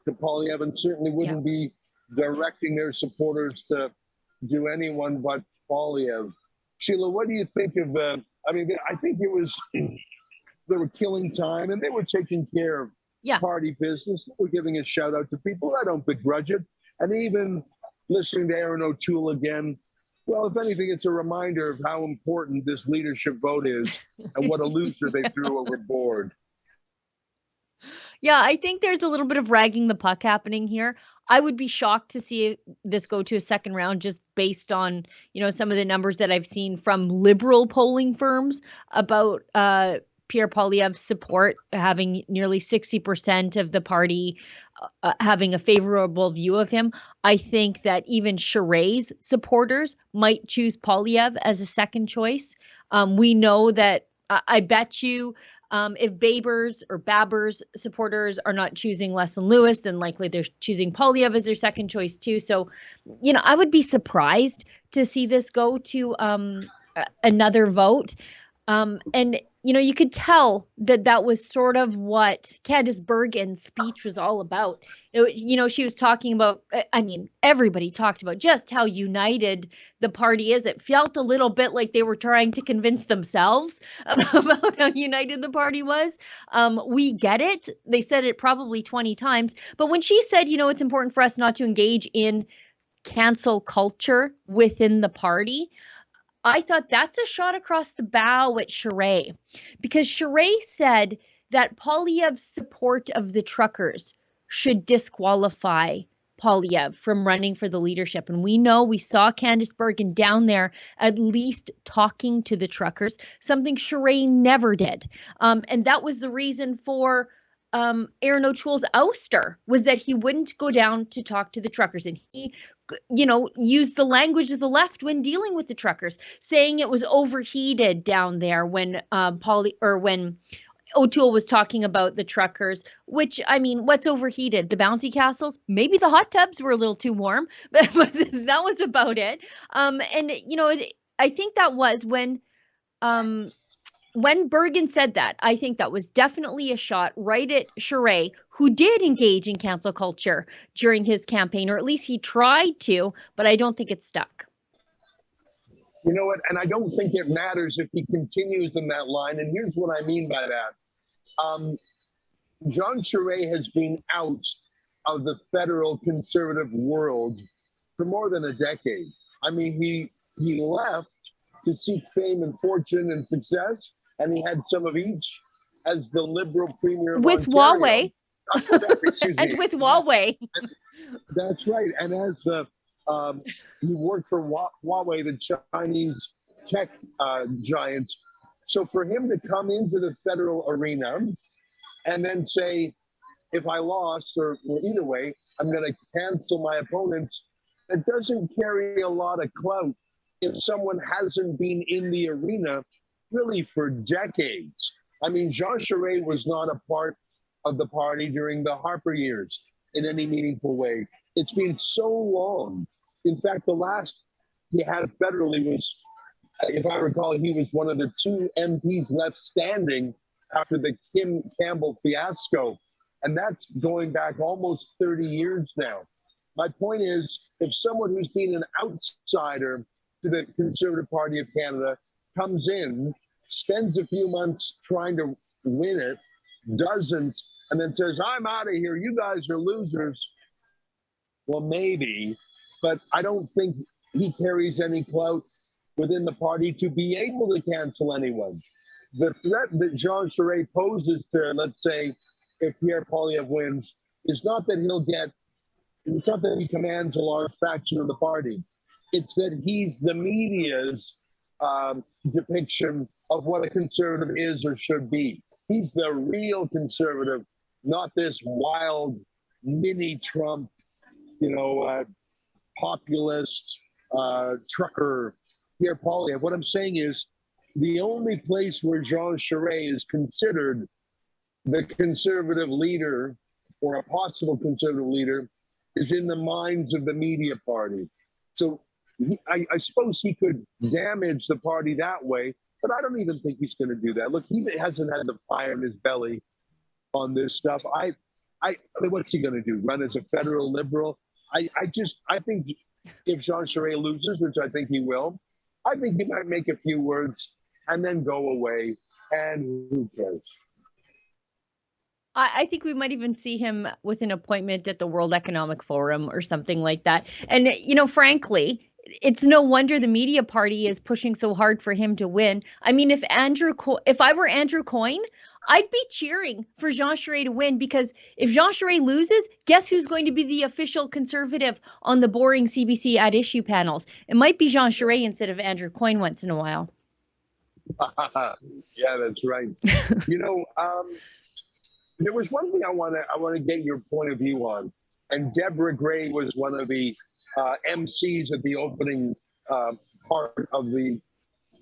to Poilievre and certainly wouldn't be directing their supporters to do anyone but Poilievre. Sheila, what do you think of I think it was, they were killing time and they were taking care of party business. They were giving a shout out to people. I don't begrudge it. And even listening to Erin O'Toole again, Well, if anything, it's a reminder of how important this leadership vote is and what a loser they threw overboard. Yeah, I think there's a little bit of ragging the puck happening here. I would be shocked to see this go to a second round just based on, some of the numbers that I've seen from liberal polling firms about Pierre Poilievre's support, having nearly 60% of the party having a favorable view of him. I think that even Charest's supporters might choose Poilievre as a second choice. We know that I bet you if Baber's supporters are not choosing Leslyn Lewis, then likely they're choosing Poilievre as their second choice too. So, I would be surprised to see this go to another vote. And, you could tell that was sort of what Candice Bergen's speech was all about. She was talking about, everybody talked about just how united the party is. It felt a little bit like they were trying to convince themselves about how united the party was. We get it. They said it probably 20 times. But when she said, it's important for us not to engage in cancel culture within the party, I thought that's a shot across the bow at Charest, because Charest said that Poilievre's support of the truckers should disqualify Poilievre from running for the leadership. And we saw Candice Bergen down there at least talking to the truckers, something Charest never did. And that was the reason for Erin O'Toole's ouster, was that he wouldn't go down to talk to the truckers. And he, used the language of the left when dealing with the truckers, saying it was overheated down there when when O'Toole was talking about the truckers, which, what's overheated? The bouncy castles? Maybe the hot tubs were a little too warm, but that was about it. I think that was when Bergen said that, I think that was definitely a shot right at Charest, who did engage in cancel culture during his campaign, or at least he tried to, but I don't think it stuck. You know what? And I don't think it matters if he continues in that line. And here's what I mean by that. Jean Charest has been out of the federal conservative world for more than a decade. He left to seek fame and fortune and success, and he had some of each as the Liberal Premier of with Ontario. Huawei. And with Huawei. That's right. And as he worked for Huawei, the Chinese tech giant. So for him to come into the federal arena and then say, if I lost, or either way, I'm going to cancel my opponents, it doesn't carry a lot of clout if someone hasn't been in the arena really for decades. Jean Charest was not a part of the party during the Harper years in any meaningful way. It's been so long. In fact, the last he had federally was, if I recall, he was one of the two MPs left standing after the Kim Campbell fiasco. And that's going back almost 30 years now. My point is, if someone who's been an outsider to the Conservative Party of Canada comes in, spends a few months trying to win it, doesn't, and then says, I'm out of here, you guys are losers. Well, maybe, but I don't think he carries any clout within the party to be able to cancel anyone. The threat that Jean Charest poses to, let's say, if Pierre Poilievre wins, is not that it's not that he commands a large faction of the party. It's that he's the media's depiction of what a conservative is or should be. He's the real conservative, not this wild mini Trump, populist trucker Pierre Poilievre. What I'm saying is, the only place where Jean Charest is considered the conservative leader, or a possible conservative leader, is in the minds of the media party. So I suppose he could damage the party that way, but I don't even think he's going to do that. Look, he hasn't had the fire in his belly on this stuff. I mean, what's he going to do? Run as a federal Liberal? I think if Jean Charest loses, which I think he will, I think he might make a few words and then go away, and who cares? I think we might even see him with an appointment at the World Economic Forum or something like that. And, frankly, it's no wonder the media party is pushing so hard for him to win. I mean, if I were Andrew Coyne, I'd be cheering for Jean Charest to win, because if Jean Charest loses, guess who's going to be the official Conservative on the boring CBC at issue panels? It might be Jean Charest instead of Andrew Coyne once in a while. Yeah, that's right. There was one thing I want to get your point of view on, and Deborah Gray was one of the MCs at the opening part of the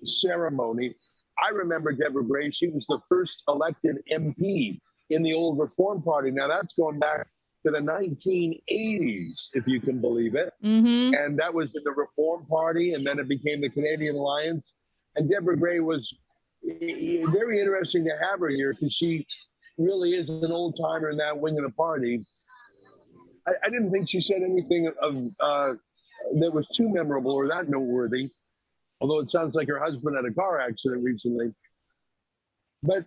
ceremony. I remember Deborah Gray. She was the first elected MP in the old Reform Party. Now that's going back to the 1980s, if you can believe it. Mm-hmm. And that was in the Reform Party, and then it became the Canadian Alliance. And Deborah Gray was very interesting to have her here, because she really is an old timer in that wing of the party. I didn't think she said anything that was too memorable or that noteworthy, although it sounds like her husband had a car accident recently. But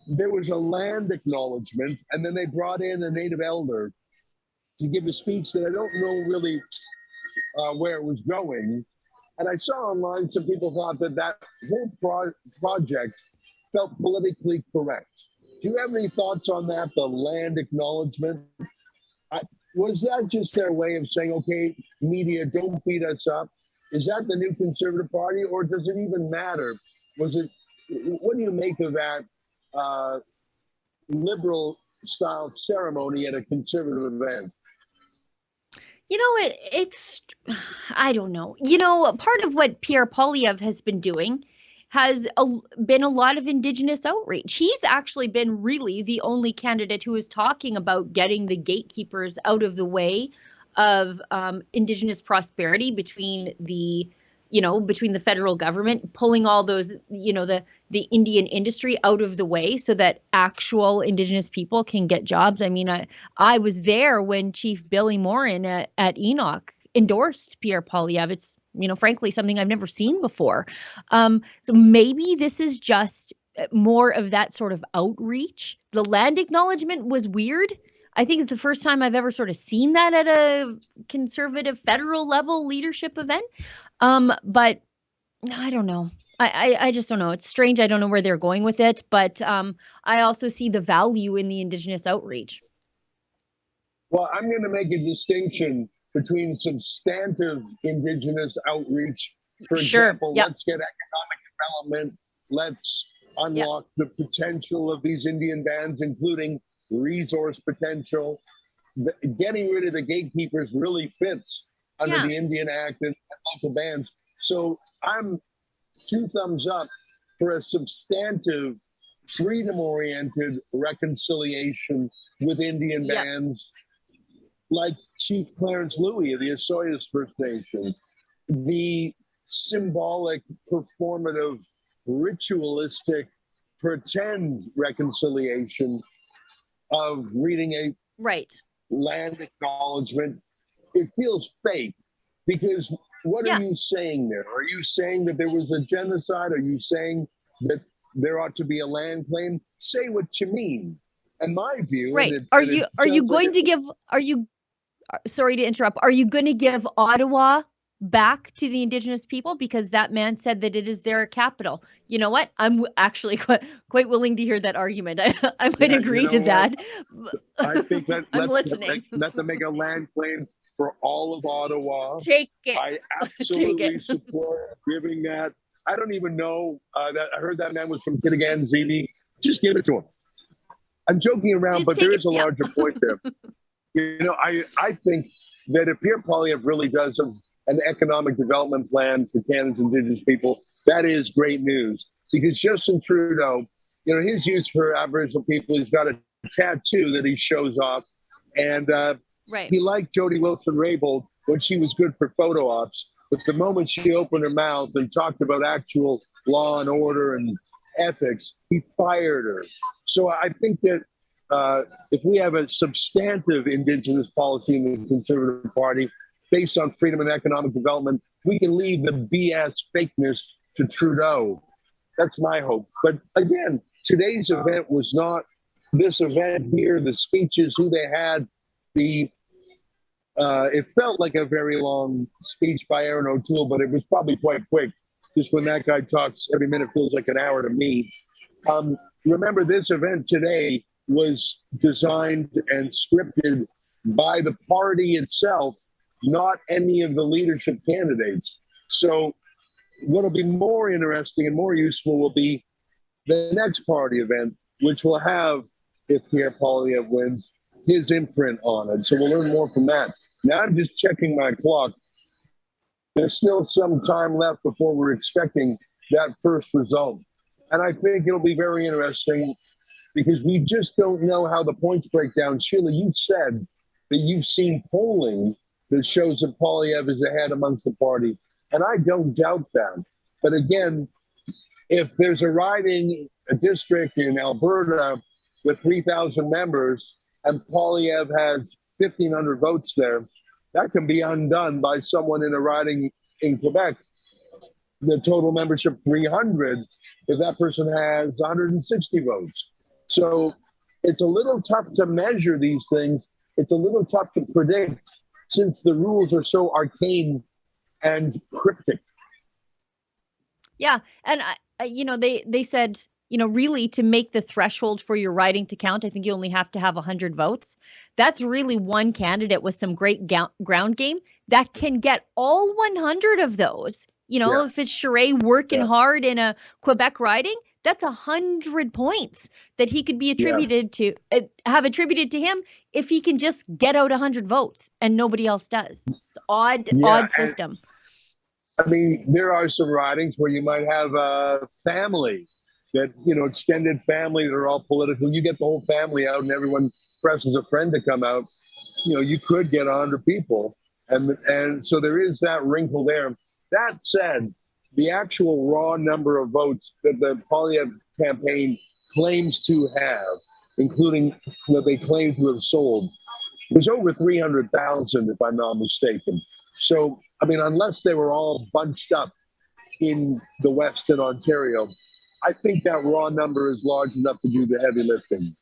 there was a land acknowledgement, and then they brought in a native elder to give a speech that I don't know really where it was going. And I saw online some people thought that whole project felt politically correct. Do you have any thoughts on that, the land acknowledgement? Was that just their way of saying, okay, media, don't beat us up? Is that the new Conservative Party, or does it even matter? What do you make of that liberal-style ceremony at a Conservative event? It's, I don't know. Part of what Pierre Poilievre has been doing has been a lot of Indigenous outreach. He's actually been really the only candidate who is talking about getting the gatekeepers out of the way of Indigenous prosperity between the federal government, pulling all those, the Indian industry out of the way so that actual Indigenous people can get jobs. I mean, I was there when Chief Billy Morin at Enoch endorsed Pierre Poilievre. It's, frankly, something I've never seen before. So maybe this is just more of that sort of outreach. The land acknowledgement was weird. I think it's the first time I've ever sort of seen that at a Conservative federal level leadership event. But I don't know. I just don't know. It's strange. I don't know where they're going with it, but I also see the value in the Indigenous outreach. Well, I'm going to make a distinction between substantive Indigenous outreach. For example, let's get economic development. Let's unlock the potential of these Indian bands, including resource potential. Getting rid of the gatekeepers really fits under the Indian Act and local bands. So I'm 2 thumbs up for a substantive, freedom-oriented reconciliation with Indian bands, like Chief Clarence Louie of the Osoyoos First Nation, the symbolic, performative, ritualistic, pretend reconciliation of reading a land acknowledgement. It feels fake, because what are you saying there? Are you saying that there was a genocide? Are you saying that there ought to be a land claim? Say what you mean. And my view, sorry to interrupt, are you going to give Ottawa back to the Indigenous people, because that man said that it is their capital? You know what? I'm actually quite willing to hear that argument. I might agree to that. I think that I'm listening. Let them make a land claim for all of Ottawa. Take it. I absolutely support giving that. I don't even know that. I heard that man was from Kittigan-Zibi. Just give it to him. I'm joking around, but there is a larger point there. I think that if Pierre Poilievre really does an economic development plan for Canada's Indigenous people, that is great news. Because Justin Trudeau, his use for Aboriginal people, he's got a tattoo that he shows off. And he liked Jody Wilson-Raybould when she was good for photo ops. But the moment she opened her mouth and talked about actual law and order and ethics, he fired her. So I think that if we have a substantive Indigenous policy in the Conservative Party based on freedom and economic development, we can leave the BS fakeness to Trudeau. That's my hope. But again, today's event was not this event here, the speeches, who they had, the It felt like a very long speech by Erin O'Toole, but it was probably quite quick. Just when that guy talks, every minute feels like an hour to me. Remember, this event today was designed and scripted by the party itself, not any of the leadership candidates. So what'll be more interesting and more useful will be the next party event, which will have, if Pierre Poilievre wins, his imprint on it. So we'll learn more from that. Now I'm just checking my clock. There's still some time left before we're expecting that first result. And I think it'll be very interesting because we just don't know how the points break down. Sheila, you said that you've seen polling that shows that Poilievre is ahead amongst the party. And I don't doubt that. But again, if there's a district in Alberta with 3,000 members and Poilievre has 1,500 votes there, that can be undone by someone in a riding in Quebec. The total membership 300 if that person has 160 votes. So it's a little tough to measure these things. It's a little tough to predict since the rules are so arcane and cryptic. Yeah, and they said, really to make the threshold for your riding to count, I think you only have to have 100 votes. That's really one candidate with some great ground game that can get all 100 of those. If it's Charest working hard in a Quebec riding, that's 100 points that he could be attributed to him if he can just get out 100 votes and nobody else does. It's odd system. I mean, there are some ridings where you might have a family that, extended family that are all political. You get the whole family out and everyone presses a friend to come out. You could get 100 people. And so there is that wrinkle there. That said, the actual raw number of votes that the Poilievre campaign claims to have, including what they claim to have sold, was over 300,000, if I'm not mistaken. So, I mean, unless they were all bunched up in the West and Ontario, I think that raw number is large enough to do the heavy lifting.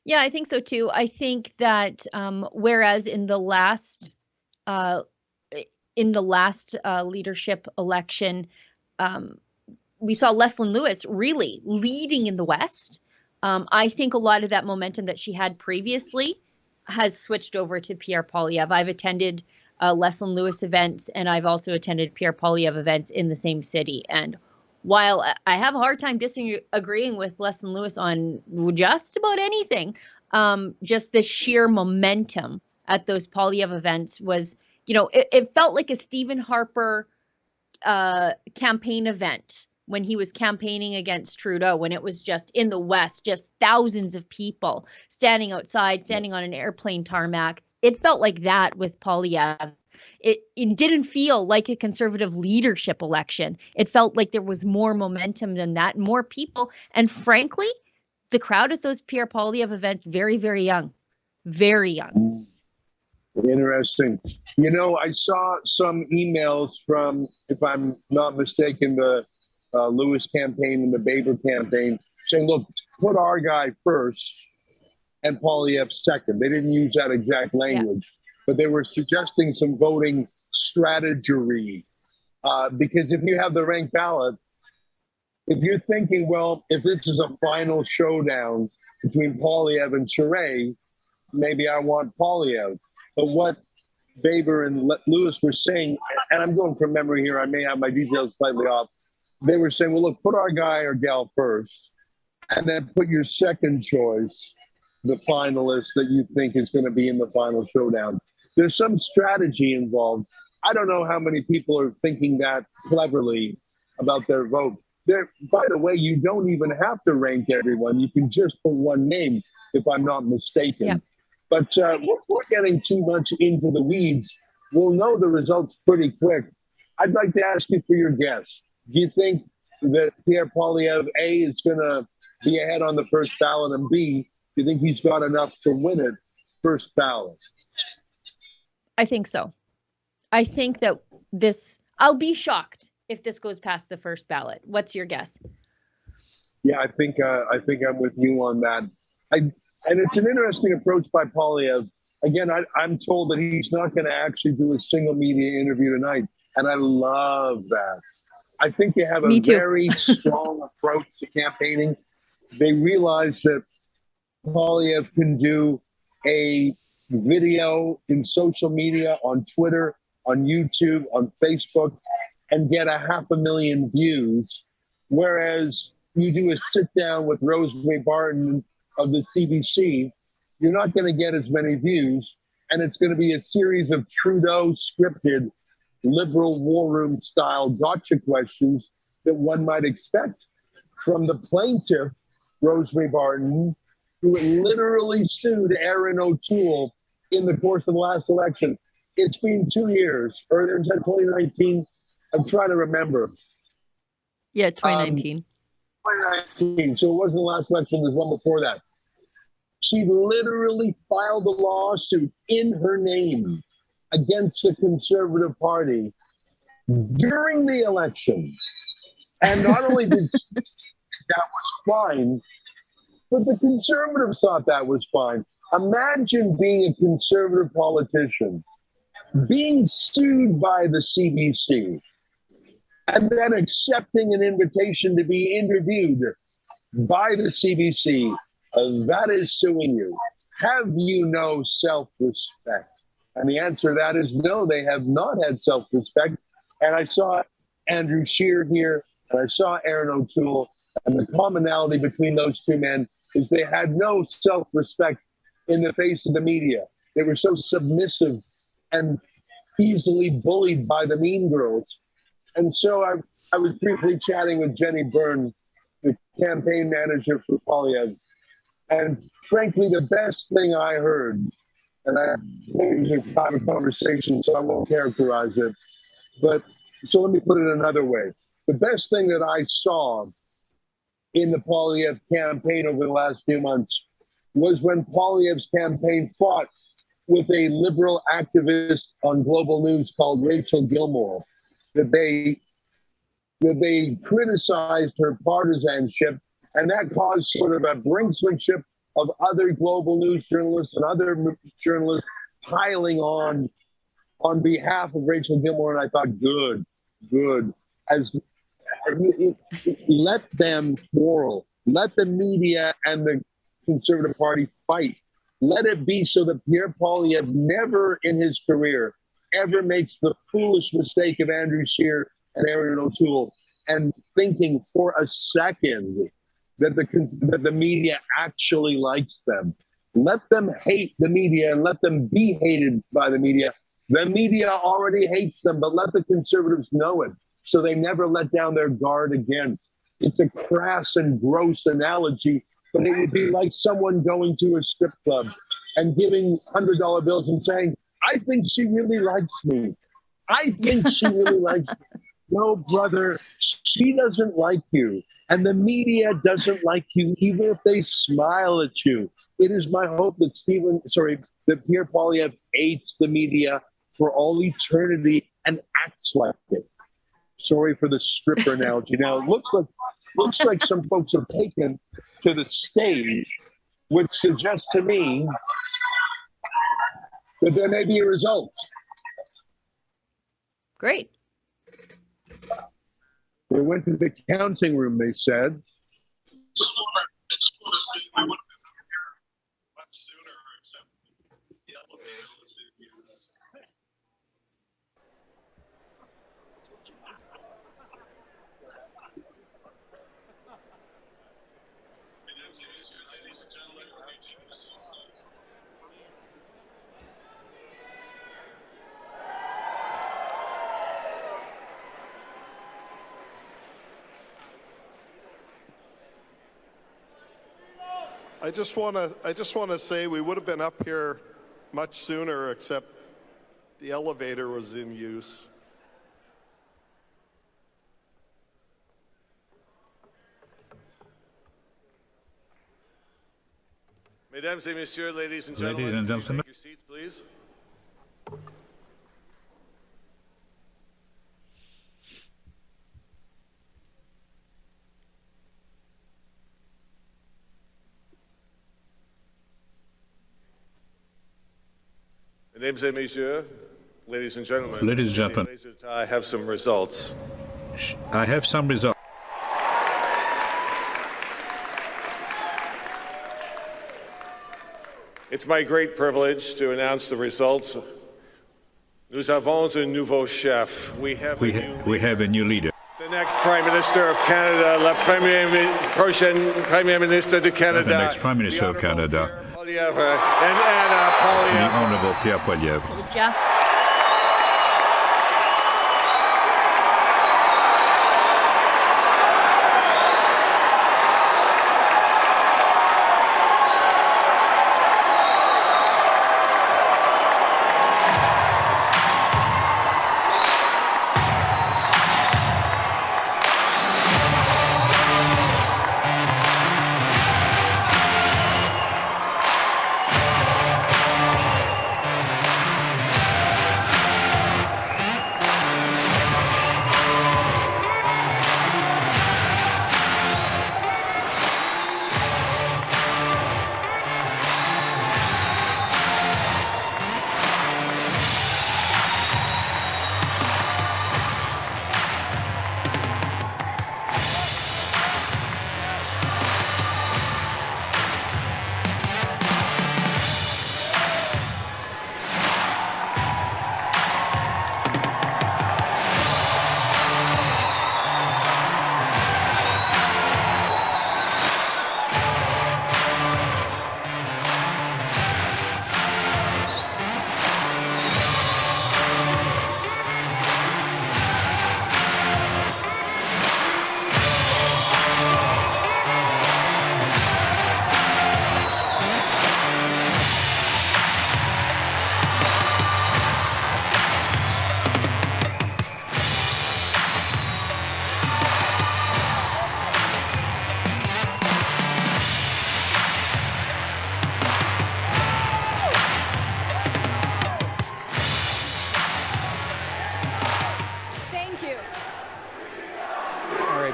Yeah, I think so too. I think that whereas in the last leadership election, we saw Leslyn Lewis really leading in the West. I think a lot of that momentum that she had previously has switched over to Pierre Poilievre. I've attended Leslyn Lewis events, and I've also attended Pierre Poilievre events in the same city. And while I have a hard time disagreeing with Leslyn Lewis on just about anything, just the sheer momentum at those Poilievre events was, it felt like a Stephen Harper campaign event when he was campaigning against Trudeau, when it was just in the West, just thousands of people standing outside, standing on an airplane tarmac. It felt like that with Poilievre. It didn't feel like a Conservative leadership election. It felt like there was more momentum than that, more people. And frankly, the crowd at those Pierre Poilievre events, very, very young. Very young. Interesting. I saw some emails from, if I'm not mistaken, the Lewis campaign and the Baber campaign saying, look, put our guy first and Poilievre second. They didn't use that exact language, but they were suggesting some voting strategy. Because if you have the ranked ballot, if you're thinking, well, if this is a final showdown between Poilievre and Charest, maybe I want Poilievre. But what Baber and Lewis were saying, and I'm going from memory here, I may have my details slightly off. They were saying, well, look, put our guy or gal first, and then put your second choice, the finalist that you think is going to be in the final showdown. There's some strategy involved. I don't know how many people are thinking that cleverly about their vote. By the way, you don't even have to rank everyone. You can just put one name, if I'm not mistaken. Yeah. But we're getting too much into the weeds. We'll know the results pretty quick. I'd like to ask you for your guess. Do you think that Pierre Poilievre, A, is going to be ahead on the first ballot, and B, do you think he's got enough to win it first ballot? I think so. I think that I'll be shocked if this goes past the first ballot. What's your guess? Yeah, I think I'm with you on that. And it's an interesting approach by Poilievre. Again, I'm told that he's not going to actually do a single media interview tonight, and I love that. I think they have a very strong approach to campaigning. They realize that Poilievre can do a video in social media, on Twitter, on YouTube, on Facebook, and get 500,000 views. Whereas you do a sit down with Rosemary Barton of the CBC, you're not going to get as many views. And it's going to be a series of Trudeau scripted, liberal war room style gotcha questions that one might expect from the plaintiff, Rosemary Barton, who literally sued Erin O'Toole in the course of the last election. It's been 2 years, or there's 2019. I'm trying to remember. Yeah, 2019. 2019. So it wasn't the last election, there's one before that. She literally filed a lawsuit in her name against the Conservative Party during the election. And not only did that was fine, but the Conservatives thought that was fine. Imagine being a Conservative politician, being sued by the CBC, and then accepting an invitation to be interviewed by the CBC. That is suing you. Have you no self-respect? And the answer to that is no, they have not had self-respect. And I saw Andrew Scheer here, and I saw Erin O'Toole, and the commonality between those two men is they had no self-respect in the face of the media. They were so submissive and easily bullied by the mean girls. And so I was briefly chatting with Jenny Byrne, the campaign manager for Poilievre. And frankly, the best thing I heard, and I think it was a private conversation, so I won't characterize it, but so let me put it another way. The best thing that I saw in the Poilievre campaign over the last few months was when Poilievre's campaign fought with a liberal activist on Global News called Rachel Gilmore, that they criticized her partisanship, and that caused sort of a brinksmanship of other Global News journalists and other journalists piling on behalf of Rachel Gilmore. And I thought, good. Let them quarrel. Let the media and the Conservative Party fight. Let it be so that Pierre Poilievre never in his career ever makes the foolish mistake of Andrew Scheer and Erin O'Toole and thinking for a second that the media actually likes them. Let them hate the media and let them be hated by the media. The media already hates them, but let the Conservatives know it so they never let down their guard again. It's a crass and gross analogy, but it would be like someone going to a strip club and giving $100 bills and saying, I think she really likes me. I think she really likes me. No, brother, she doesn't like you. And the media doesn't like you, even if they smile at you. It is my hope that that Pierre Poilievre hates the media for all eternity and acts like it. Sorry for the stripper analogy. Now, it looks like some folks have taken to the stage, which suggests to me that there may be a result. Great. They went to the counting room, they said. I just want to say we would have been here much sooner, except the elevator was in use. Ladies and gentlemen, we're going to take this to close. I just want to say we would have been up here much sooner, except the elevator was in use. Mesdames et messieurs, ladies and gentlemen, please take your seats, please. Mesdames et messieurs, ladies and gentlemen. Ladies and gentlemen. I have some results. I have some results. It's my great privilege to announce the results. Nous avons un nouveau chef. We have a new leader. The next Prime Minister of Canada, prochaine Premier Ministre de Canada. The next Prime Minister of Canada. Poilievre and Anaida Poilievre. The Honourable Pierre Poilievre. Jeff.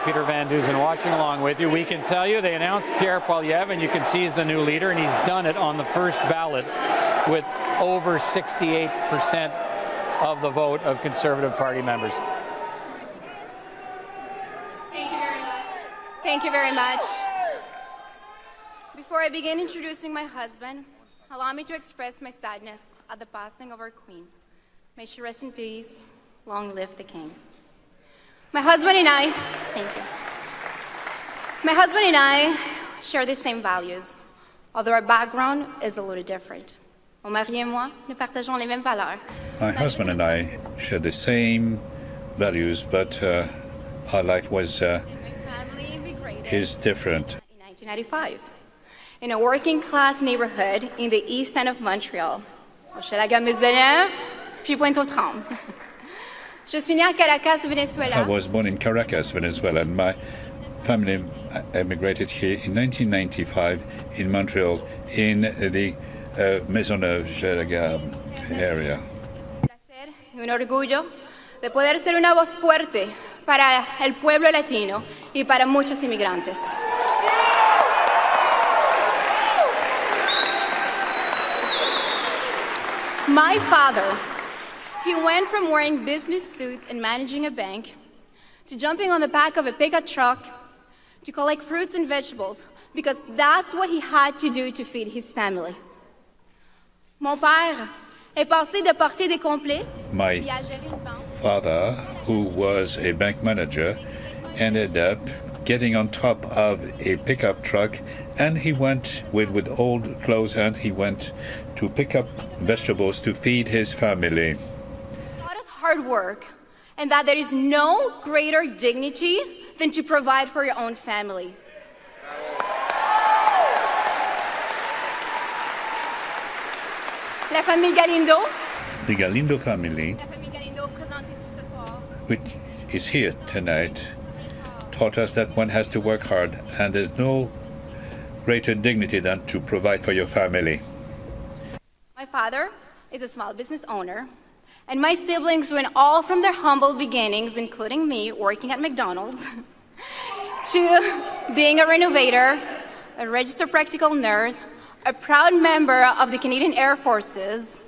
Peter Van Dusen watching along with you. We can tell you they announced Pierre Poilievre, and you can see he's the new leader, and he's done it on the first ballot with over 68% of the vote of Conservative Party members. Thank you very much. Thank you very much. Before I begin introducing my husband, allow me to express my sadness at the passing of our Queen. May she rest in peace. Long live the King. My husband and I, thank you. My husband and I share the same values, although our background is a little different. Mon mari et moi, nous partageons les mêmes valeurs. My husband and I share the same values, but our life was is different. In 1995, in a working-class neighborhood in the east end of Montreal, au Shola Agboola, puis Pointe-aux-Trembles. Je suis née à Caracas, Venezuela. I was born in Caracas, Venezuela, and my family emigrated here in 1995 in Montreal, in the Maisonneuve area. Un orgullo de poder ser una voz fuerte para el pueblo latino y para muchos inmigrantes. My father, he went from wearing business suits and managing a bank to jumping on the back of a pickup truck to collect fruits and vegetables because that's what he had to do to feed his family. Mon père est passé de porter des complets My father, who was a bank manager, ended up getting on top of a pickup truck, and he went with old clothes, and he went to pick up vegetables to feed his family. Taught us hard work, and that there is no greater dignity than to provide for your own family. La famille Galindo, The Galindo family, which is here tonight, taught us that one has to work hard, and there's no greater dignity than to provide for your family. My father is a small business owner, and my siblings went all from their humble beginnings, including me working at McDonald's, to being a renovator, a registered practical nurse, a proud member of the Canadian Air Forces,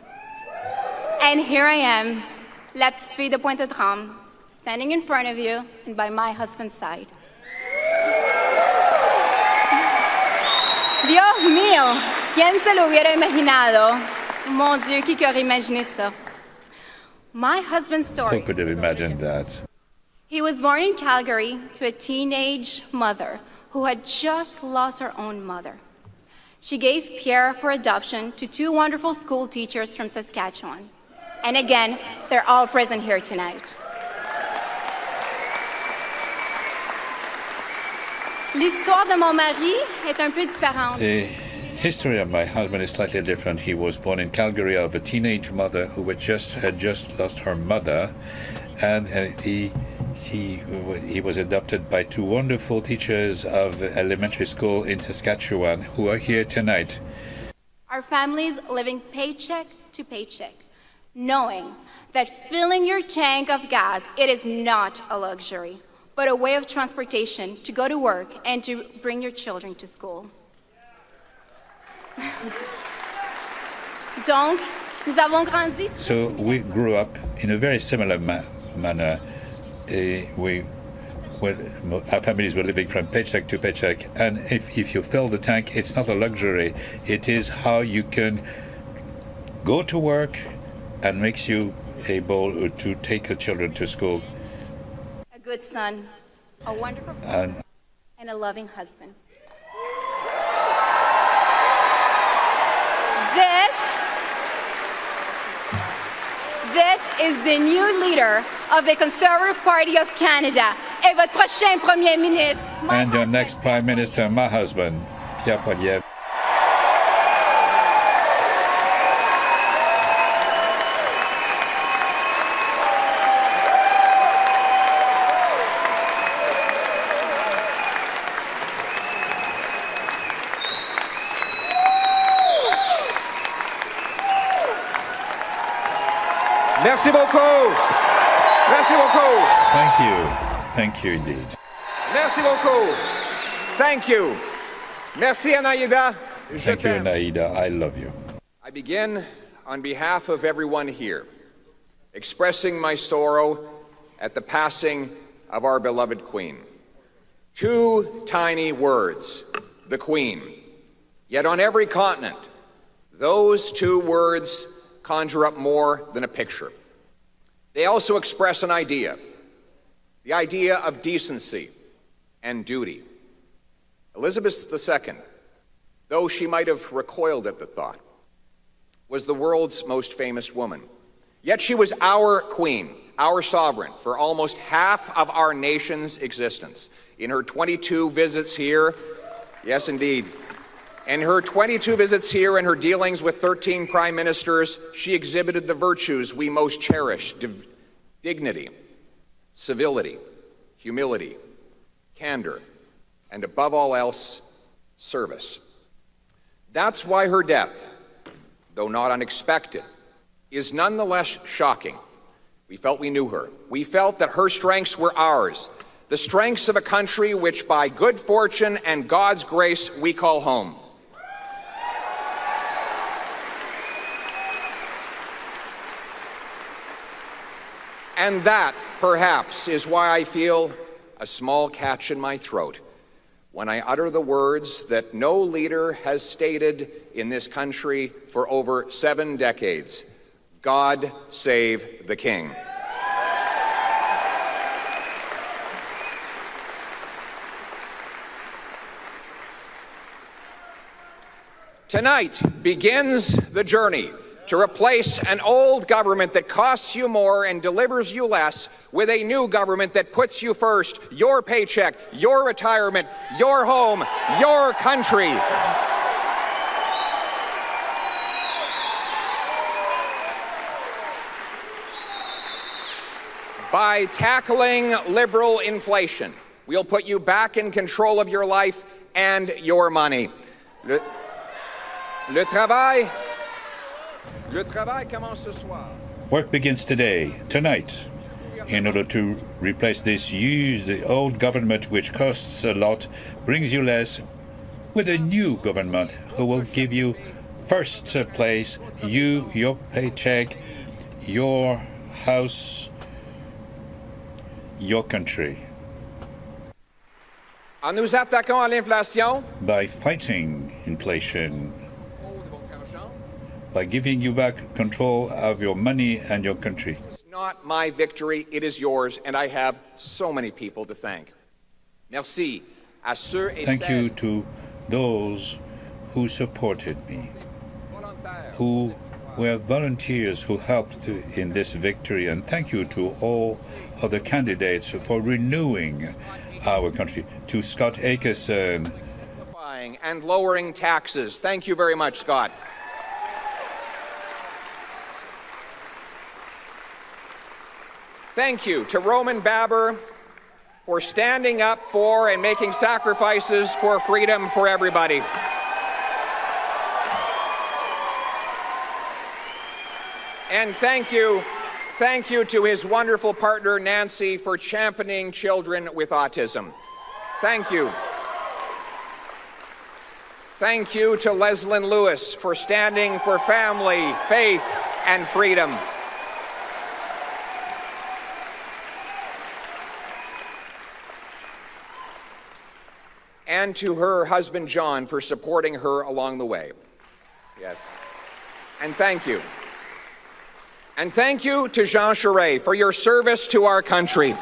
And here I am, la petite fille de Pointe-aux-Trembles, standing in front of you and by my husband's side. Dios mío, ¿quién se lo hubiera imaginado? Mon Dieu, qui aurait imaginé ça? My husband's story. Who could have imagined that? He was born in Calgary to a teenage mother who had just lost her own mother. She gave Pierre for adoption to two wonderful school teachers from Saskatchewan. And again, they're all present here tonight. L'histoire de mon mari est un peu différente. The history of my husband is slightly different. He was born in Calgary of a teenage mother who had just lost her mother, and he was adopted by two wonderful teachers of elementary school in Saskatchewan who are here tonight. Our families living paycheck to paycheck, knowing that filling your tank of gas, it is not a luxury, but a way of transportation to go to work and to bring your children to school. Donc, nous avons grandi. So we grew up in a very similar manner. Our families were living from paycheck to paycheck, and if you fill the tank, it's not a luxury. It is how you can go to work and makes you able to take your children to school. A good son, a wonderful father, and a loving husband. This is the new leader of the Conservative Party of Canada et votre prochain Premier ministre. And your next Prime Minister, my husband, Pierre Poilievre. Merci beaucoup. Merci beaucoup. Thank you. Thank you indeed. Merci beaucoup. Thank you. Merci, Anaida. Thank you, Anaida. I love you. I begin on behalf of everyone here, expressing my sorrow at the passing of our beloved Queen. Two tiny words, the Queen. Yet on every continent, those two words conjure up more than a picture. They also express an idea, the idea of decency and duty. Elizabeth II, though she might have recoiled at the thought, was the world's most famous woman. Yet she was our queen, our sovereign, for almost half of our nation's existence. In her 22 visits here, yes indeed, in her 22 visits here and her dealings with 13 prime ministers, she exhibited the virtues we most cherish: dignity, civility, humility, candor, and above all else, service. That's why her death, though not unexpected, is nonetheless shocking. We felt we knew her. We felt that her strengths were ours, the strengths of a country which by good fortune and God's grace we call home. And that, perhaps, is why I feel a small catch in my throat when I utter the words that no leader has stated in this country for over 7 decades: God save the King. Tonight begins the journey to replace an old government that costs you more and delivers you less with a new government that puts you first, your paycheck, your retirement, your home, your country. By tackling liberal inflation, we'll put you back in control of your life and your money. Le travail commence ce soir. Work begins today, tonight, in order to replace this the old government which costs a lot, brings you less, with a new government who will give you first place, your paycheck, your house, your country. En nous attaquant à l'inflation, by fighting inflation, by giving you back control of your money and your country. it's not my victory, it is yours, and I have so many people to thank. Merci à ceux et Thank you celles to those who supported me, who were volunteers who helped in this victory, and thank you to all other candidates for renewing our country. To Scott Akerson and lowering taxes. Thank you very much, Scott. Thank you to Roman Baber for standing up for and making sacrifices for freedom for everybody. And thank you to his wonderful partner, Nancy, for championing children with autism. Thank you. Thank you to Leslyn Lewis for standing for family, faith, and freedom. And to her husband, John, for supporting her along the way. Yes. And thank you. And thank you to Jean Charest for your service to our country.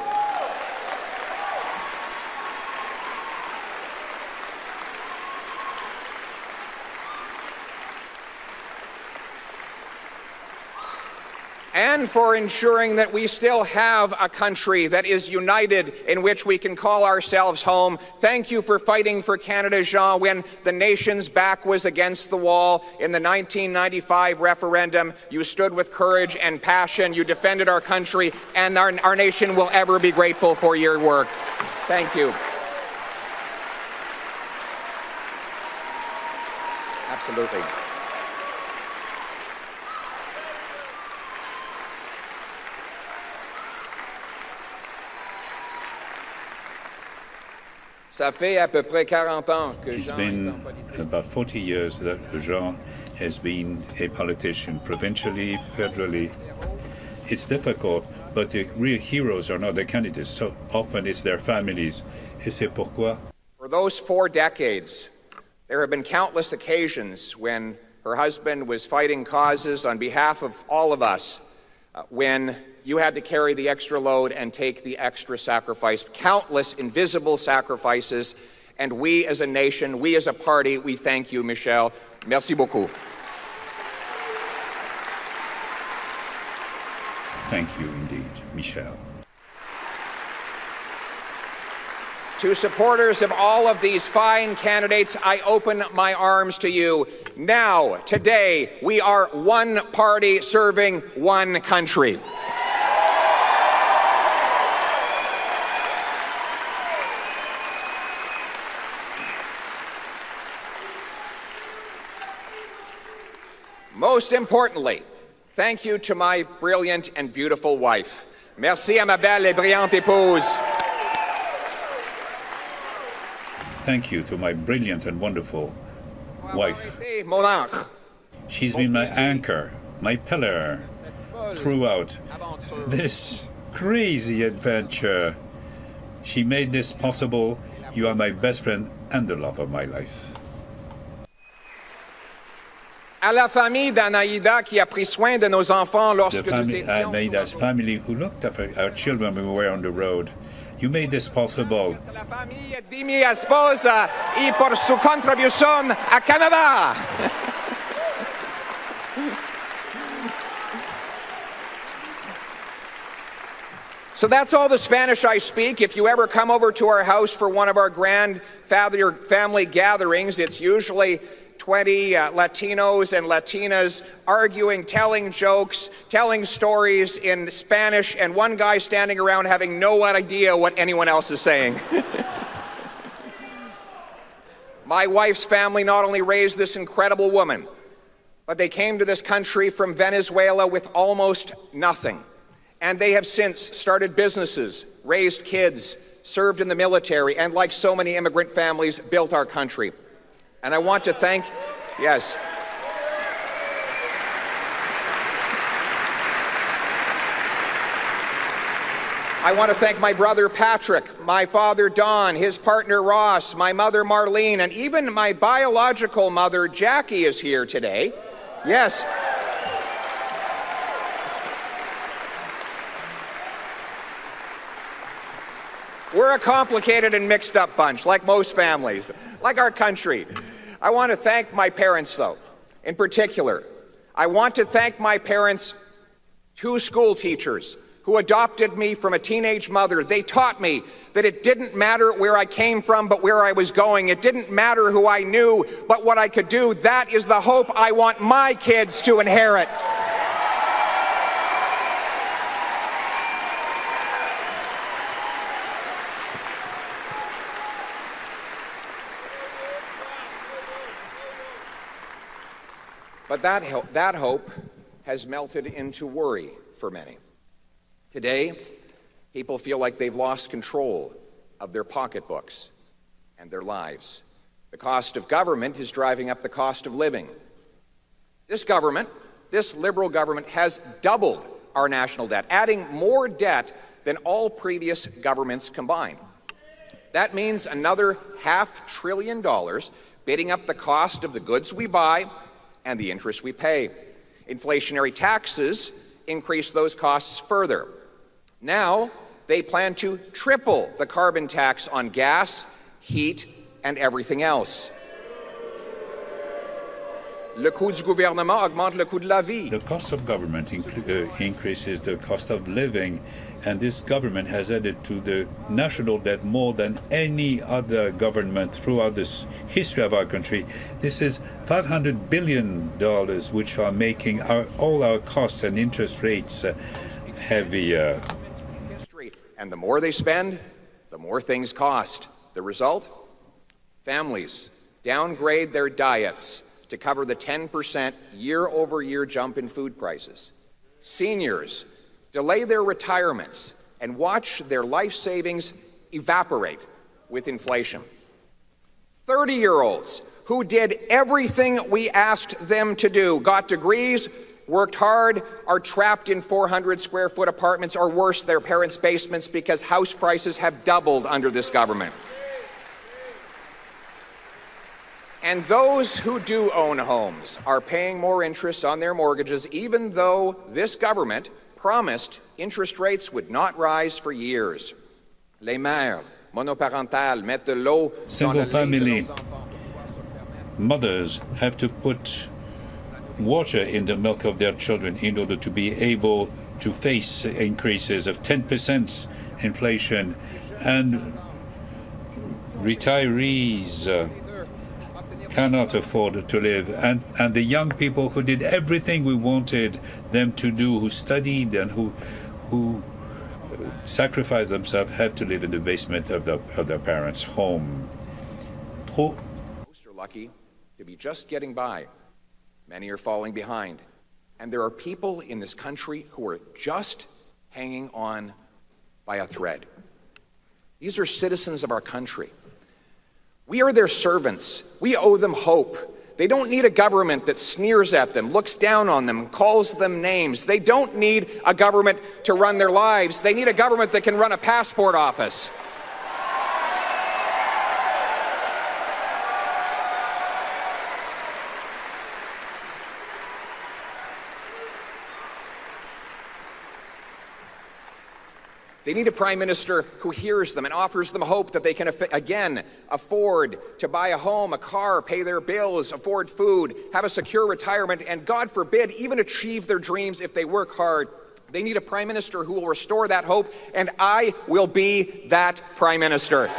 And for ensuring that we still have a country that is united, in which we can call ourselves home. Thank you for fighting for Canada, Jean, when the nation's back was against the wall in the 1995 referendum. You stood with courage and passion. You defended our country, and our nation will ever be grateful for your work. Thank you. Absolutely. Ça fait à peu près 40 ans que It's Jean been about 40 years that Jean has been a politician, provincially, federally. It's difficult, but the real heroes are not the candidates. So often it's their families. Et c'est pourquoi. For those 4 decades, there have been countless occasions when her husband was fighting causes on behalf of all of us, when you had to carry the extra load and take the extra sacrifice, countless invisible sacrifices. And we as a nation, we as a party, we thank you, Michelle. Merci beaucoup. Thank you indeed, Michelle. To supporters of all of these fine candidates, I open my arms to you. Now, today, we are one party serving one country. Most importantly, thank you to my brilliant and beautiful wife. Merci à ma belle et brillante épouse. Thank you to my brilliant and wonderful wife. Mon ancre. She's been my anchor, my pillar throughout this crazy adventure. She made this possible. You are my best friend and the love of my life. À la famille d'Anaida qui a pris soin de nos enfants The lorsque nous family, étions Anaida's family who looked after our children when we were on the road. You made this possible. La famille di mia sposa e per su contribuzione a Canada. So that's all the Spanish I speak. If you ever come over to our house for one of our grand family gatherings, it's usually 20 Latinos and Latinas arguing, telling jokes, telling stories in Spanish, and one guy standing around having no idea what anyone else is saying. My wife's family not only raised this incredible woman, but they came to this country from Venezuela with almost nothing. And they have since started businesses, raised kids, served in the military, and like so many immigrant families, built our country. And I want to thank, yes. I want to thank my brother Patrick, my father Don, his partner Ross, my mother Marlene, and even my biological mother Jackie is here today. Yes. We're a complicated and mixed up bunch, like most families, like our country. I want to thank my parents, though. In particular, I want to thank my parents, 2 school teachers who adopted me from a teenage mother. They taught me that it didn't matter where I came from, but where I was going. It didn't matter who I knew, but what I could do. That is the hope I want my kids to inherit. But that hope has melted into worry for many. Today, people feel like they've lost control of their pocketbooks and their lives. The cost of government is driving up the cost of living. This government, this Liberal government, has doubled our national debt, adding more debt than all previous governments combined. That means another $500 billion bidding up the cost of the goods we buy and the interest we pay. Inflationary taxes increase those costs further. Now, they plan to triple the carbon tax on gas, heat, and everything else. Le coût du gouvernement augmente le coût de la vie. The cost of government increases the cost of living, and this government has added to the national debt more than any other government throughout this history of our country. This is $500 billion, which are making all our costs and interest rates heavier. And the more they spend, the more things cost. The result? Families downgrade their diets to cover the 10% year-over-year jump in food prices. Seniors delay their retirements and watch their life savings evaporate with inflation. 30-year-olds who did everything we asked them to do, got degrees, worked hard, are trapped in 400-square-foot apartments, or worse, their parents' basements, because house prices have doubled under this government. And those who do own homes are paying more interest on their mortgages, even though this government promised interest rates would not rise for years. Les mères monoparentales mettent de l'eau dans le lait de leurs enfants. Mothers have to put water in the milk of their children in order to be able to face increases of 10% inflation, and retirees cannot afford to live, and the young people who did everything we wanted them to do, who studied and who sacrificed themselves, have to live in the basement of their parents' home. Most are lucky to be just getting by. Many are falling behind. And there are people in this country who are just hanging on by a thread. These are citizens of our country. We are their servants. We owe them hope. They don't need a government that sneers at them, looks down on them, calls them names. They don't need a government to run their lives. They need a government that can run a passport office. They need a prime minister who hears them and offers them hope that they can, again, afford to buy a home, a car, pay their bills, afford food, have a secure retirement, and God forbid, even achieve their dreams if they work hard. They need a prime minister who will restore that hope, and I will be that prime minister.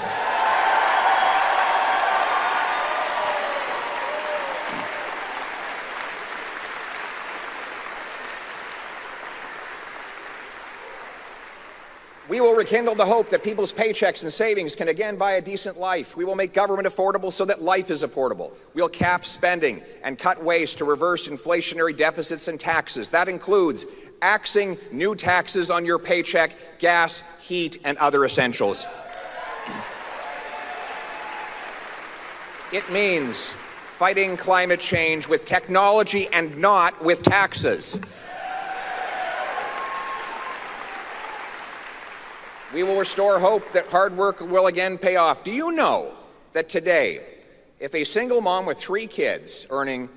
We will rekindle the hope that people's paychecks and savings can again buy a decent life. We will make government affordable so that life is affordable. We'll cap spending and cut waste to reverse inflationary deficits and taxes. That includes axing new taxes on your paycheck, gas, heat, and other essentials. It means fighting climate change with technology and not with We will restore hope that hard work will again pay off. Do you know that today, if a single mom with 3 kids earning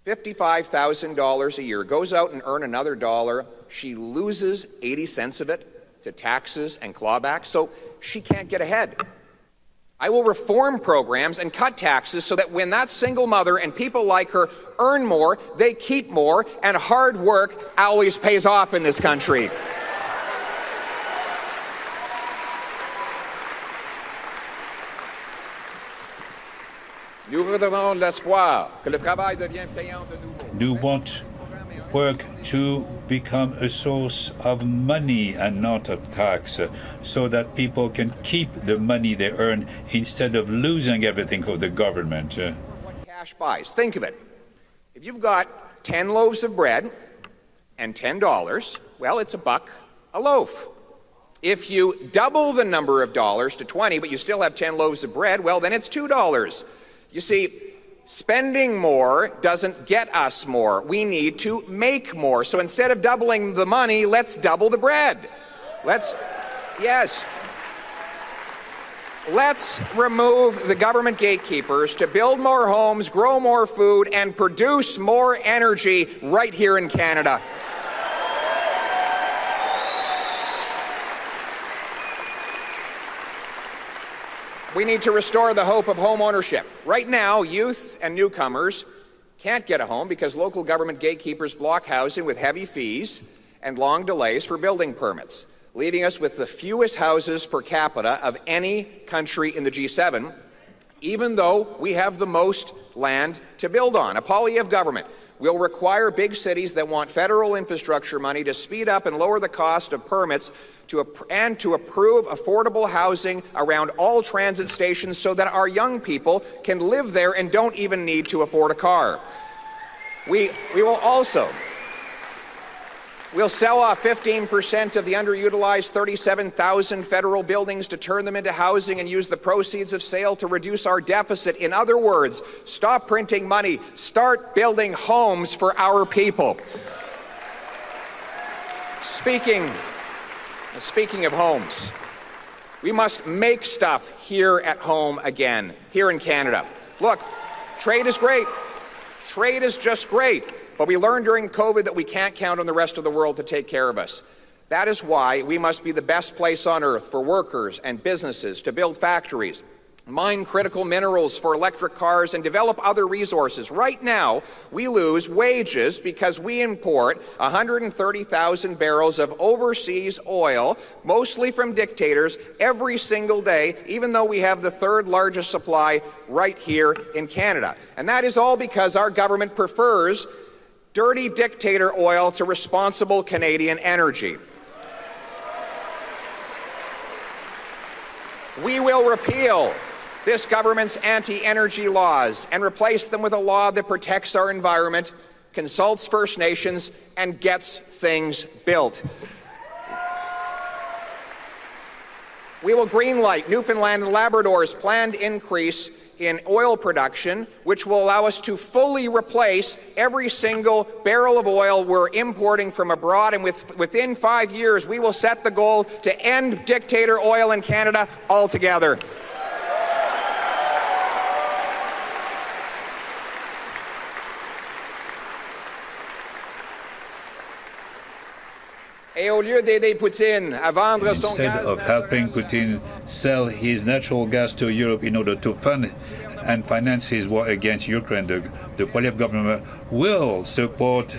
$55,000 a year goes out and earn another dollar, she loses 80 cents of it to taxes and clawbacks, so she can't get ahead. I will reform programs and cut taxes so that when that single mother and people like her earn more, they keep more, and hard work always pays off in this country. Nous redonnons l'espoir que le travail devienne payant de nouveau. You want work to become a source of money and not of tax, so that people can keep the money they earn instead of losing everything for the government. What cash buys. Think of it. If you've got 10 loaves of bread and $10, well, it's $1 a loaf. If you double the number of dollars to 20, but you still have 10 loaves of bread, well, then it's $2. You see, spending more doesn't get us more. We need to make more. So instead of doubling the money, let's double the bread. Let's remove the government gatekeepers to build more homes, grow more food, and produce more energy right here in Canada. We need to restore the hope of home ownership. Right now, youth and newcomers can't get a home because local government gatekeepers block housing with heavy fees and long delays for building permits, leaving us with the fewest houses per capita of any country in the G7, even though we have the most land to build on. A Poilievre government will require big cities that want federal infrastructure money to speed up and lower the cost of permits and to approve affordable housing around all transit stations so that our young people can live there and don't even need to afford a car. We'll sell off 15% of the underutilized 37,000 federal buildings to turn them into housing and use the proceeds of sale to reduce our deficit. In other words, stop printing money, start building homes for our people. Speaking of homes, we must make stuff here at home again, here in Canada. Look, trade is great. Trade is just great. But we learned during COVID that we can't count on the rest of the world to take care of us. That is why we must be the best place on earth for workers and businesses to build factories, mine critical minerals for electric cars, and develop other resources. Right now, we lose wages because we import 130,000 barrels of overseas oil, mostly from dictators, every single day, even though we have the 3rd largest supply right here in Canada. And that is all because our government prefers dirty dictator oil to responsible Canadian energy. We will repeal this government's anti-energy laws and replace them with a law that protects our environment, consults First Nations, and gets things built. We will greenlight Newfoundland and Labrador's planned increase in oil production, which will allow us to fully replace every single barrel of oil we're importing from abroad. And within 5 years, we will set the goal to end dictator oil in Canada altogether. Instead of helping Putin sell his natural gas to Europe in order to fund and finance his war against Ukraine, the Poilievre government will support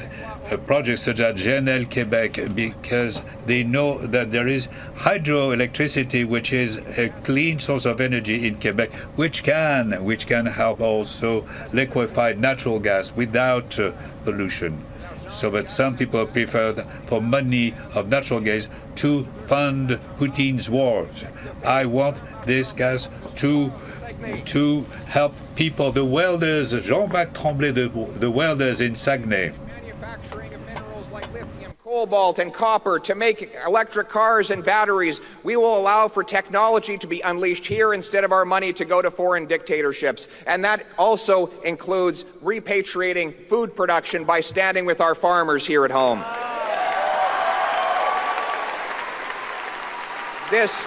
projects such as GNL Quebec because they know that there is hydroelectricity, which is a clean source of energy in Quebec, which can help also liquefied natural gas without pollution. So that some people prefer for money of natural gas to fund Putin's wars. I want this gas to help people, the welders, Jean-Baptiste Tremblay, the welders in Saguenay. Manufacturing of minerals like lithium, cobalt, and copper to make electric cars and batteries. We will allow for technology to be unleashed here instead of our money to go to foreign dictatorships. And that also includes repatriating food production by standing with our farmers here at home. This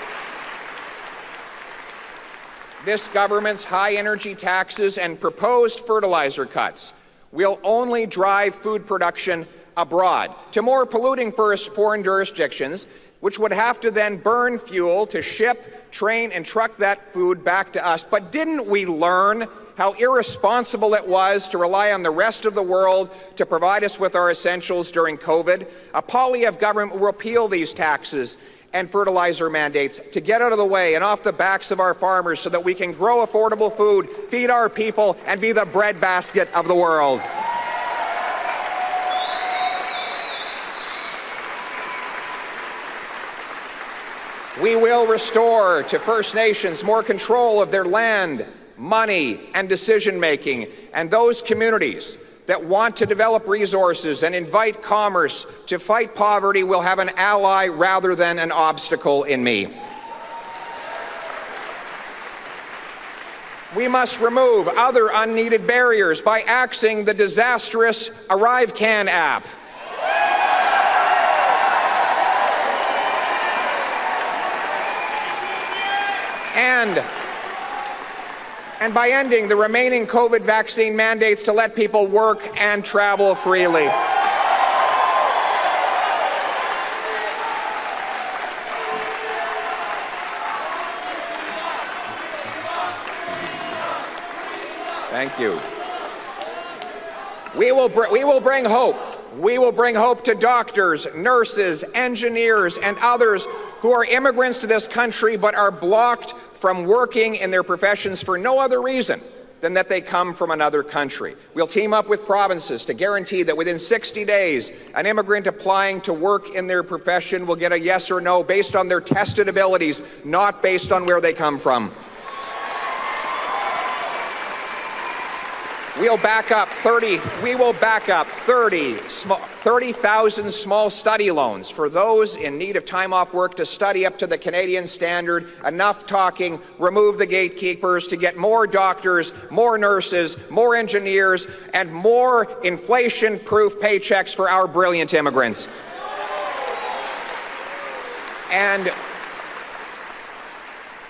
government's high energy taxes and proposed fertilizer cuts will only drive food production abroad to more polluting foreign jurisdictions, which would have to then burn fuel to ship, train, and truck that food back to us. But didn't we learn how irresponsible it was to rely on the rest of the world to provide us with our essentials during COVID? A Poilievre government will repeal these taxes and fertilizer mandates to get out of the way and off the backs of our farmers so that we can grow affordable food, feed our people, and be the breadbasket of the world. We will restore to First Nations more control of their land, money, and decision-making, and those communities that want to develop resources and invite commerce to fight poverty will have an ally rather than an obstacle in me. We must remove other unneeded barriers by axing the disastrous ArriveCan app. And by ending the remaining COVID vaccine mandates to let people work and travel freely. Thank you. We will bring hope. We will bring hope to doctors, nurses, engineers, and others who are immigrants to this country but are blocked from working in their professions for no other reason than that they come from another country. We'll team up with provinces to guarantee that within 60 days, an immigrant applying to work in their profession will get a yes or no based on their tested abilities, not based on where they come from. We'll back up 30,000 small study loans for those in need of time off work to study up to the Canadian standard. Enough talking, remove the gatekeepers to get more doctors, more nurses, more engineers, and more inflation-proof paychecks for our brilliant immigrants. And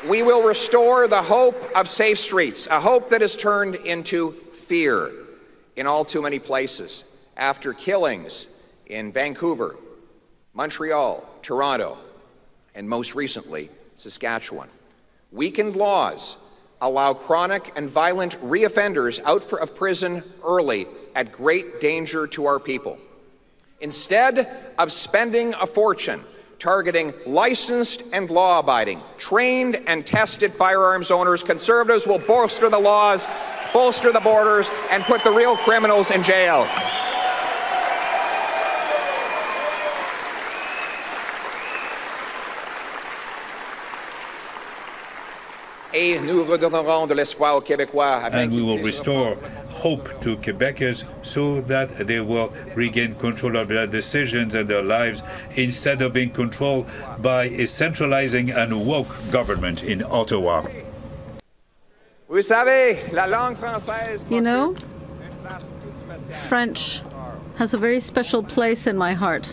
we will restore the hope of safe streets, a hope that has turned into fear in all too many places after killings in Vancouver, Montreal, Toronto, and most recently, Saskatchewan. Weakened laws allow chronic and violent reoffenders out of prison early at great danger to our people. Instead of spending a fortune targeting licensed and law-abiding, trained and tested firearms owners, Conservatives will bolster the laws, bolster the borders, and put the real criminals in jail. And we will restore hope to Quebecers so that they will regain control of their decisions and their lives instead of being controlled by a centralizing and woke government in Ottawa. You know, French has a very special place in my heart.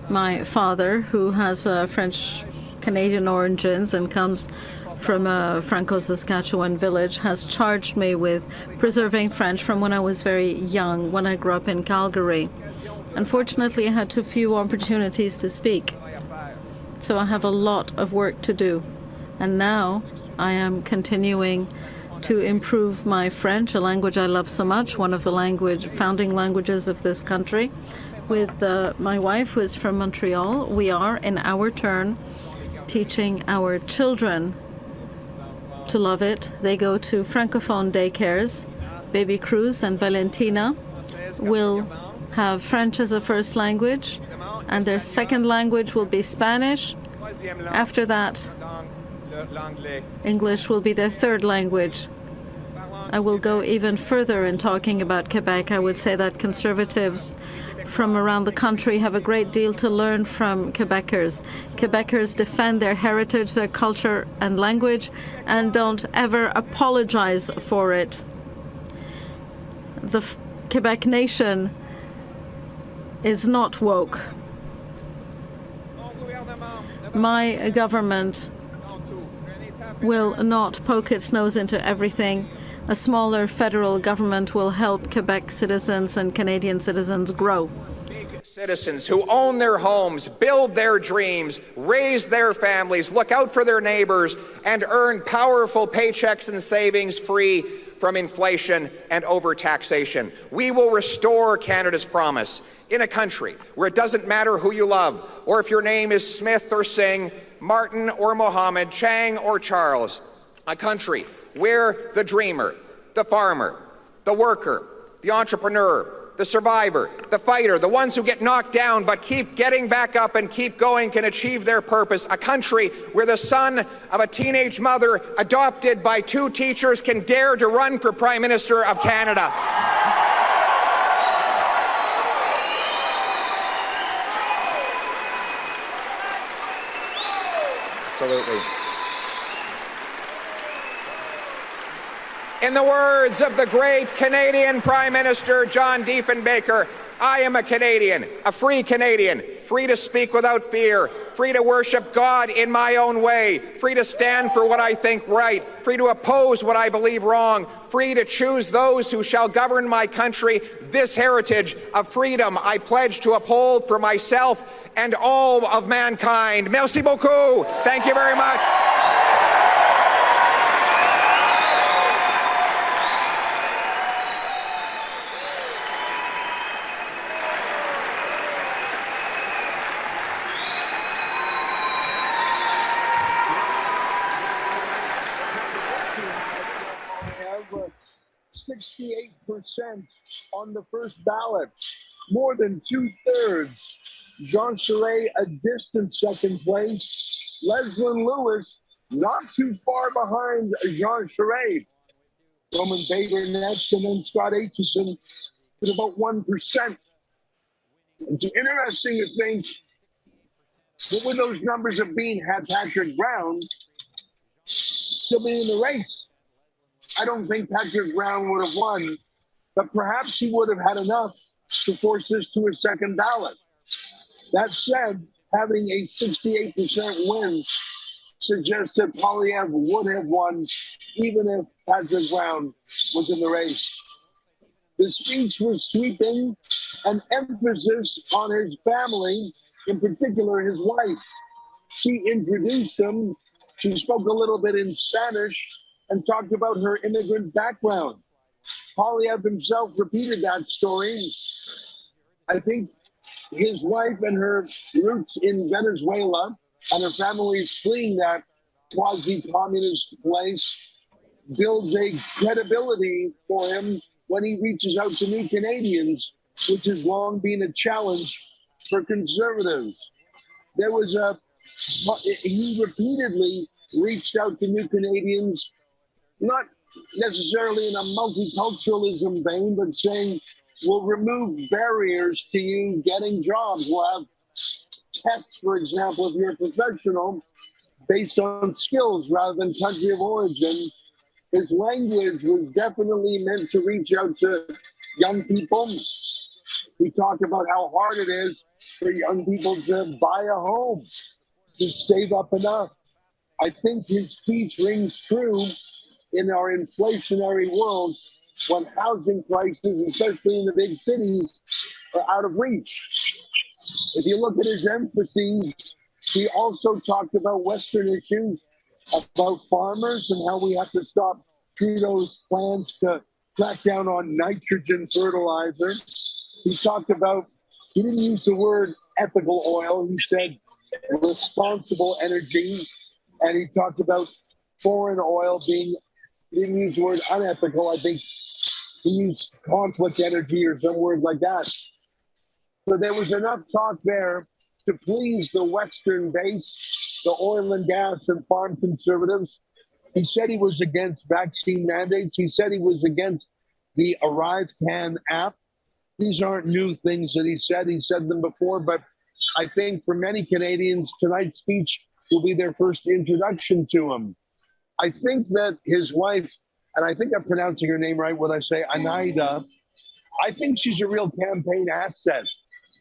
My father, who has French-Canadian origins and comes from a Franco-Saskatchewan village, has charged me with preserving French from when I was very young, when I grew up in Calgary. Unfortunately, I had too few opportunities to speak, so I have a lot of work to do. And now I am continuing to improve my French, a language I love so much, one of the founding languages of this country. With my wife, who is from Montreal, we are, in our turn, teaching our children to love it. They go to Francophone daycares. Baby Cruz and Valentina will have French as a first language, and their second language will be Spanish. After that, English will be their third language. I will go even further in talking about Quebec. I would say that Conservatives from around the country have a great deal to learn from Quebecers. Quebecers defend their heritage, their culture and language, and don't ever apologize for it. The Quebec nation is not woke. My government will not poke its nose into everything. A smaller federal government will help Quebec citizens and Canadian citizens grow. Citizens who own their homes, build their dreams, raise their families, look out for their neighbors, and earn powerful paychecks and savings free from inflation and overtaxation. We will restore Canada's promise in a country where it doesn't matter who you love, or if your name is Smith or Singh, Martin or Mohammed, Chang or Charles. A country where the dreamer, the farmer, the worker, the entrepreneur, the survivor, the fighter, the ones who get knocked down but keep getting back up and keep going can achieve their purpose. A country where the son of a teenage mother adopted by 2 teachers can dare to run for Prime Minister of Canada. Absolutely. In the words of the great Canadian Prime Minister John Diefenbaker, I am a Canadian, a free Canadian, free to speak without fear, free to worship God in my own way, free to stand for what I think right, free to oppose what I believe wrong, free to choose those who shall govern my country. This heritage of freedom I pledge to uphold for myself and all of mankind. Merci beaucoup. Thank you very much. Have 68% on the first ballot, more than 2/3. Jean Charest a distant second place. Leslyn Lewis not too far behind Jean Charest. Roman Bader next, and then Scott Aitchison with about 1%. It's interesting to think, what would those numbers have been had Patrick Brown still been in the race? I don't think Patrick Brown would have won, but perhaps he would have had enough to force this to a second ballot. That said, having a 68% win suggests that Poilievre would have won even if Patrick Brown was in the race. The speech was sweeping, an emphasis on his family, in particular his wife. She introduced him. She spoke a little bit in Spanish and talked about her immigrant background. Poilievre himself repeated that story. I think his wife and her roots in Venezuela and her family fleeing that quasi-communist place builds a credibility for him when he reaches out to new Canadians, which has long been a challenge for Conservatives. He repeatedly reached out to new Canadians, not necessarily in a multiculturalism vein, but saying, we'll remove barriers to you getting jobs. We'll have tests, for example, if you're a professional, based on skills rather than country of origin. His language was definitely meant to reach out to young people. He talked about how hard it is for young people to buy a home, to save up enough. I think his speech rings true in our inflationary world when housing prices, especially in the big cities, are out of reach. If you look at his emphases, he also talked about Western issues, about farmers and how we have to stop Trudeau's plans to crack down on nitrogen fertilizer. He talked about, he didn't use the word ethical oil, he said responsible energy. And he talked about foreign oil being, he didn't use the word unethical, I think he used conflict energy or some word like that. So there was enough talk there to please the Western base, the oil and gas and farm Conservatives. He said he was against vaccine mandates. He said he was against the Arrive Can app. These aren't new things that he said. He said them before, but I think for many Canadians, tonight's speech will be their first introduction to him. I think that his wife, and I think I'm pronouncing her name right when I say Anaida, I think she's a real campaign asset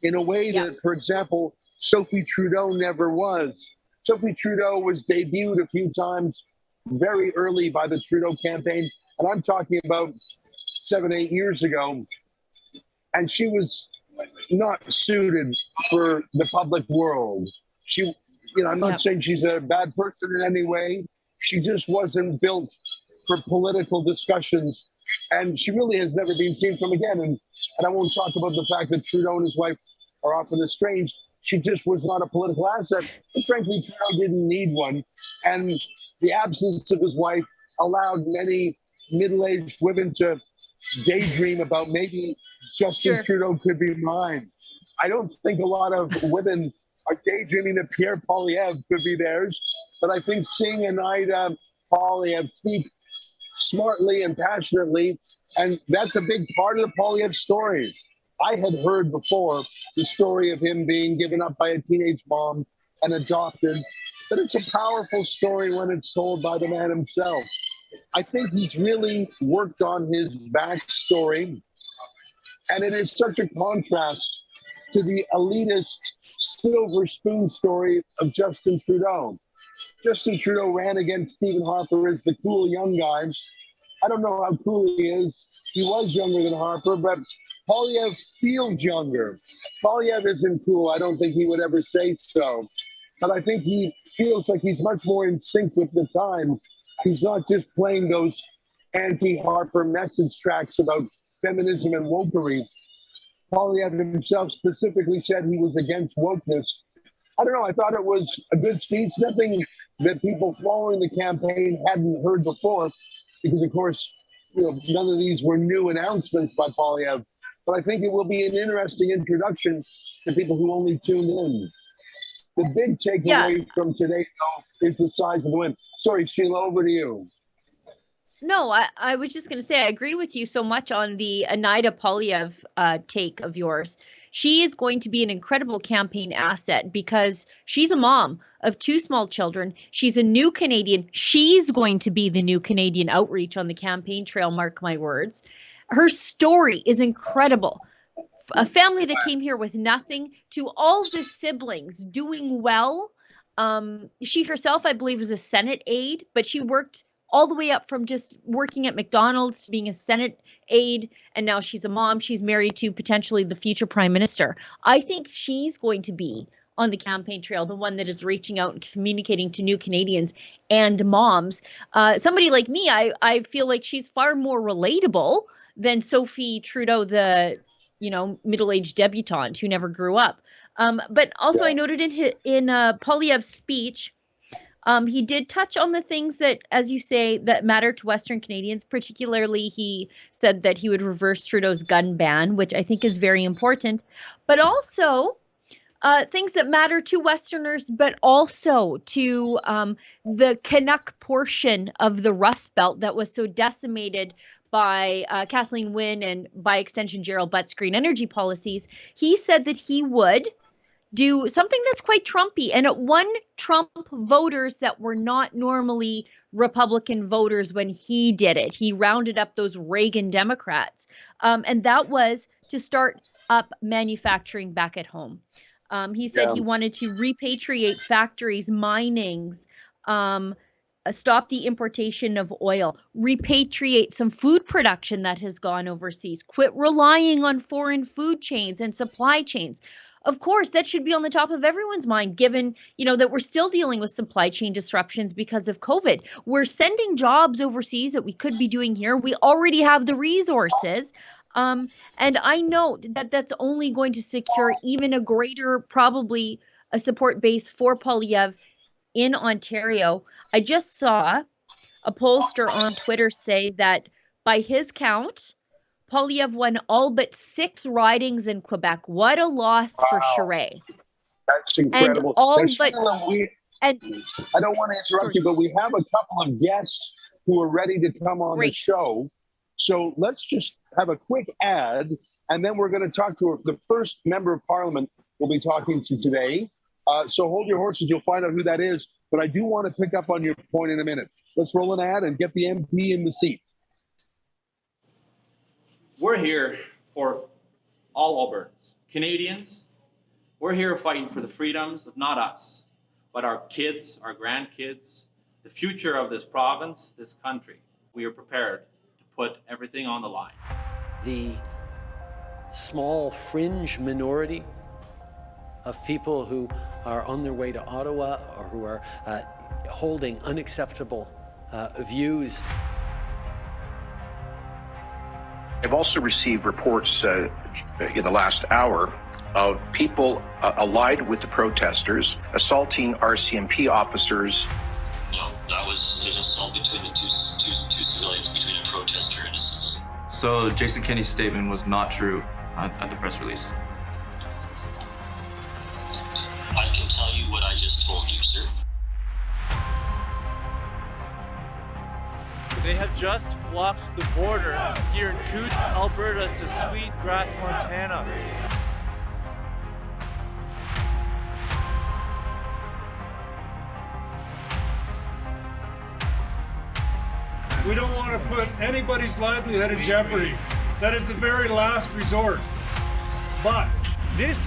in a way that, for example, Sophie Trudeau never was. Sophie Trudeau was debuted a few times very early by the Trudeau campaign, and I'm talking about 7, 8 years ago, and she was not suited for the public world. She, I'm not saying she's a bad person in any way. She just wasn't built for political discussions, and she really has never been seen from again. And I won't talk about the fact that Trudeau and his wife are often estranged. She just was not a political asset. And frankly, Trudeau didn't need one. And the absence of his wife allowed many middle-aged women to daydream about maybe Justin Trudeau could be mine. I don't think a lot of women are daydreaming that Pierre Poilievre could be theirs, but I think seeing Anaida Poilievre speak smartly and passionately, and that's a big part of the Poilievre story. I had heard before the story of him being given up by a teenage mom and adopted, but it's a powerful story when it's told by the man himself. I think he's really worked on his backstory, and it is such a contrast to the elitist silver spoon story of Justin Trudeau. Justin Trudeau ran against Stephen Harper as the cool young guy. I don't know how cool he is. He was younger than Harper, but Poilievre feels younger. Poilievre isn't cool. I don't think he would ever say so. But I think he feels like he's much more in sync with the times. He's not just playing those anti-Harper message tracks about feminism and wokery. Poilievre himself specifically said he was against wokeness. I don't know. I thought it was a good speech. Nothing that people following the campaign hadn't heard before, because, of course, none of these were new announcements by Poilievre. But I think it will be an interesting introduction to people who only tuned in. The big takeaway from today, though, is the size of the win. Sorry, Sheila, over to you. No, I was just going to say, I agree with you so much on the Anaida Poilievre take of yours. She is going to be an incredible campaign asset because she's a mom of 2 small children. She's a new Canadian. She's going to be the new Canadian outreach on the campaign trail, mark my words. Her story is incredible. A family that came here with nothing to all the siblings doing well. She herself, I believe, was a Senate aide, but she worked all the way up from just working at McDonald's to being a Senate aide, and now she's a mom. She's married to potentially the future prime minister. I think she's going to be on the campaign trail, the one that is reaching out and communicating to new Canadians and moms. Somebody like me, I feel like she's far more relatable than Sophie Trudeau, the middle-aged debutante who never grew up. But also I noted in Poilievre's speech, he did touch on the things that, as you say, that matter to Western Canadians. Particularly, he said that he would reverse Trudeau's gun ban, which I think is very important, but also things that matter to Westerners, but also to the Canuck portion of the Rust Belt that was so decimated by Kathleen Wynne and by extension Gerald Butt's green energy policies. He said that he would do something that's quite Trumpy, and it won Trump voters that were not normally Republican voters when he did it. He rounded up those Reagan Democrats, and that was to start up manufacturing back at home. He said he wanted to repatriate factories, minings, stop the importation of oil, repatriate some food production that has gone overseas, quit relying on foreign food chains and supply chains. Of course, that should be on the top of everyone's mind, given, that we're still dealing with supply chain disruptions because of COVID. We're sending jobs overseas that we could be doing here. We already have the resources. And I know that that's only going to secure even a greater, probably a support base for Poilievre in Ontario. I just saw a pollster on Twitter say that by his count, Poilievre won all but 6 ridings in Quebec. What a loss for Charest. That's incredible. And all There's but I don't want to interrupt you, but we have a couple of guests who are ready to come on the show. So let's just have a quick ad, and then we're going to talk to the first member of parliament we'll be talking to today. So hold your horses. You'll find out who that is. But I do want to pick up on your point in a minute. Let's roll an ad and get the MP in the seat. We're here for all Albertans, Canadians, We're here fighting for the freedoms of not us, but our kids, our grandkids, the future of this province, this country. We are prepared to put everything on the line. The small fringe minority of people who are on their way to Ottawa or who are holding unacceptable views. I've also received reports in the last hour of people allied with the protesters assaulting RCMP officers. No, that was an assault between the two civilians, between a protester and a civilian. So Jason Kenney's statement was not true at the press release. I can tell you what I just told you, sir. They have just blocked the border here in Coutts, Alberta to Sweetgrass, Montana. We don't want to put anybody's livelihood in jeopardy. That is the very last resort. But This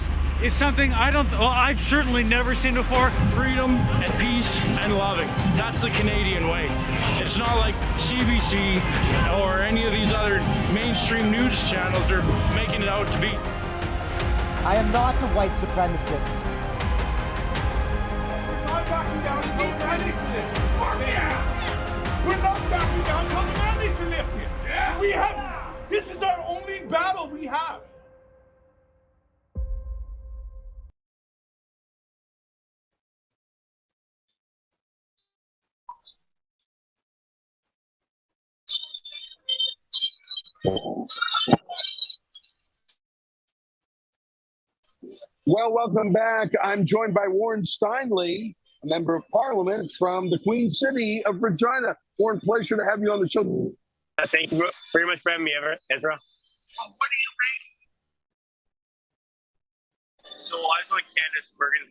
is something I've certainly never seen before. Freedom and peace and loving. That's the Canadian way. It's not like CBC or any of these other mainstream news channels are making it out to be. I am not a white supremacist. we're not backing down until the mandates are lifted. Yeah. We're not backing down until the mandates are lifted. Yeah. This is our only battle we have. Well, welcome back. I'm joined by Warren Steinley, a member of Parliament from the Queen City of Regina. Warren, pleasure to have you on the show. Thank you very much for having me, Ezra. So I was on Candice, Bergen,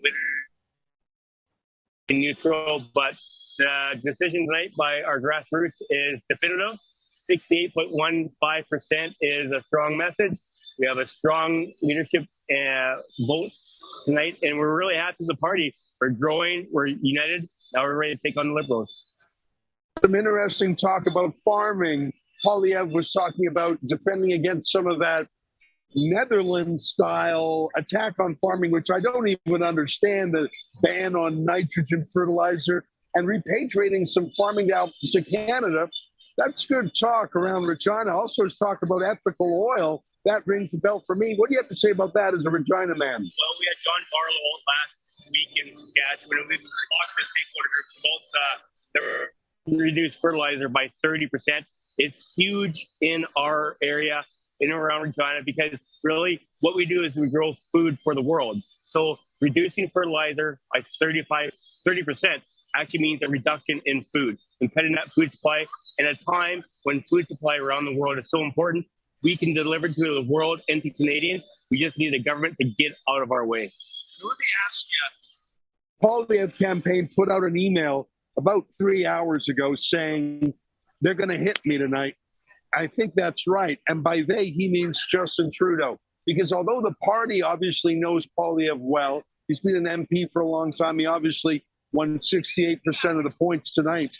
in neutral, but the decision tonight by our grassroots is definitive. 68.15% is a strong message. We have a strong leadership vote tonight, and we're really happy with the party. We're growing, we're united. Now we're ready to take on the Liberals. Some interesting talk about farming. Poilievre was talking about defending against some of that Netherlands-style attack on farming, which I don't even understand, the ban on nitrogen fertilizer, and repatriating some farming out to Canada. That's good talk around Regina. Also, has talked about ethical oil. That rings the bell for me. What do you have to say about that as a Regina man? Well, we had John Barlow last week in Saskatchewan, and we talked to stakeholder groups about the reduced fertilizer by 30%. It's huge in our area, in and around Regina, because really what we do is we grow food for the world. So reducing fertilizer by 30% actually means a reduction in food and cutting that food supply. And at a time when food supply around the world is so important, we can deliver to the world and to Canadians. We just need the government to get out of our way. Let me ask you. Poilievre campaign put out an email about 3 hours ago saying they're going to hit me tonight. I think that's right. And by they, he means Justin Trudeau. Because although the party obviously knows Poilievre well, he's been an MP for a long time. He obviously won 68% of the points tonight.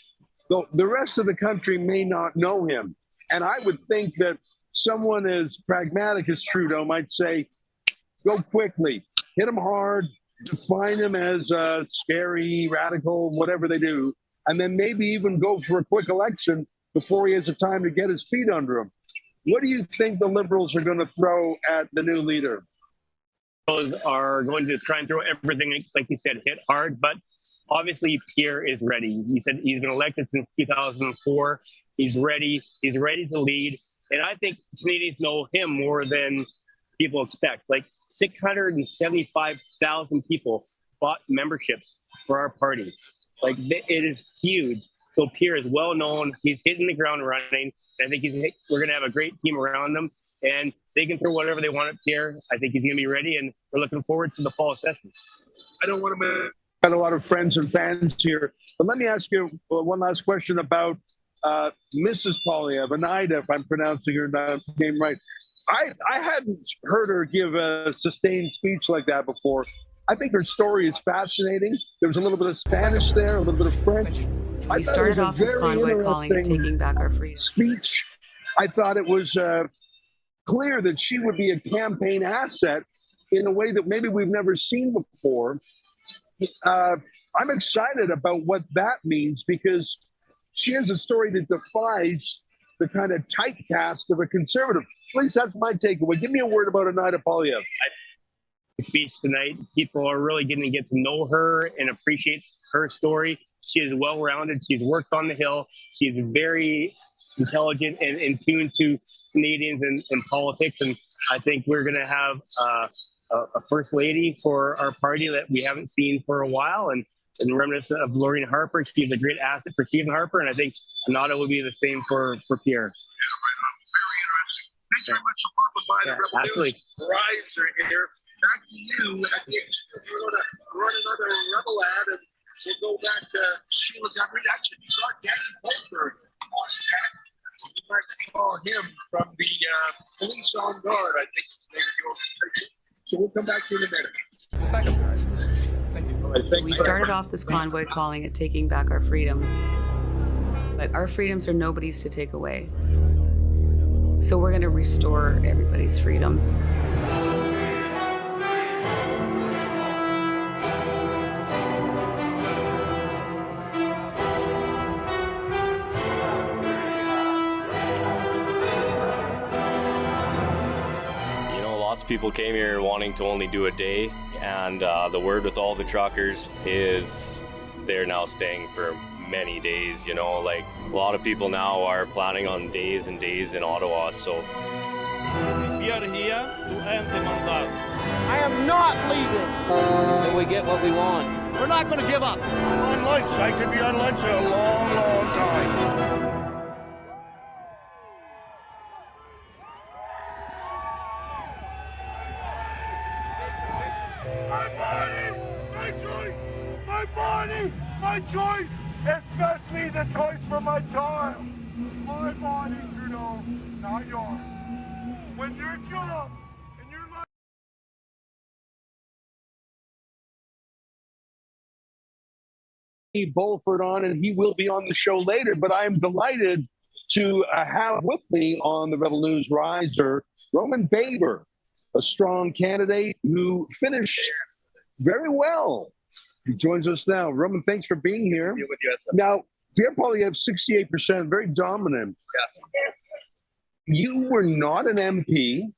Though the rest of the country may not know him. And I would think that someone as pragmatic as Trudeau might say, go quickly, hit him hard, define him as scary, radical, whatever they do, and then maybe even go for a quick election before he has the time to get his feet under him. What do you think the Liberals are going to throw at the new leader? Are going to try and throw everything, like you said, hit hard, but obviously Pierre is ready. He said he's been elected since 2004. He's ready. He's ready to lead. And I think Canadians know him more than people expect. Like 675,000 people bought memberships for our party. Like it is huge. So Pierre is well known. He's hitting the ground running. I think we're going to have a great team around him, and they can throw whatever they want at Pierre. I think he's going to be ready, and we're looking forward to the fall session. I don't want to got a lot of friends and fans here, but let me ask you one last question about Mrs. Poilievre, Anaida, if I'm pronouncing her name right. I hadn't heard her give a sustained speech like that before. I think her story is fascinating. There was a little bit of Spanish there, a little bit of French. We started off this convoy calling it Taking Back Our Freedom. Speech. I thought it was clear that she would be a campaign asset in a way that maybe we've never seen before. I'm excited about what that means because she has a story that defies the kind of typecast of a conservative. At least that's my takeaway. Give me a word about Anaida Poilievre. Speech tonight, people are really getting to get to know her and appreciate her story. She is well-rounded. She's worked on the Hill. She's very intelligent and in tune to Canadians and politics. And I think we're going to have a first lady for our party that we haven't seen for a while. And reminiscent of Lorraine Harper, she's a great asset for Stephen Harper. And I think Anaida will be the same for Pierre. Thanks very much for popping by the Rebel Absolutely. News Riser here. Back to you. At the end, we're going to run another Rebel ad and we'll go back to Sheila's actually, you got Danny Bulford on tap. You might call him from the police on guard, I think is the name of the organization. So we'll come back to you in a minute. Right, We started off this convoy calling it Taking Back Our Freedoms. But our freedoms are nobody's to take away. So we're going to restore everybody's freedoms. People came here wanting to only do a day, and the word with all the truckers is they're now staying for many days. You know, like a lot of people now are planning on days and days in Ottawa. So we are here to end the mandat. I am not leaving until we get what we want. We're not going to give up. I'm on lunch. I could be on lunch a long, long time. My choice, especially the choice for my child. My body, Trudeau, not yours. When your job and your life. Bulford on, and he will be on the show later, but I am delighted to have with me on the Rebel News Riser, Roman Baber, a strong candidate who finished very well. He joins us now. Roman, thanks for being here. Now, Pierre Poilievre, 68%, very dominant. Yeah. You were not an MP.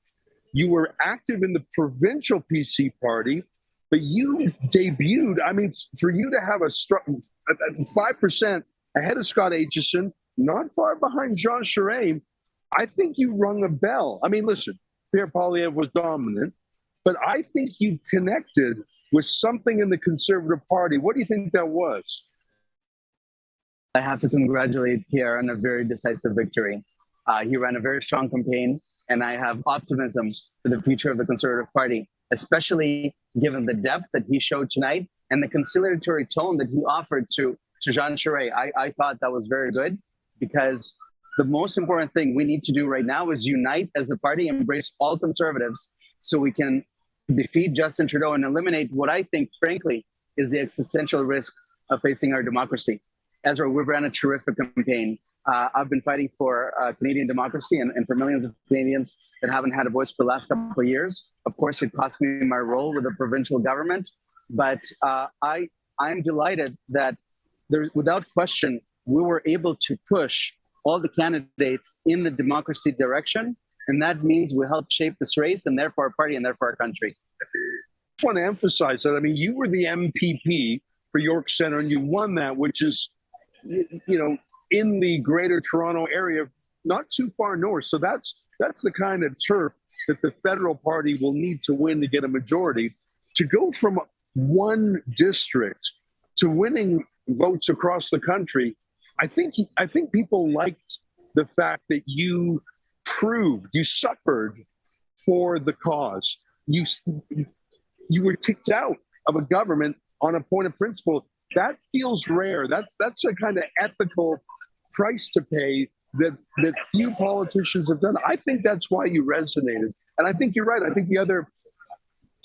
You were active in the provincial PC party, but you debuted. I mean, for you to have a 5% ahead of Scott Aitchison, not far behind Jean Charest, I think you rung a bell. I mean, listen, Pierre Poilievre was dominant, but I think you connected with something in the Conservative Party. What do you think that was? I have to congratulate Pierre on a very decisive victory. He ran a very strong campaign, and I have optimism for the future of the Conservative Party, especially given the depth that he showed tonight and the conciliatory tone that he offered to Jean Charest. I thought that was very good, because the most important thing we need to do right now is unite as a party, embrace all Conservatives, so we can defeat Justin Trudeau and eliminate what I think, frankly, is the existential risk of facing our democracy. Ezra, we've ran a terrific campaign. I've been fighting for Canadian democracy and for millions of Canadians that haven't had a voice for the last couple of years. Of course, it cost me my role with the provincial government, but I'm delighted that without question, we were able to push all the candidates in the democracy direction. And that means we help shape this race and therefore our party and therefore our country. I just want to emphasize that. I mean, you were the MPP for York Centre and you won that, which is, you know, in the greater Toronto area, not too far north. So that's the kind of turf that the federal party will need to win to get a majority. To go from one district to winning votes across the country, I think people liked the fact that you suffered for the cause. You were kicked out of a government on a point of principle. That feels rare. That's a kind of ethical price to pay that few politicians have done. I think that's why you resonated. And I think you're right. I think the other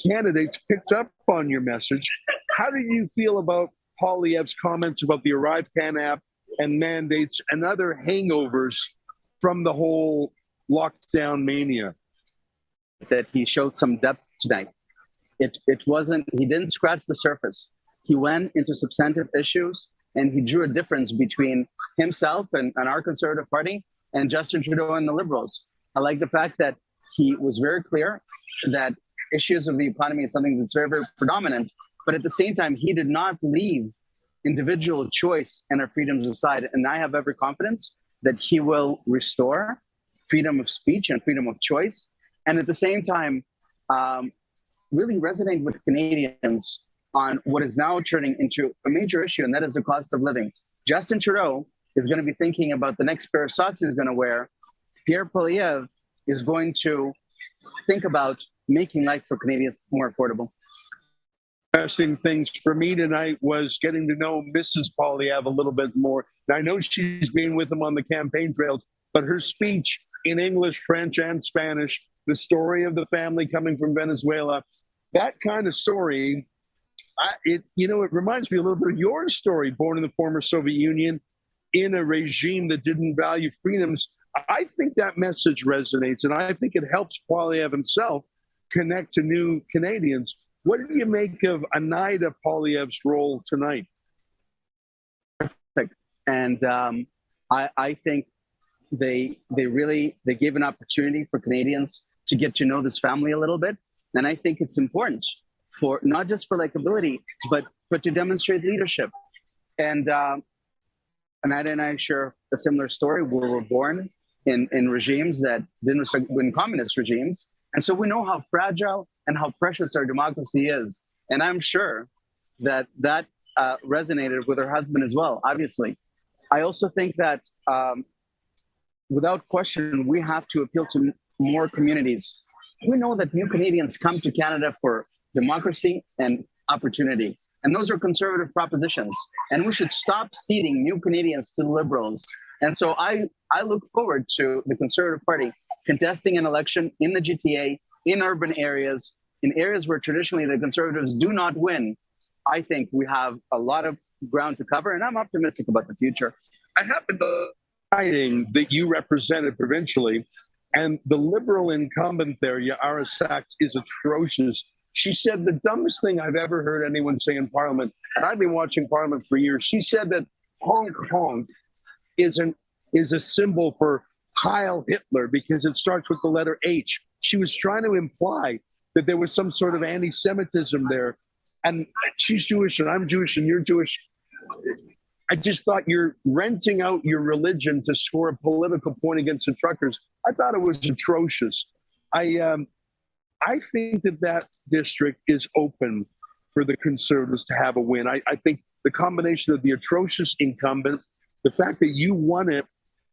candidates picked up on your message. How do you feel about Poilievre's comments about the Arrive Can app and mandates and other hangovers from the whole lockdown mania? That he showed some depth tonight. It wasn't, he didn't scratch the surface. He went into substantive issues and he drew a difference between himself and our Conservative Party and Justin Trudeau and the Liberals. I like the fact that he was very clear that issues of the economy is something that's very, very predominant, but at the same time, he did not leave individual choice and our freedoms aside. And I have every confidence that he will restore freedom of speech and freedom of choice. And at the same time, really resonate with Canadians on what is now turning into a major issue, and that is the cost of living. Justin Trudeau is going to be thinking about the next pair of socks he's going to wear. Pierre Poilievre is going to think about making life for Canadians more affordable. Interesting things for me tonight was getting to know Mrs. Poilievre a little bit more. Now, I know she's been with him on the campaign trails, but her speech in English, French, and Spanish, the story of the family coming from Venezuela, that kind of story, it reminds me a little bit of your story, born in the former Soviet Union, in a regime that didn't value freedoms. I think that message resonates, and I think it helps Poilievre himself connect to new Canadians. What do you make of Anaida Poilievre's role tonight? And I think they gave an opportunity for Canadians to get to know this family a little bit. And I think it's important for not just for likability, but to demonstrate leadership. And Anaida and I share a similar story. We were born in regimes that didn't respect, in communist regimes. And so we know how fragile and how precious our democracy is. And I'm sure that resonated with her husband as well, obviously. I also think that without question, we have to appeal to more communities. We know that new Canadians come to Canada for democracy and opportunity. And those are conservative propositions. And we should stop ceding new Canadians to the Liberals. And so I look forward to the Conservative Party contesting an election in the GTA, in urban areas, in areas where traditionally the Conservatives do not win. I think we have a lot of ground to cover, and I'm optimistic about the future. I happen to writing that you represented provincially, and the Liberal incumbent there, Yara Sachs, is atrocious. She said the dumbest thing I've ever heard anyone say in Parliament, and I've been watching Parliament for years. She said that honk honk is a symbol for Heil Hitler because it starts with the letter H. She was trying to imply that there was some sort of anti-Semitism there. And she's Jewish and I'm Jewish and you're Jewish. I just thought you're renting out your religion to score a political point against the truckers. I thought it was atrocious. I think that district is open for the Conservatives to have a win. I think the combination of the atrocious incumbent, the fact that you won it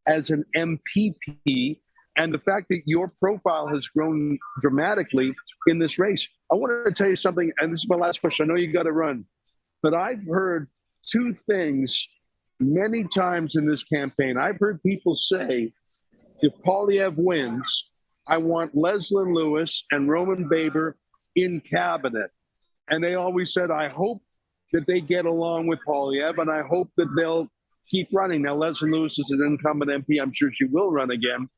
as an MPP, and the fact that your profile has grown dramatically in this race. I want to tell you something, and this is my last question. I know you got to run, but I've heard two things many times in this campaign. I've heard people say, if Poilievre wins, I want Leslyn Lewis and Roman Baber in cabinet. And they always said, I hope that they get along with Poilievre, and I hope that they'll keep running. Now, Leslyn Lewis is an incumbent MP. I'm sure she will run again.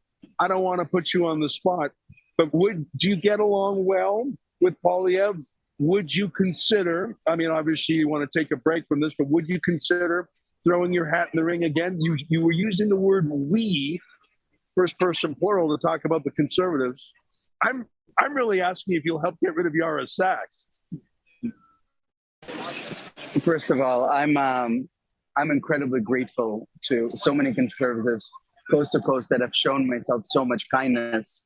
I don't want to put you on the spot, but do you get along well with Poilievre? Would you consider, I mean, obviously you want to take a break from this, but would you consider throwing your hat in the ring again? You were using the word we, first person plural, to talk about the Conservatives. I'm really asking if you'll help get rid of Yara Sachs. First of all, I'm incredibly grateful to so many Conservatives coast to coast that have shown myself so much kindness.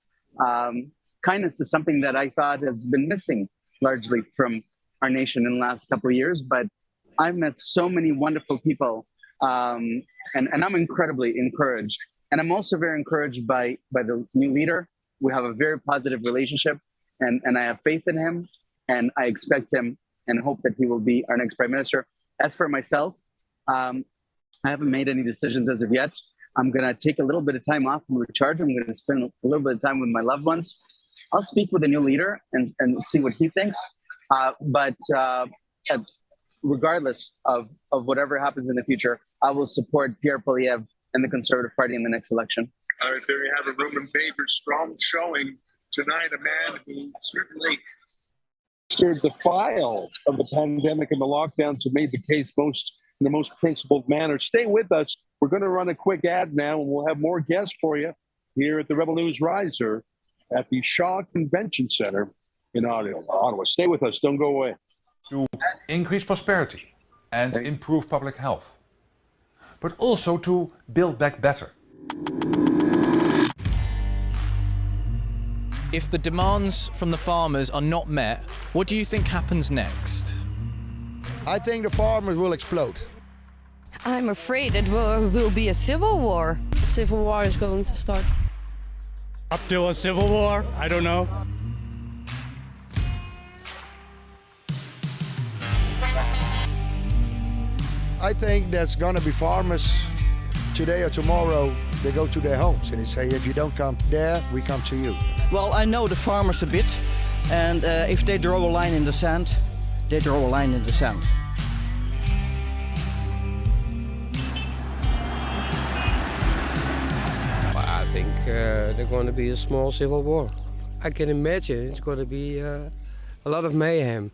Kindness is something that I thought has been missing largely from our nation in the last couple of years, but I've met so many wonderful people, and I'm incredibly encouraged. And I'm also very encouraged by the new leader. We have a very positive relationship, and I have faith in him, and I expect him and hope that he will be our next prime minister. As for myself, I haven't made any decisions as of yet. I'm going to take a little bit of time off and recharge. I'm going to spend a little bit of time with my loved ones. I'll speak with the new leader and see what he thinks. But regardless of whatever happens in the future, I will support Pierre Poilievre and the Conservative Party in the next election. All right, there you have a room in favor, strong showing tonight. A man who certainly stirred the file of the pandemic and the lockdowns have made the case in the most principled manner. Stay with us. We're going to run a quick ad now, and we'll have more guests for you here at the Rebel News Riser at the Shaw Convention Center in Ottawa. Stay with us. Don't go away. To increase prosperity and improve public health, but also to build back better. If the demands from the farmers are not met, what do you think happens next? I think the farmers will explode. I'm afraid it will be a civil war. A civil war is going to start. Up to a civil war? I don't know. I think there's going to be farmers today or tomorrow, they go to their homes and they say, if you don't come there, we come to you. Well, I know the farmers a bit, and if they draw a line in the sand, they draw a line in the sand. I think there's going to be a small civil war. I can imagine it's going to be a lot of mayhem.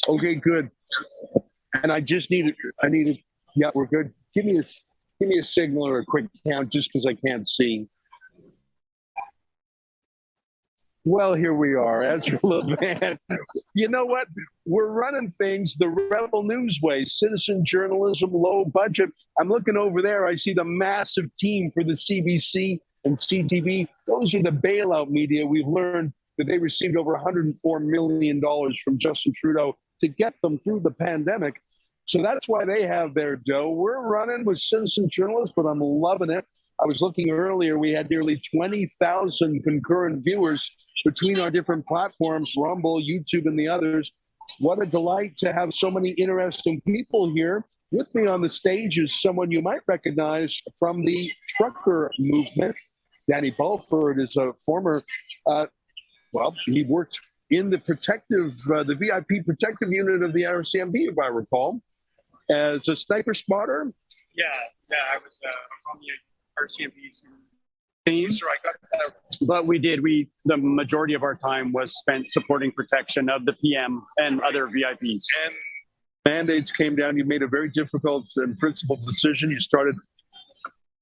Okay, good. And I needed, yeah, we're good. Give me a signal or a quick count just because I can't see. Well, here we are, Ezra Sheila. You know what? We're running things the Rebel News way, citizen journalism, low budget. I'm looking over there. I see the massive team for the CBC and CTV. Those are the bailout media. We've learned that they received over $104 million from Justin Trudeau to get them through the pandemic. So that's why they have their dough. We're running with citizen journalists, but I'm loving it. I was looking earlier, we had nearly 20,000 concurrent viewers between our different platforms, Rumble, YouTube, and the others. What a delight to have so many interesting people here. With me on the stage is someone you might recognize from the trucker movement. Danny Bulford is a former, he worked in the the VIP protective unit of the RCMP, if I recall, as a sniper spotter. Yeah, I was from the RCMP's team. Sure, I got that. But the majority of our time was spent supporting protection of the PM and other VIPs. And mandates came down. You made a very difficult and principled decision. You started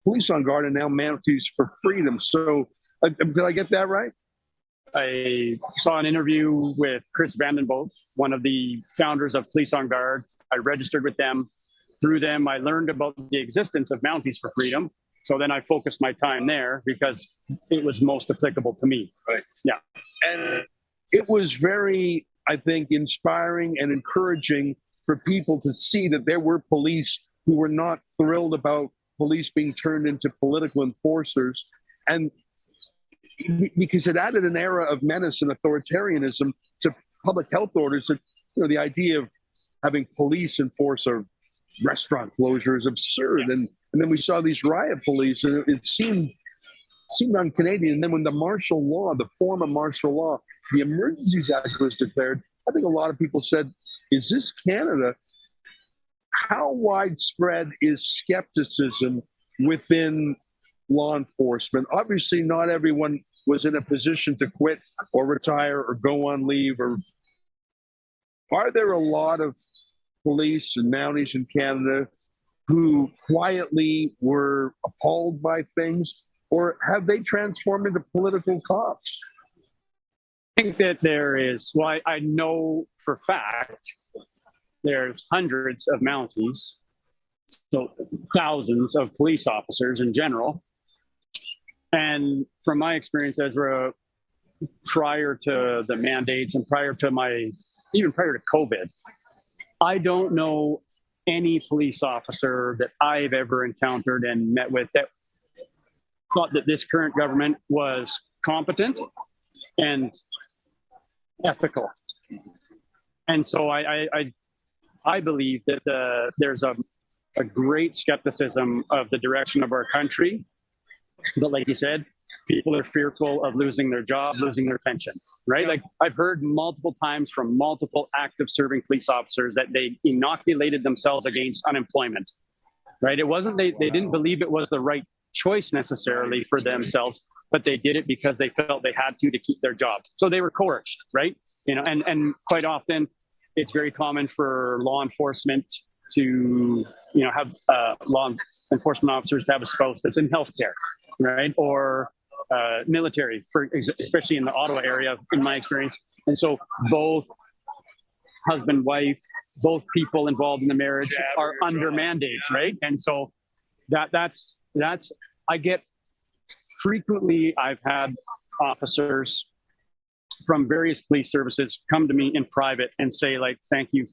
Police on Guard and now Mounties for Freedom. So did I get that right? I saw an interview with Chris Vandenbosch, one of the founders of Police on Guard. I registered with them. Through them, I learned about the existence of Mounties for Freedom. So then I focused my time there because it was most applicable to me. Right. Yeah. And it was very, I think, inspiring and encouraging for people to see that there were police who were not thrilled about police being turned into political enforcers. And because it added an era of menace and authoritarianism to public health orders. That, the idea of having police enforce a restaurant closure is absurd. And then we saw these riot police, and it seemed un-Canadian. And then when the martial law, the form of martial law, the Emergencies Act was declared, I think a lot of people said, is this Canada? How widespread is skepticism within law enforcement? Obviously, not everyone was in a position to quit or retire or go on leave. Or are there a lot of police and Mounties in Canada who quietly were appalled by things, or have they transformed into political cops? I think that there is, well, I know for fact there's hundreds of Mounties, so thousands of police officers in general. And from my experience, Ezra, prior to the mandates and even prior to COVID, I don't know any police officer that I've ever encountered and met with that thought that this current government was competent and ethical. And so I I believe that there's a great skepticism of the direction of our country. But like you said, people are fearful of losing their job, losing their pension, right? Like I've heard multiple times from multiple active serving police officers that they inoculated themselves against unemployment, right? It wasn't, they didn't believe it was the right choice necessarily for themselves, but they did it because they felt they had to keep their job. So they were coerced, right? You know, and quite often it's very common for law enforcement to, you know, have law enforcement officers to have a spouse that's in healthcare, right? Or military, especially in the Ottawa area, in my experience. And so both husband, wife, both people involved in the marriage are under mandates, right? And so that's I get frequently, I've had officers from various police services come to me in private and say, like, thank you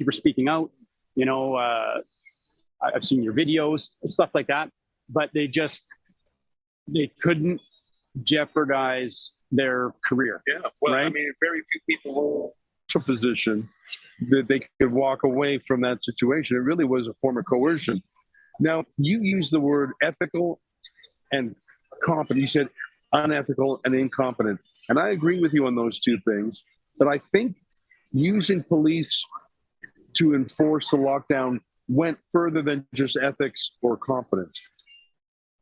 for speaking out. You know, I've seen your videos, stuff like that, but they couldn't jeopardize their career. Yeah, well, right? I mean, very few people were in a position that they could walk away from that situation. It really was a form of coercion. Now, you use the word ethical and competent. You said unethical and incompetent. And I agree with you on those two things. But I think using police to enforce the lockdown went further than just ethics or competence.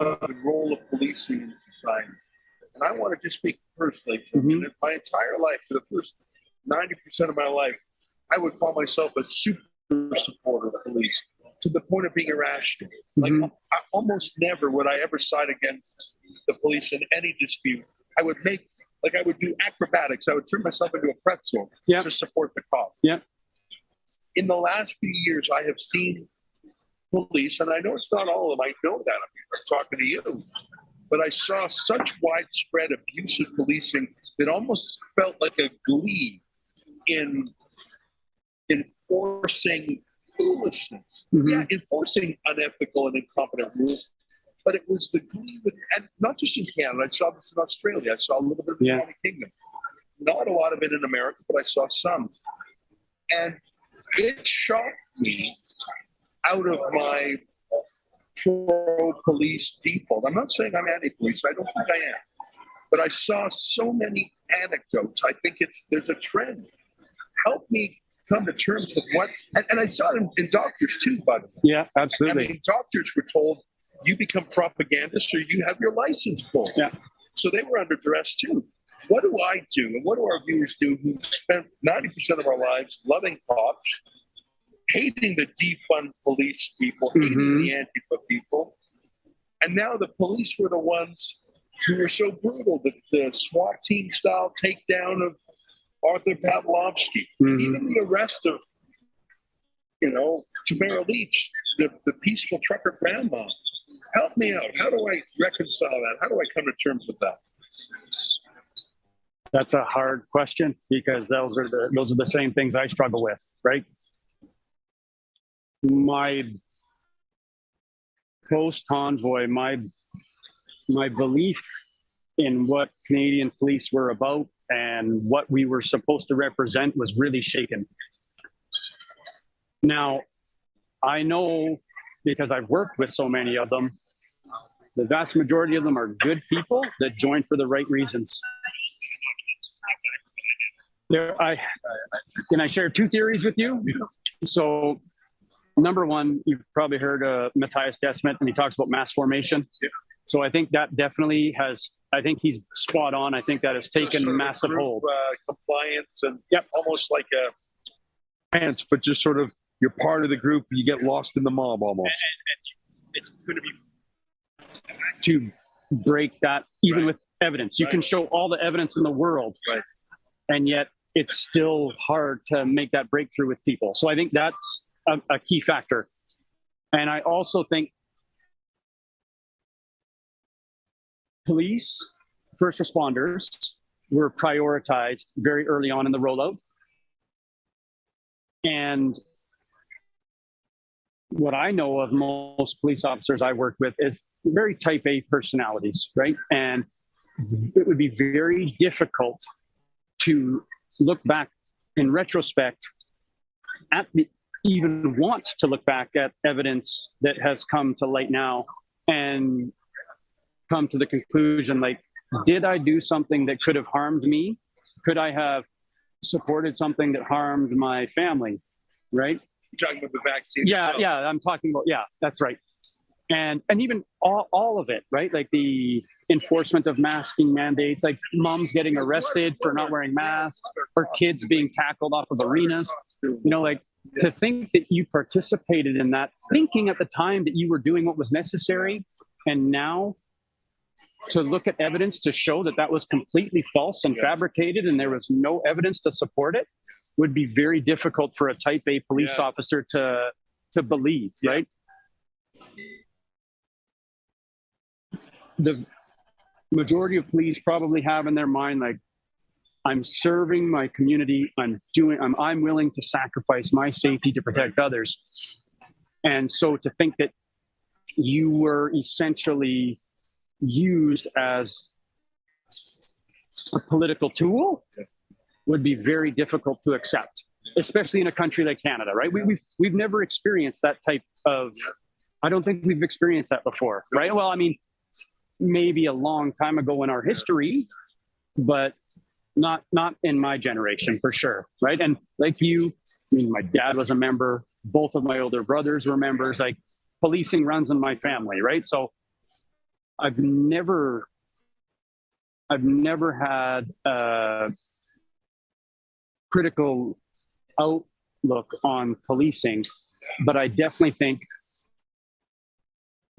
The role of policing in society. And I want to just speak personally. Mm-hmm. My entire life, for the first 90% of my life, I would call myself a super supporter of police to the point of being irrational. Mm-hmm. Like, almost never would I ever side against the police in any dispute. I would do acrobatics. I would turn myself into a pretzel to support the cause. Yeah. In the last few years, I have seen police, and I know it's not all of them. I know that. I'm talking to you. But I saw such widespread abuse of policing that almost felt like a glee in enforcing foolishness. Mm-hmm. Yeah, enforcing unethical and incompetent rules. But it was the glee with, and not just in Canada. I saw this in Australia. I saw a little bit in the United Kingdom. Not a lot of it in America, but I saw some. And it shocked me out of my pro-police default. I'm not saying I'm anti-police. I don't think I am. But I saw so many anecdotes. I think there's a trend. Help me come to terms with what, and I saw it in doctors too, but yeah, absolutely. I mean, doctors were told, you become propagandists or you have your license pulled. Yeah. So they were under duress too. What do I do, and what do our viewers do who spent 90% of our lives loving cops, hating the defund police people, hating the Antifa people, and now the police were the ones who were so brutal, the SWAT team style takedown of Arthur Pavlovsky, even the arrest of, Tamara Leach, the peaceful trucker grandma. Help me out. How do I reconcile that? How do I come to terms with that? That's a hard question, because those are the same things I struggle with, right? My post-convoy, my belief in what Canadian police were about and what we were supposed to represent was really shaken. Now, I know, because I've worked with so many of them, the vast majority of them are good people that join for the right reasons. Can I share two theories with you? So, number one, you've probably heard Matthias Desmet, and he talks about mass formation. Yeah. So I think that definitely I think he's spot on. I think that has taken massive hold. Compliance and almost like a pants, but just sort of you're part of the group, you get lost in the mob almost. And it's going to be to break that, even with evidence. You can show all the evidence in the world, and yet it's still hard to make that breakthrough with people. So I think that's a key factor. And I also think police, first responders were prioritized very early on in the rollout. And what I know of most police officers I work with is very type A personalities, right? And it would be very difficult to look back in retrospect at even want to look back at evidence that has come to light now and come to the conclusion, like, did I do something that could have harmed me? Could I have supported something that harmed my family? Right? You're talking about the vaccine. Yeah, itself. yeah, I'm talking about, yeah, that's right. And even all of it, right? Like the enforcement of masking mandates, like moms getting arrested for not wearing masks, or kids being tackled off of arenas. You know, like, to think that you participated in that, thinking at the time that you were doing what was necessary, and now to look at evidence to show that that was completely false and fabricated and there was no evidence to support it, would be very difficult for a type A police officer to believe, right? The majority of police probably have in their mind, like, I'm serving my community, I'm willing to sacrifice my safety to protect others. And so to think that you were essentially used as a political tool would be very difficult to accept, especially in a country like Canada, right? We've never experienced that type of, I don't think we've experienced that before, right? Well, I mean, maybe a long time ago in our history, but not in my generation, for sure, right? And like you, I mean, my dad was a member, both of my older brothers were members, like, policing runs in my family, right? So I've never had a critical outlook on policing, but I definitely think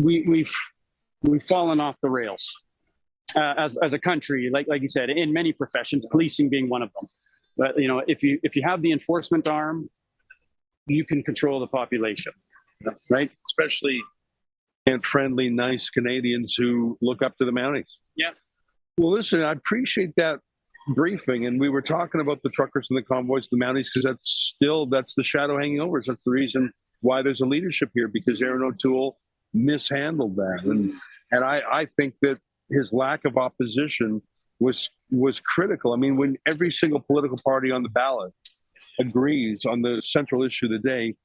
we've fallen off the rails as a country, like you said, in many professions, policing being one of them. But you know, if you have the enforcement arm, you can control the population, right? Especially and friendly, nice Canadians who look up to the Mounties. Yeah. Well, listen, I appreciate that briefing, and we were talking about the truckers and the convoys, the Mounties, because that's the shadow hanging over us. That's the reason why there's a leadership here, because Erin O'Toole mishandled that, and I think that his lack of opposition was critical. I mean, when every single political party on the ballot agrees on the central issue of the day,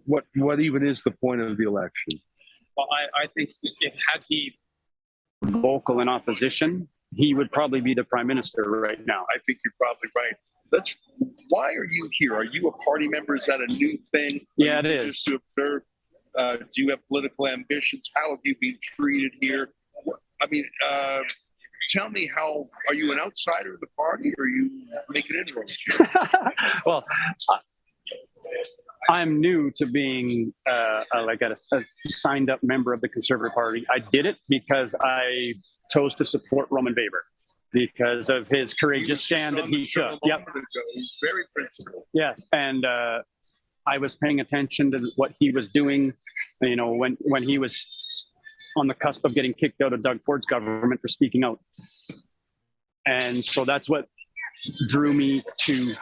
what even is the point of the election? Well, I think had he vocal in opposition, he would probably be the prime minister right now. I think you're probably right. Why are you here? Are you a party member? Is that a new thing? Yeah, it is. Just to observe. Do you have political ambitions? How have you been treated here? I mean, tell me, are you an outsider of the party, or are you making inroads here? Well, I'm new to being a signed up member of the Conservative Party. I did it because I chose to support Roman Baber because of his courageous stand that he took. Yep. He's very principled. Yes, and I was paying attention to what he was doing. You know, when he was on the cusp of getting kicked out of Doug Ford's government for speaking out, and so that's what drew me to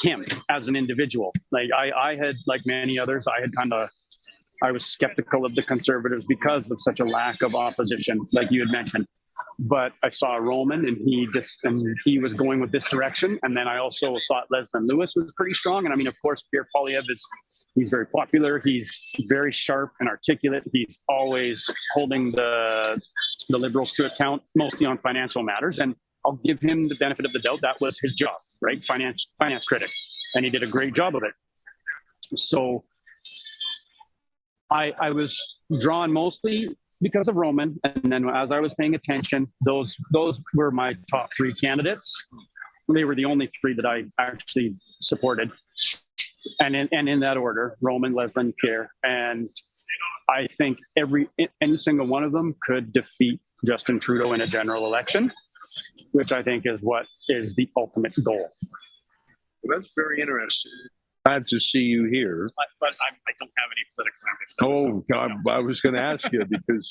him as an individual. Like I had, like many others, I was skeptical of the Conservatives because of such a lack of opposition, like you had mentioned. But I saw Roman, and he was going with this direction. And then I also thought Leslyn Lewis was pretty strong. And I mean, of course, Pierre Poilievre he's very popular. He's very sharp and articulate. He's always holding the Liberals to account, mostly on financial matters. And I'll give him the benefit of the doubt. That was his job, right? Finance critic. And he did a great job of it. So I was drawn mostly because of Roman. And then as I was paying attention, those were my top three candidates. They were the only three that I actually supported. And in that order, Roman, Leslyn, Pierre. And I think any single one of them could defeat Justin Trudeau in a general election, which I think is what is the ultimate goal. Well, that's very interesting. Glad to see you here. But I don't have any political ambitions. Oh, God, I was going to ask you because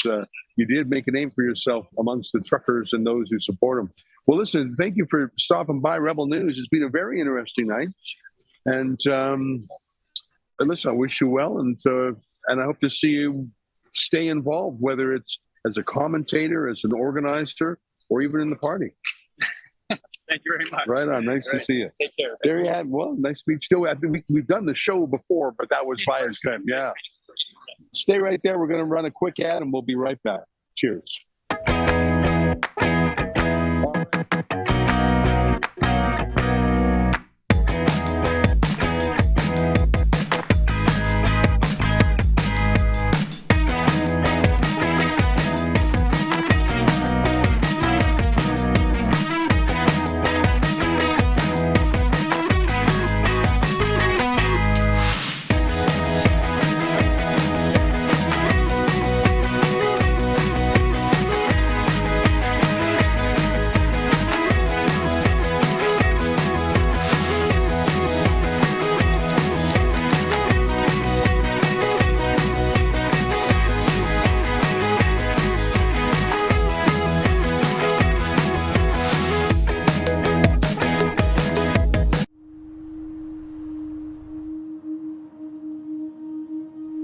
you did make a name for yourself amongst the truckers and those who support them. Well, listen, thank you for stopping by Rebel News. It's been a very interesting night. And listen, I wish you well, and I hope to see you stay involved, whether it's as a commentator, as an organizer, or even in the party. Thank you very much. Right on. Nice to see you. Take care. There you have. Well, nice to meet you. I think we've done the show before, but that was via Skype. Yeah. Stay right there. We're going to run a quick ad, and we'll be right back. Cheers.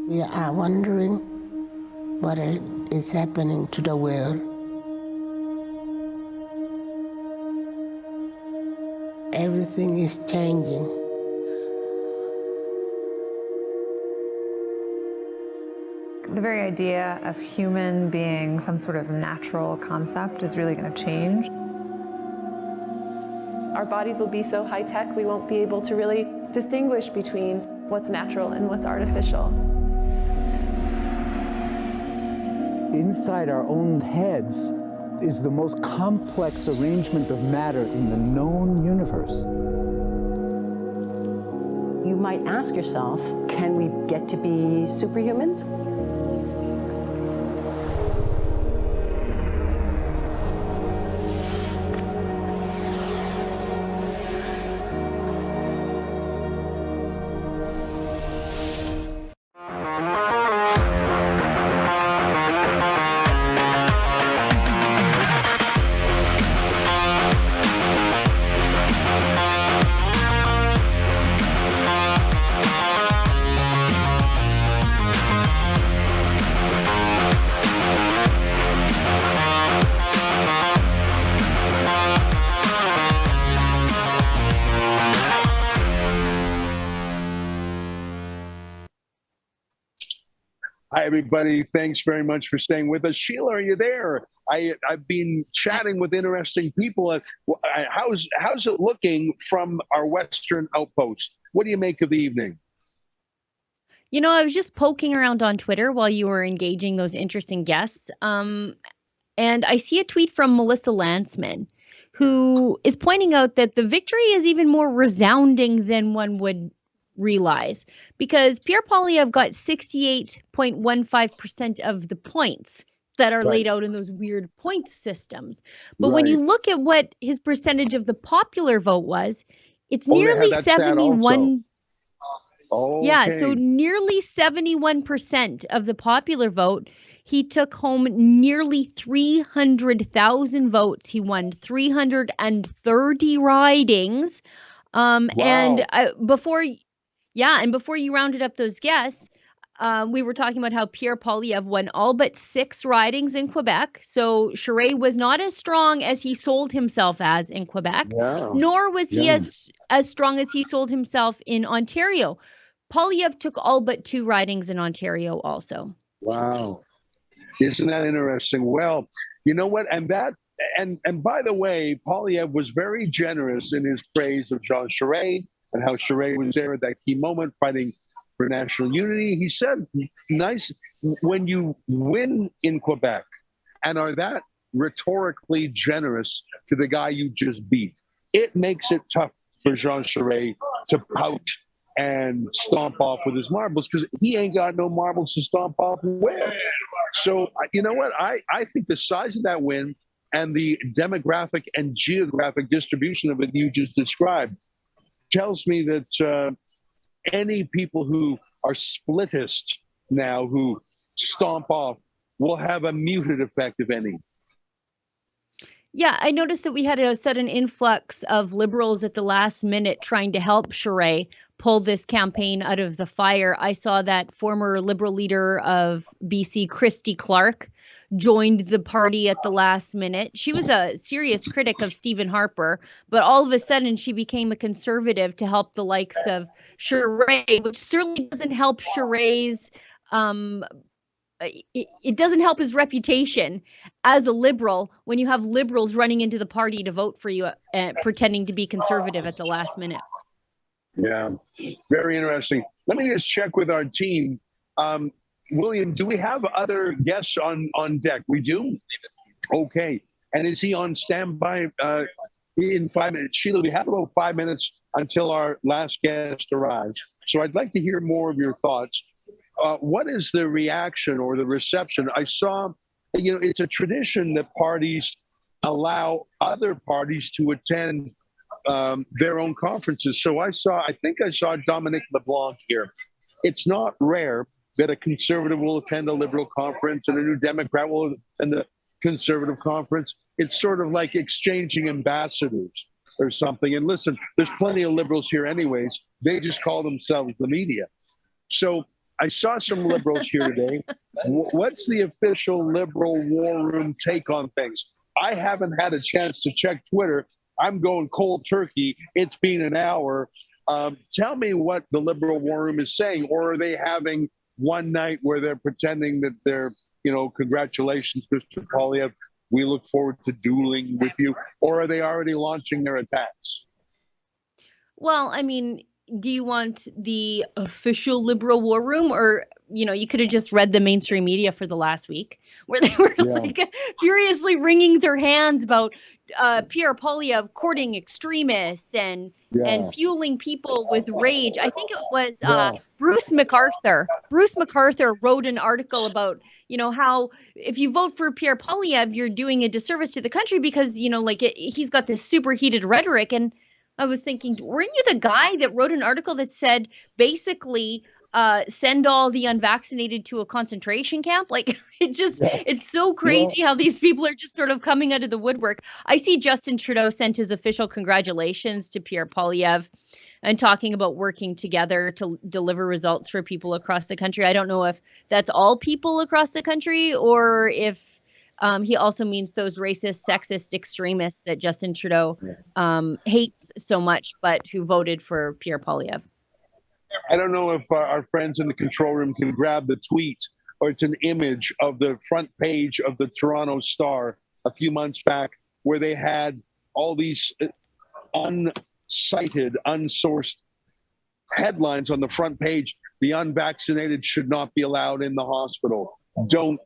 We are wondering what is happening to the world. Everything is changing. The very idea of human being some sort of natural concept is really going to change. Our bodies will be so high-tech, we won't be able to really distinguish between what's natural and what's artificial. Inside our own heads is the most complex arrangement of matter in the known universe. You might ask yourself, can we get to be superhumans? Hi, everybody. Thanks very much for staying with us. Sheila, are you there? I've been chatting with interesting people. How's it looking from our Western outpost? What do you make of the evening? You know, I was just poking around on Twitter while you were engaging those interesting guests. And I see a tweet from Melissa Landsman, who is pointing out that the victory is even more resounding than one would realize, because Pierre Poilievre got 68.15% of the points that are laid out in those weird point systems. But when you look at what his percentage of the popular vote was, it's nearly 71. Yeah, so nearly 71% of the popular vote. He took home nearly 300,000 votes. He won 330 ridings. And before you rounded up those guests, we were talking about how Pierre Poilievre won all but 6 ridings in Quebec. So Charest was not as strong as he sold himself as in Quebec, nor was he as strong as he sold himself in Ontario. Poilievre took all but 2 ridings in Ontario also. Wow. Isn't that interesting? Well, you know what? And by the way, Poilievre was very generous in his praise of Jean Charest and how Charest was there at that key moment fighting for national unity. He said, nice, when you win in Quebec and are that rhetorically generous to the guy you just beat, it makes it tough for Jean Charest to pout and stomp off with his marbles, because he ain't got no marbles to stomp off with. So, you know what? I think the size of that win and the demographic and geographic distribution of it you just described tells me that any people who are splittist now, who stomp off, will have a muted effect, if any. Yeah, I noticed that we had a sudden influx of Liberals at the last minute trying to help Charest pull this campaign out of the fire. I saw that former Liberal leader of BC, Christy Clark, joined the party at the last minute. She was a serious critic of Stephen Harper, but all of a sudden she became a Conservative to help the likes of Charest, which certainly doesn't help Charest's it doesn't help his reputation as a Liberal when you have Liberals running into the party to vote for you, pretending to be Conservative at the last minute. Yeah, very interesting. Let me just check with our team. William, do we have other guests on deck? We do? Okay. And is he on standby in 5 minutes? Sheila, we have about 5 minutes until our last guest arrives. So I'd like to hear more of your thoughts. What is the reaction or the reception? I saw, it's a tradition that parties allow other parties to attend their own conferences. So I think I saw Dominic LeBlanc here. It's not rare that a Conservative will attend a Liberal conference and a New Democrat will attend the Conservative conference. It's sort of like exchanging ambassadors or something. And listen, there's plenty of Liberals here anyways. They just call themselves the media. So I saw some Liberals here today. What's the official Liberal War Room take on things? I haven't had a chance to check Twitter. I'm going cold turkey. It's been an hour. Tell me what the Liberal War Room is saying, or are they having one night where they're pretending that they're, congratulations, Mr. Poilievre, we look forward to dueling with you, or are they already launching their attacks? Well, I mean, do you want the official Liberal War Room, or, you could have just read the mainstream media for the last week where they were furiously wringing their hands about Pierre Poilievre courting extremists and fueling people with rage. I think it was Bruce MacArthur. Bruce MacArthur wrote an article about, how if you vote for Pierre Poilievre, you're doing a disservice to the country because, he's got this superheated rhetoric. And I was thinking, weren't you the guy that wrote an article that said basically send all the unvaccinated to a concentration camp? Like, it's so crazy how these people are just sort of coming out of the woodwork. I see Justin Trudeau sent his official congratulations to Pierre Poilievre and talking about working together to deliver results for people across the country. I don't know if that's all people across the country or if he also means those racist, sexist extremists that Justin Trudeau hates so much, but who voted for Pierre Poilievre. I don't know if our friends in the control room can grab the tweet, or it's an image of the front page of the Toronto Star a few months back where they had all these uncited, unsourced headlines on the front page. The unvaccinated should not be allowed in the hospital. Don't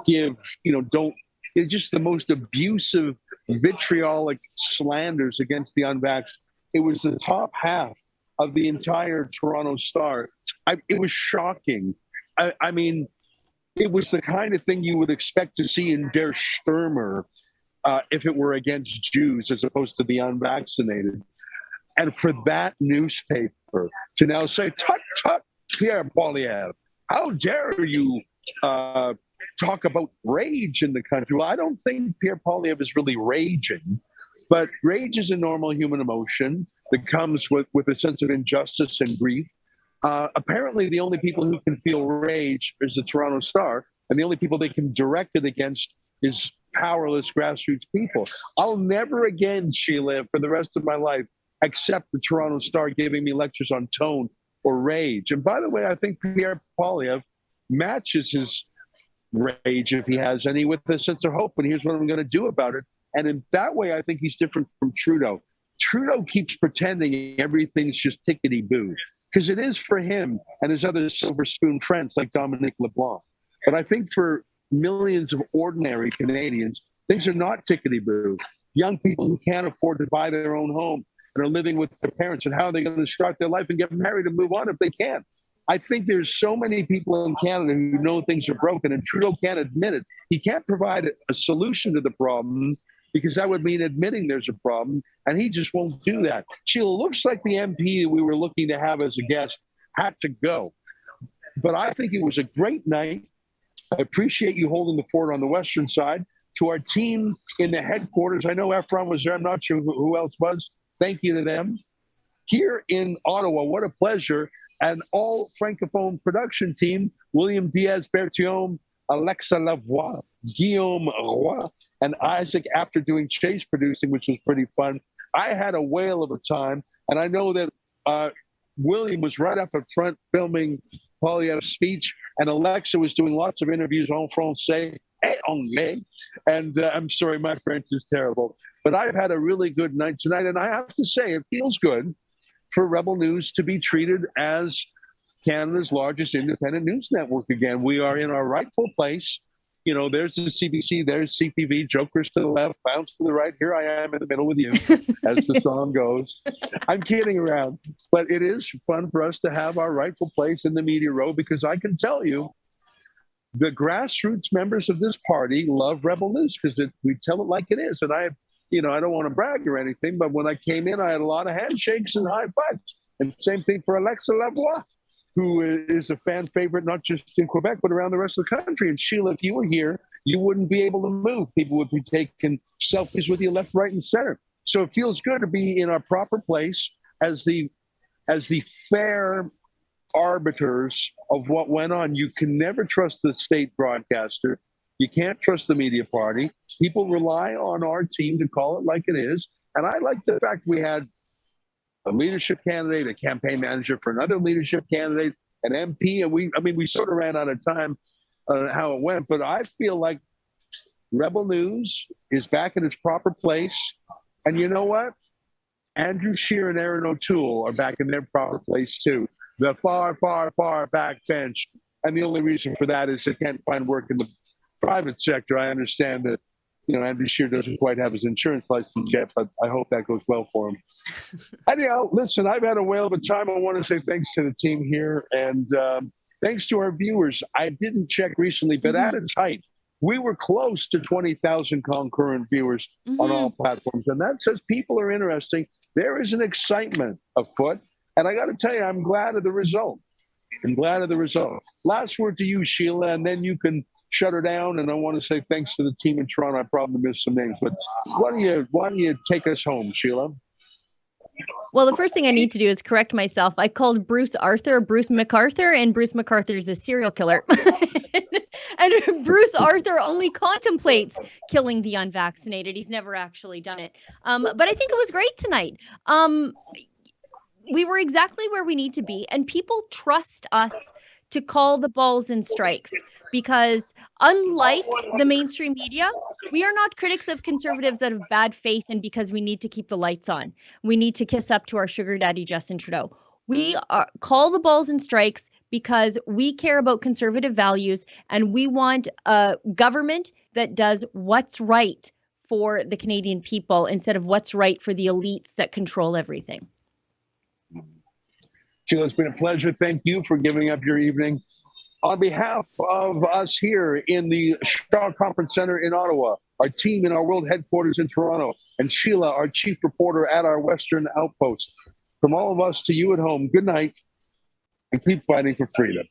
give, it's just the most abusive, vitriolic slanders against the unvaxxed. It was the top half of the entire Toronto Star. It was shocking. I mean, it was the kind of thing you would expect to see in Der Stürmer if it were against Jews as opposed to the unvaccinated. And for that newspaper to now say, tut, tut, Pierre Poilievre, how dare you talk about rage in the country? Well, I don't think Pierre Poilievre is really raging, but rage is a normal human emotion that comes with a sense of injustice and grief. Apparently, the only people who can feel rage is the Toronto Star, and the only people they can direct it against is powerless grassroots people. I'll never again, Sheila, for the rest of my life, accept the Toronto Star giving me lectures on tone or rage. And by the way, I think Pierre Poilievre matches his rage, if he has any, with a sense of hope. And here's what I'm going to do about it. And in that way, I think he's different from Trudeau. Trudeau keeps pretending everything's just tickety-boo, because it is for him and his other silver spoon friends like Dominic LeBlanc. But I think for millions of ordinary Canadians, things are not tickety-boo. Young people who can't afford to buy their own home and are living with their parents, and how are they going to start their life and get married and move on if they can't? I think there's so many people in Canada who know things are broken, and Trudeau can't admit it. He can't provide a solution to the problem, because that would mean admitting there's a problem, and he just won't do that. Sheila, looks like the MP that we were looking to have as a guest had to go. But I think it was a great night. I appreciate you holding the fort on the western side. to our team in the headquarters. I know Ephron was there. I'm not sure who else was. Thank you to them. Here in Ottawa, what a pleasure. And all Francophone production team, William Diaz-Berthiaume, Alexa Lavoie, Guillaume Roy, and Isaac, after doing chase producing, which was pretty fun. I had a whale of a time, and I know that William was right up at front filming Poilievre's speech, and Alexa was doing lots of interviews en français et anglais. And I'm sorry, my French is terrible. But I've had a really good night tonight, and I have to say, it feels good for Rebel News to be treated as Canada's largest independent news network again. We are in our rightful place. You know, there's the CBC, there's CTV, jokers to the left, bounce to the right. Here I am in the middle with you, as the song goes. I'm kidding around, but it is fun for us to have our rightful place in the media row, because I can tell you, the grassroots members of this party love Rebel News because we tell it like it is. And I don't want to brag or anything, but when I came in, I had a lot of handshakes and high fives. And same thing for Alexa Lavoie, who is a fan favorite, not just in Quebec, but around the rest of the country. And Sheila, if you were here, you wouldn't be able to move. People would be taking selfies with you left, right, and center. So it feels good to be in our proper place as the fair arbiters of what went on. You can never trust the state broadcaster. You can't trust the media party. People rely on our team to call it like it is. And I like the fact we had a leadership candidate, a campaign manager for another leadership candidate, an MP, and we sort of ran out of time on how it went. But I feel like Rebel News is back in its proper place. And you know what? Andrew Scheer and Erin O'Toole are back in their proper place too. The far, far, far back bench. And the only reason for that is they can't find work in the private sector. I understand that, Andrew Scheer doesn't quite have his insurance license yet, but I hope that goes well for him. Anyhow, listen, I've had a whale of a time. I want to say thanks to the team here, and thanks to our viewers. I didn't check recently, but at its height, we were close to 20,000 concurrent viewers on all platforms, and that says people are interesting. There is an excitement afoot, and I got to tell you, I'm glad of the result. Last word to you, Sheila, and then you can shut her down. And I want to say thanks to the team in Toronto. I probably missed some names, but why don't you take us home, Sheila? Well, the first thing I need to do is correct myself. I called Bruce MacArthur, and Bruce MacArthur is a serial killer. And Bruce Arthur only contemplates killing the unvaccinated. He's never actually done it. But I think it was great tonight. We were exactly where we need to be, and people trust us to call the balls and strikes, because unlike the mainstream media, we are not critics of conservatives out of bad faith and because we need to keep the lights on. We need to kiss up to our sugar daddy, Justin Trudeau. We call the balls and strikes because we care about conservative values, and we want a government that does what's right for the Canadian people instead of what's right for the elites that control everything. Sheila, it's been a pleasure. Thank you for giving up your evening. On behalf of us here in the Shaw Conference Center in Ottawa, our team in our world headquarters in Toronto, and Sheila, our chief reporter at our Western Outpost, from all of us to you at home, good night, and keep fighting for freedom.